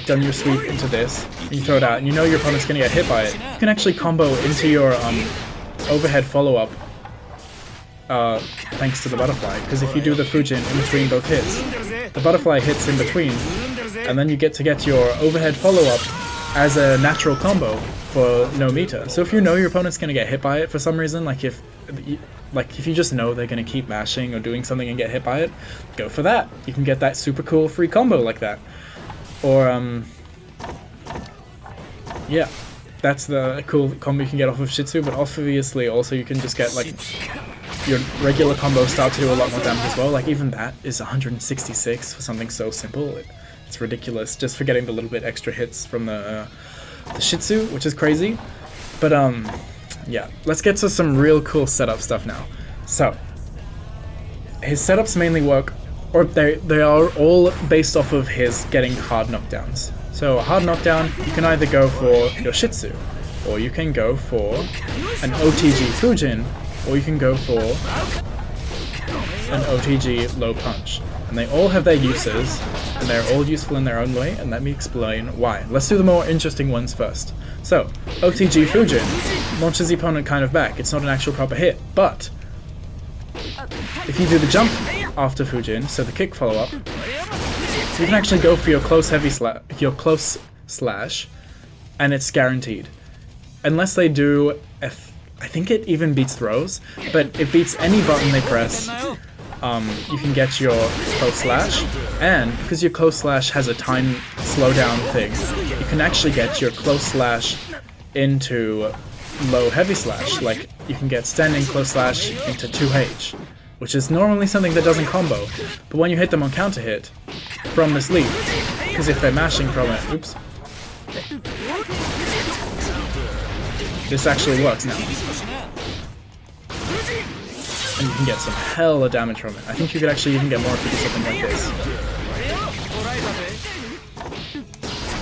done your sweep into this, and you throw it out, and you know your opponent's going to get hit by it, you can actually combo into your overhead follow-up thanks to the butterfly, because if you do the Fujin in between both hits, the butterfly hits in between, and then you get your overhead follow-up as a natural combo for no meter. So if you know your opponent's going to get hit by it for some reason, if you just know they're going to keep mashing or doing something and get hit by it, go for that. You can get that super cool free combo like that. Or, yeah, that's the cool combo you can get off of Shitsu, but obviously also you can just get, your regular combos start to do a lot more damage as well. Even that is 166 for something so simple. It's ridiculous, just for getting the little bit extra hits from the Shitsu, which is crazy. But, yeah, let's get to some real cool setup stuff now. So, his setups mainly work, or they are all based off of his getting hard knockdowns. So, a hard knockdown, you can either go for your Shitsu, or you can go for an OTG Fujin, or you can go for an OTG low punch. And they all have their uses, and they're all useful in their own way, and let me explain why. Let's do the more interesting ones first. So, OTG Fujin launches the opponent kind of back. It's not an actual proper hit, but if you do the jump after Fujin, so the kick follow-up, you can actually go for your close slash, and it's guaranteed. Unless they do, I think it even beats throws, but it beats any button they press. You can get your close slash, and because your close slash has a time slowdown thing, you can actually get your close slash into low heavy slash. Like, you can get standing close slash into 2H, which is normally something that doesn't combo, but when you hit them on counter hit from this lead, because if they're mashing from it, oops, this actually works now. And you can get some hella damage from it. I think you could actually even get more if you do something like this.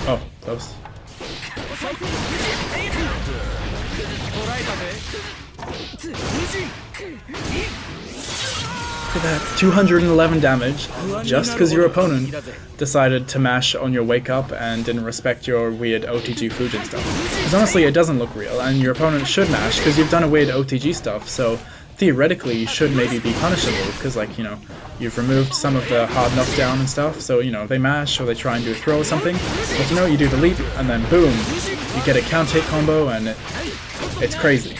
Oh, close. Look at that, 211 damage, just because your opponent decided to mash on your wake up and didn't respect your weird OTG Fujin stuff. Because honestly, it doesn't look real, and your opponent should mash because you've done a weird OTG stuff, so theoretically you should maybe be punishable, because, like, you know, you've removed some of the hard knockdown and stuff, so, you know, they mash or they try and do a throw or something, but you know, you do the leap, and then boom, you get a counter hit combo, and it's crazy.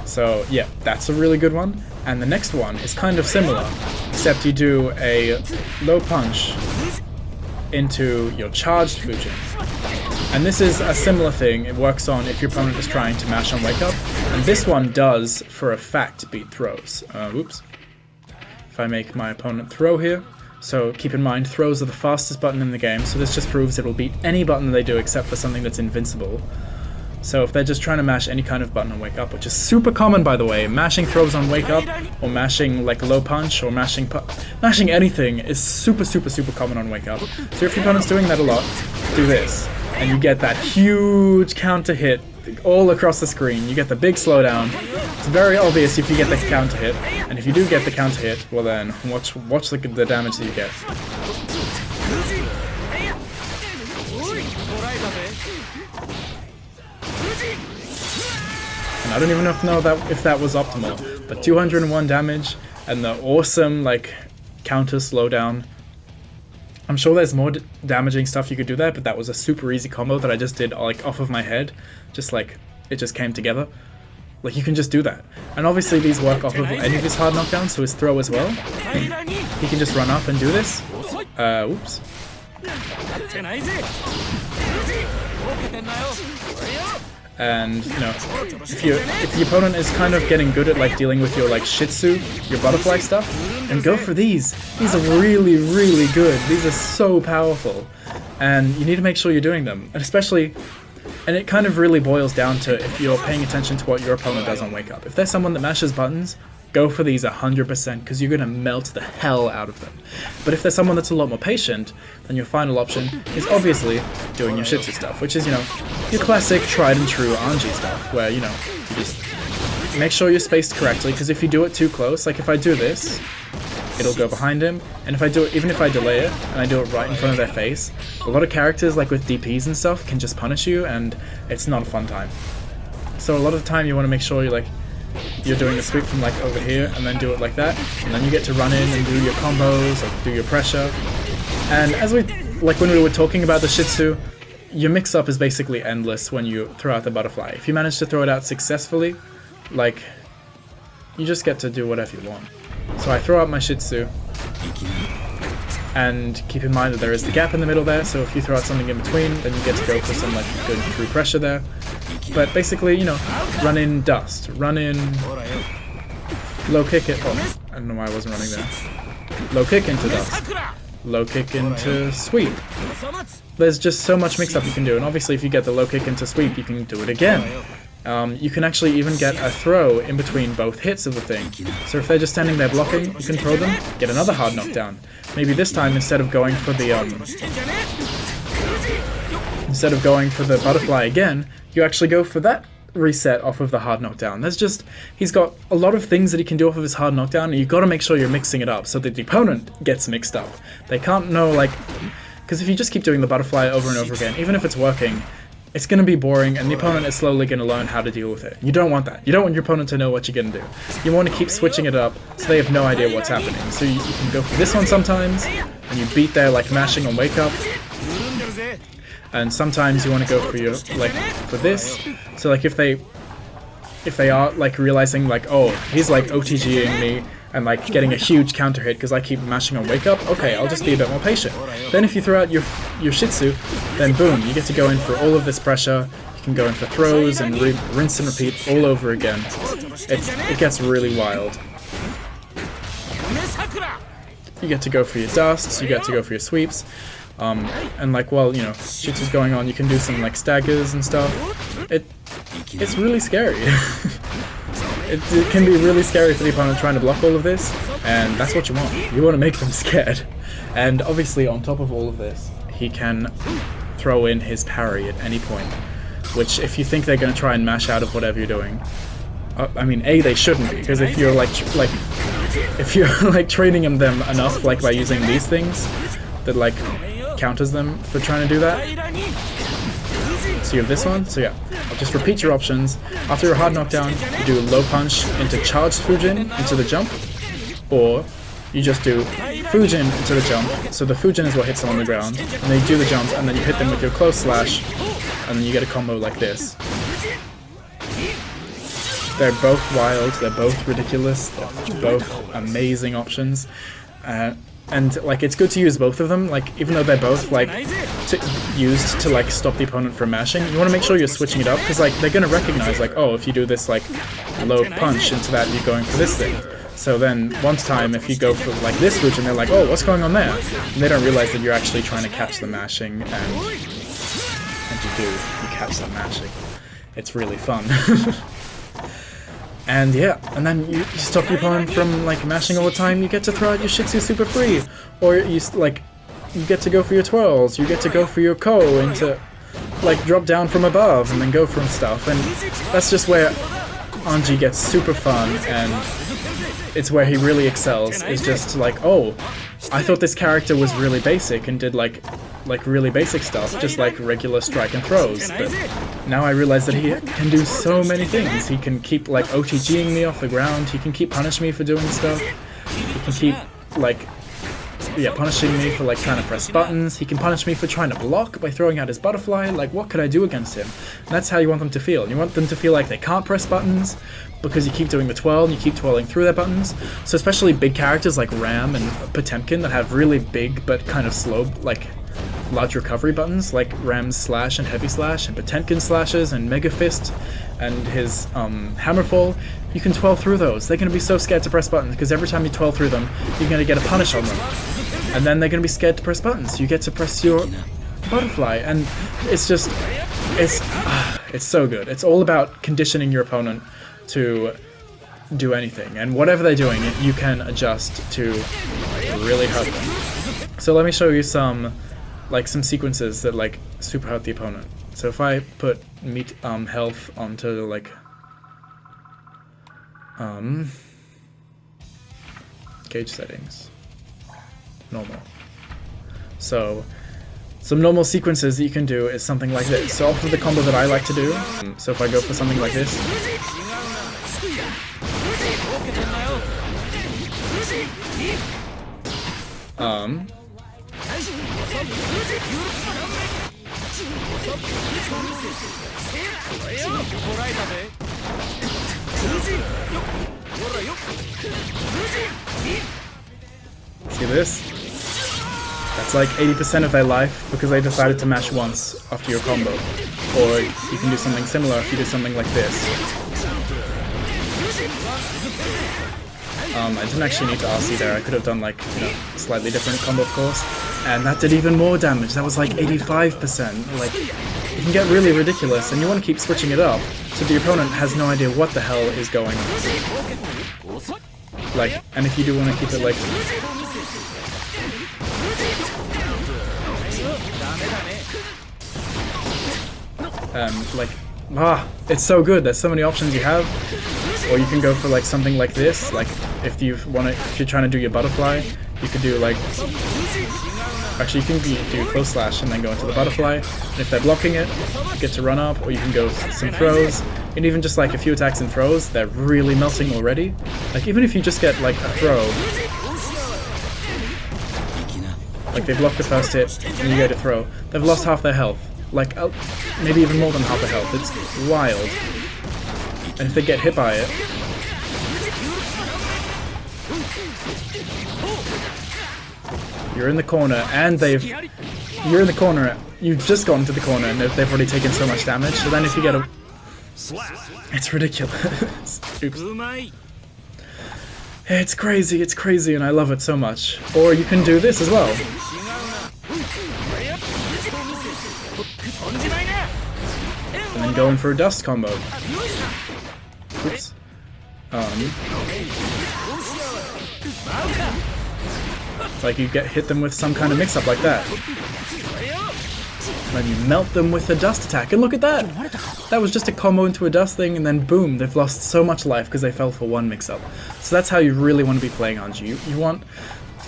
So yeah, that's a really good one. And the next one is kind of similar, except you do a low punch into your charged Fujin. And this is a similar thing. It works on if your opponent is trying to mash on wake up. And this one does, for a fact, beat throws. Whoops. If I make my opponent throw here. So keep in mind, throws are the fastest button in the game, so this just proves it will beat any button they do except for something that's invincible. So if they're just trying to mash any kind of button on wake up, which is super common by the way, mashing throws on wake up, or mashing like low punch, or mashing anything is super common on wake up. So if your opponent's doing that a lot, do this, and you get that huge counter hit all across the screen. You get the big slowdown. It's very obvious if you get the counter hit, and if you do get the counter hit, well then, watch the damage that you get. And I don't even know if that was optimal, but 201 damage and the awesome like counter slowdown. I'm sure there's more damaging stuff you could do there, but that was a super easy combo that I just did like off of my head, just like it just came together. Like, you can just do that, and obviously these work off of any of his hard knockdowns, so his throw as well. He can just run up and do this. Oops. And, you know, if the opponent is kind of getting good at like dealing with your like shitsu, your butterfly stuff, then go for these. These are really good. These are so powerful, and you need to make sure you're doing them, and especially, and it kind of really boils down to if you're paying attention to what your opponent does on wake up. If there's someone that mashes buttons, go for these 100%, because you're gonna melt the hell out of them. But if there's someone that's a lot more patient, then your final option is obviously doing your shitsu stuff, which is, you know, your classic tried and true Anji stuff, where, you know, you just make sure you're spaced correctly, because if you do it too close, like if I do this, it'll go behind him, and if I do it, even if I delay it, and I do it right in front of their face, a lot of characters, like with DPs and stuff, can just punish you, and it's not a fun time. So a lot of the time you want to make sure you're doing a sweep from like over here, and then do it like that, and then you get to run in and do your combos, or do your pressure. And as when we were talking about the shitsu, your mix-up is basically endless when you throw out the butterfly. If you manage to throw it out successfully, like, you just get to do whatever you want. So I throw out my shitsu, and keep in mind that there is the gap in the middle there, so if you throw out something in between, then you get to go for some like good through pressure there. But basically, you know, run in dust, run in low kick it. Oh, I don't know why I wasn't running there. Low kick into dust, low kick into sweep. There's just so much mix-up you can do, and obviously if you get the low kick into sweep, you can do it again. You can actually even get a throw in between both hits of the thing. So if they're just standing there blocking, you can throw them, get another hard knockdown. Maybe this time, instead of going for the butterfly again, you actually go for that reset off of the hard knockdown. He's got a lot of things that he can do off of his hard knockdown, and you've got to make sure you're mixing it up so that the opponent gets mixed up. They can't know, like, because if you just keep doing the butterfly over and over again, even if it's working, it's going to be boring, and the opponent is slowly going to learn how to deal with it. You don't want that. You don't want your opponent to know what you're going to do. You want to keep switching it up so they have no idea what's happening. So you can go for this one sometimes, and you beat their, like, mashing on wake up. And sometimes you want to go for your, like, for this. So, like, if they are, like, realizing, like, oh, he's, like, OTGing me and, like, getting a huge counter hit because I keep mashing on wake up, okay, I'll just be a bit more patient. Then if you throw out your Shih Tzu, then boom, you get to go in for all of this pressure. You can go in for throws and rinse and repeat all over again. It gets really wild. You get to go for your dusts, you get to go for your sweeps. And like, while, you know, shit is going on, you can do some, like, staggers and stuff. It's really scary. it can be really scary for the opponent trying to block all of this, and that's what you want. You want to make them scared. And obviously, on top of all of this, he can throw in his parry at any point, which, if you think they're going to try and mash out of whatever you're doing, I mean, A, they shouldn't be, because if you're, if you're, like, training them enough, like, by using these things, that, like, counters them for trying to do that. So you have this one, so yeah, I'll just repeat your options. After your hard knockdown, you do a low punch into charged Fujin into the jump, or you just do Fujin into the jump, so the Fujin is what hits them on the ground, and then you do the jump, and then you hit them with your close slash, and then you get a combo like this. They're both wild, they're both ridiculous, they're both amazing options. And, like, it's good to use both of them, like, even though they're both, like, used to, like, stop the opponent from mashing, you want to make sure you're switching it up, because, like, they're going to recognize, like, oh, if you do this, like, low punch into that, you're going for this thing. So then, one time, if you go for, like, this Fujin, they're like, oh, what's going on there? And they don't realize that you're actually trying to catch the mashing, and you do. You catch the mashing. It's really fun. And yeah, and then you stop your opponent from, like, mashing all the time, you get to throw out your Shih Tzu super free. Or you get to go for your twirls, you get to go for your Ko into, like, drop down from above and then go from stuff. And that's just where Anji gets super fun, and it's where he really excels. It's just like, oh, I thought this character was really basic and did, like really basic stuff, just like regular strike and throws, but now I realize that he can do so many things. He can keep, like, OTGing me off the ground, he can keep punishing me for doing stuff, he can keep, like, yeah, punishing me for, like, trying to press buttons, he can punish me for trying to block by throwing out his butterfly. Like, what could I do against him? And that's how you want them to feel. You want them to feel like they can't press buttons, because you keep doing the twirl and you keep twirling through their buttons. So especially big characters like Ram and Potemkin that have really big but kind of slow, like, large recovery buttons, like Ram's slash and heavy slash, and Potemkin's slashes and Mega Fist and his Hammerfall, you can twirl through those. They're going to be so scared to press buttons, because every time you twirl through them, you're going to get a punish on them. And then they're going to be scared to press buttons. You get to press your butterfly, and it's just, it's so good. It's all about conditioning your opponent to do anything, and whatever they're doing, you can adjust to really hurt them. So let me show you some sequences that, like, super hurt the opponent. So if I put health onto, like, gauge settings, normal. So some normal sequences that you can do is something like this. So off of the combo that I like to do, so if I go for something like this, see this? That's like 80% of their life because they decided to mash once after your combo. Or you can do something similar if you do something like this. I didn't actually need to RC there. I could have done, like, you know, a slightly different combo, of course. And that did even more damage. That was like 85%. Like, it can get really ridiculous, and you want to keep switching it up so the opponent has no idea what the hell is going on. Like, and if you do want to keep it like... like, It's so good. There's so many options you have. Or you can go for like something like this. Like if you're trying to do your butterfly, you could do like. Actually, you can do close slash and then go into the butterfly. And if they're blocking it, you get to run up. Or you can go some throws. And even just like a few attacks and throws, they're really melting already. Like even if you just get like a throw. Like they block the first hit, and you get a throw. They've lost half their health. Like, maybe even more than half their health. It's wild. And if they get hit by it... You're in the corner, and you're in the corner, you've just gotten to the corner, and they've already taken so much damage. So then if you get a... It's ridiculous. Oops. It's crazy, and I love it so much. Or you can do this as well. And then go in for a dust combo. Oops. Like you hit them with some kind of mix-up like that. And then you melt them with a dust attack, and look at that! That was just a combo into a dust thing, and then boom, they've lost so much life because they fell for one mix-up. So that's how you really want to be playing Anji. You want,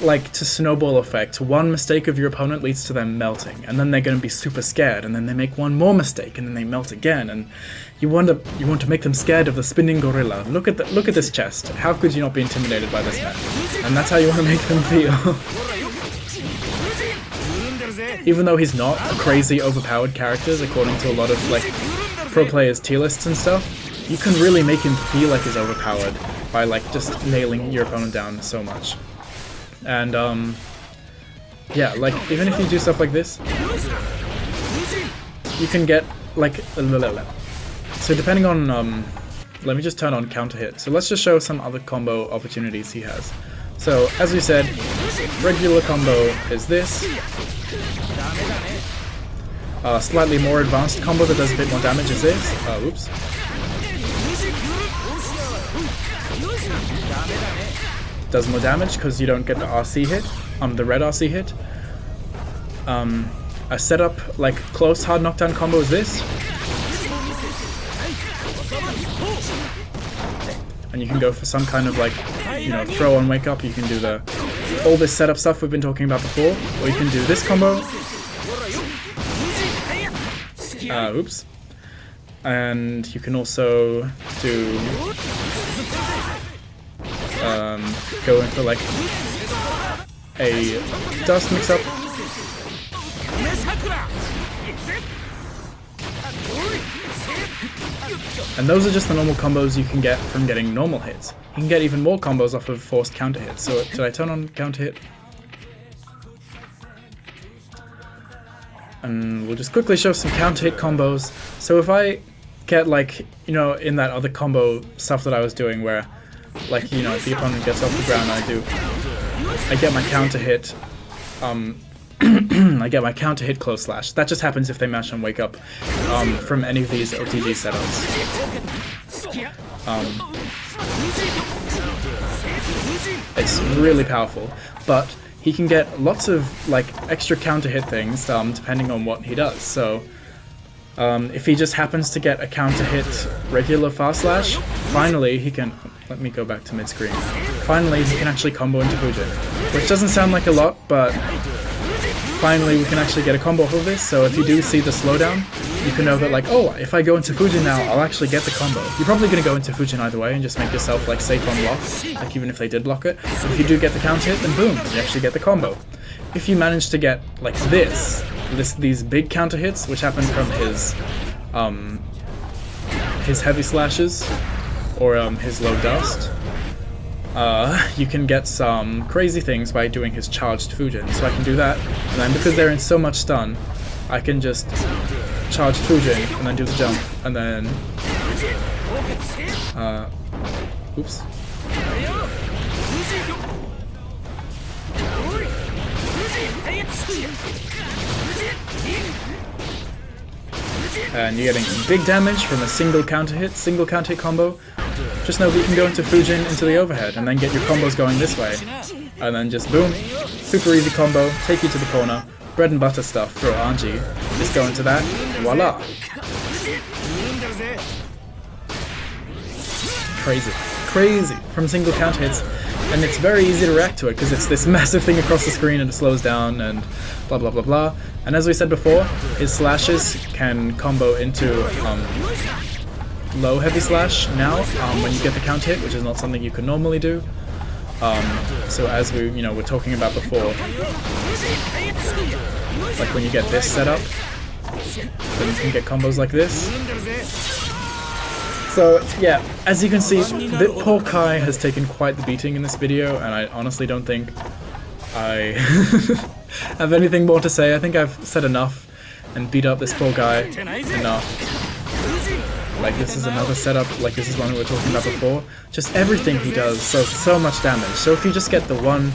like, to snowball effect. One mistake of your opponent leads to them melting, and then they're going to be super scared, and then they make one more mistake, and then they melt again, and you want to make them scared of the spinning gorilla. Look at this chest. How could you not be intimidated by this man? And that's how you want to make them feel. Even though he's not a crazy overpowered character, according to a lot of like pro players' tier lists and stuff, you can really make him feel like he's overpowered by like just nailing your opponent down so much. And yeah, like even if you do stuff like this, you can get like so depending on let me just turn on counter hit. So let's just show some other combo opportunities he has. So as we said, regular combo is this. Slightly more advanced combo that does a bit more damage is this. Oops. Does more damage because you don't get the RC hit, the red RC hit. A setup like close hard knockdown combo is this. And you can go for some kind of like, you know, throw on wake up. You can do all this setup stuff we've been talking about before, or you can do this combo. Oops. And you can also do go into like a dust mix up. And those are just the normal combos you can get from getting normal hits. You can get even more combos off of forced counter hits. So did I turn on counter hit? And we'll just quickly show some counter hit combos. So if I get like, you know, in that other combo stuff that I was doing where like, you know, if the opponent gets off the ground, I get my counter hit, I get my counter hit close slash. That just happens if they mash and wake up from any of these OTG setups. It's really powerful, but he can get lots of like extra counter hit things depending on what he does. So if he just happens to get a counter hit regular fast slash, finally he can, let me go back to mid screen, finally he can actually combo into Fujin, which doesn't sound like a lot, but finally we can actually get a combo off of this. So if you do see the slowdown, you can know that like, oh, if I go into Fujin now, I'll actually get the combo. You're probably going to go into Fujin either way and just make yourself like safe on block, like even if they did block it. But if you do get the counter hit, then boom, you actually get the combo. If you manage to get like these big counter hits, which happen from his heavy slashes or his low dust, you can get some crazy things by doing his charged Fujin. So I can do that, and then because they're in so much stun, I can just charge Fujin and then do the jump, and then oops. And you're getting big damage from a single counter hit combo. Just know that you can go into Fujin into the overhead and then get your combos going this way. And then just boom, super easy combo, take you to the corner, bread and butter stuff for Anji. Just go into that, voila. crazy from single counter hits, and it's very easy to react to it because it's this massive thing across the screen and it slows down and blah blah blah blah. And as we said before, his slashes can combo into low heavy slash now when you get the counter hit, which is not something you can normally do. So as we were talking about before, like when you get this set up, then you can get combos like this. So yeah, as you can see, poor Kai has taken quite the beating in this video, and I honestly don't think I have anything more to say. I think I've said enough and beat up this poor guy enough. Like, this is another setup, like this is one we were talking about before. Just everything he does, so much damage. So if you just get you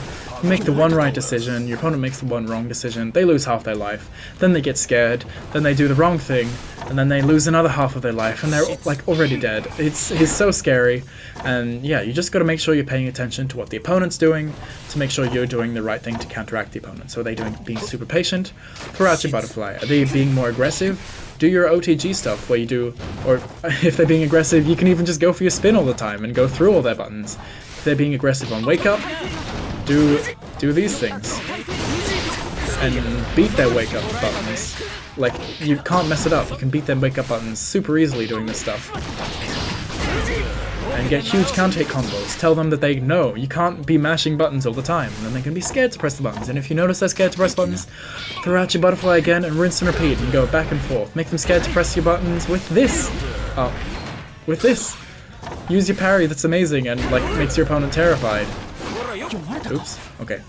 make the one right decision, your opponent makes the one wrong decision, they lose half their life, then they get scared, then they do the wrong thing, and then they lose another half of their life, and they're like already dead. He's so scary, and yeah, you just gotta make sure you're paying attention to what the opponent's doing, to make sure you're doing the right thing to counteract the opponent. So are they being super patient? Throw out your butterfly. Are they being more aggressive? Do your OTG stuff where you do, or if they're being aggressive, you can even just go for your spin all the time and go through all their buttons. If they're being aggressive on wake up, do these things and beat their wake up buttons. Like, you can't mess it up. You can beat their wake up buttons super easily doing this stuff. And get huge counter hit combos. Tell them that they know you can't be mashing buttons all the time, and then they can be scared to press the buttons. And if you notice they're scared to press buttons, throw out your butterfly again and rinse and repeat and go back and forth. Make them scared to press your buttons with this. With this. Use your parry that's amazing and like makes your opponent terrified. Oops. Okay.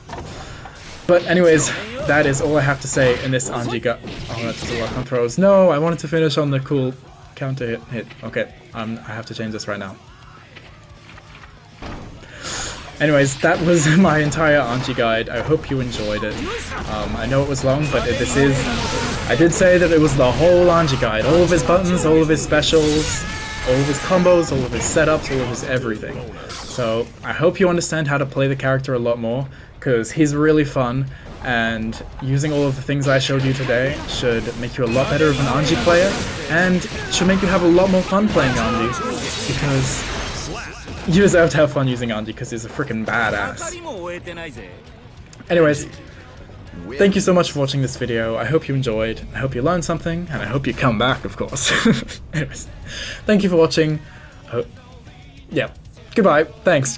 But anyways, that is all I have to say in this Anji gut. Oh, that doesn't work on throws. No, I wanted to finish on the cool counter hit. Okay, I have to change this right now. Anyways, that was my entire Anji guide. I hope you enjoyed it. I know it was long, but I did say that it was the whole Anji guide. All of his buttons, all of his specials, all of his combos, all of his setups, all of his everything. So I hope you understand how to play the character a lot more, because he's really fun, and using all of the things I showed you today should make you a lot better of an Anji player, and should make you have a lot more fun playing Anji, because you deserve to have fun using Anji, because he's a freaking badass. Anyways, thank you so much for watching this video. I hope you enjoyed, I hope you learned something, and I hope you come back, of course. Anyways, thank you for watching. Yeah, goodbye, thanks.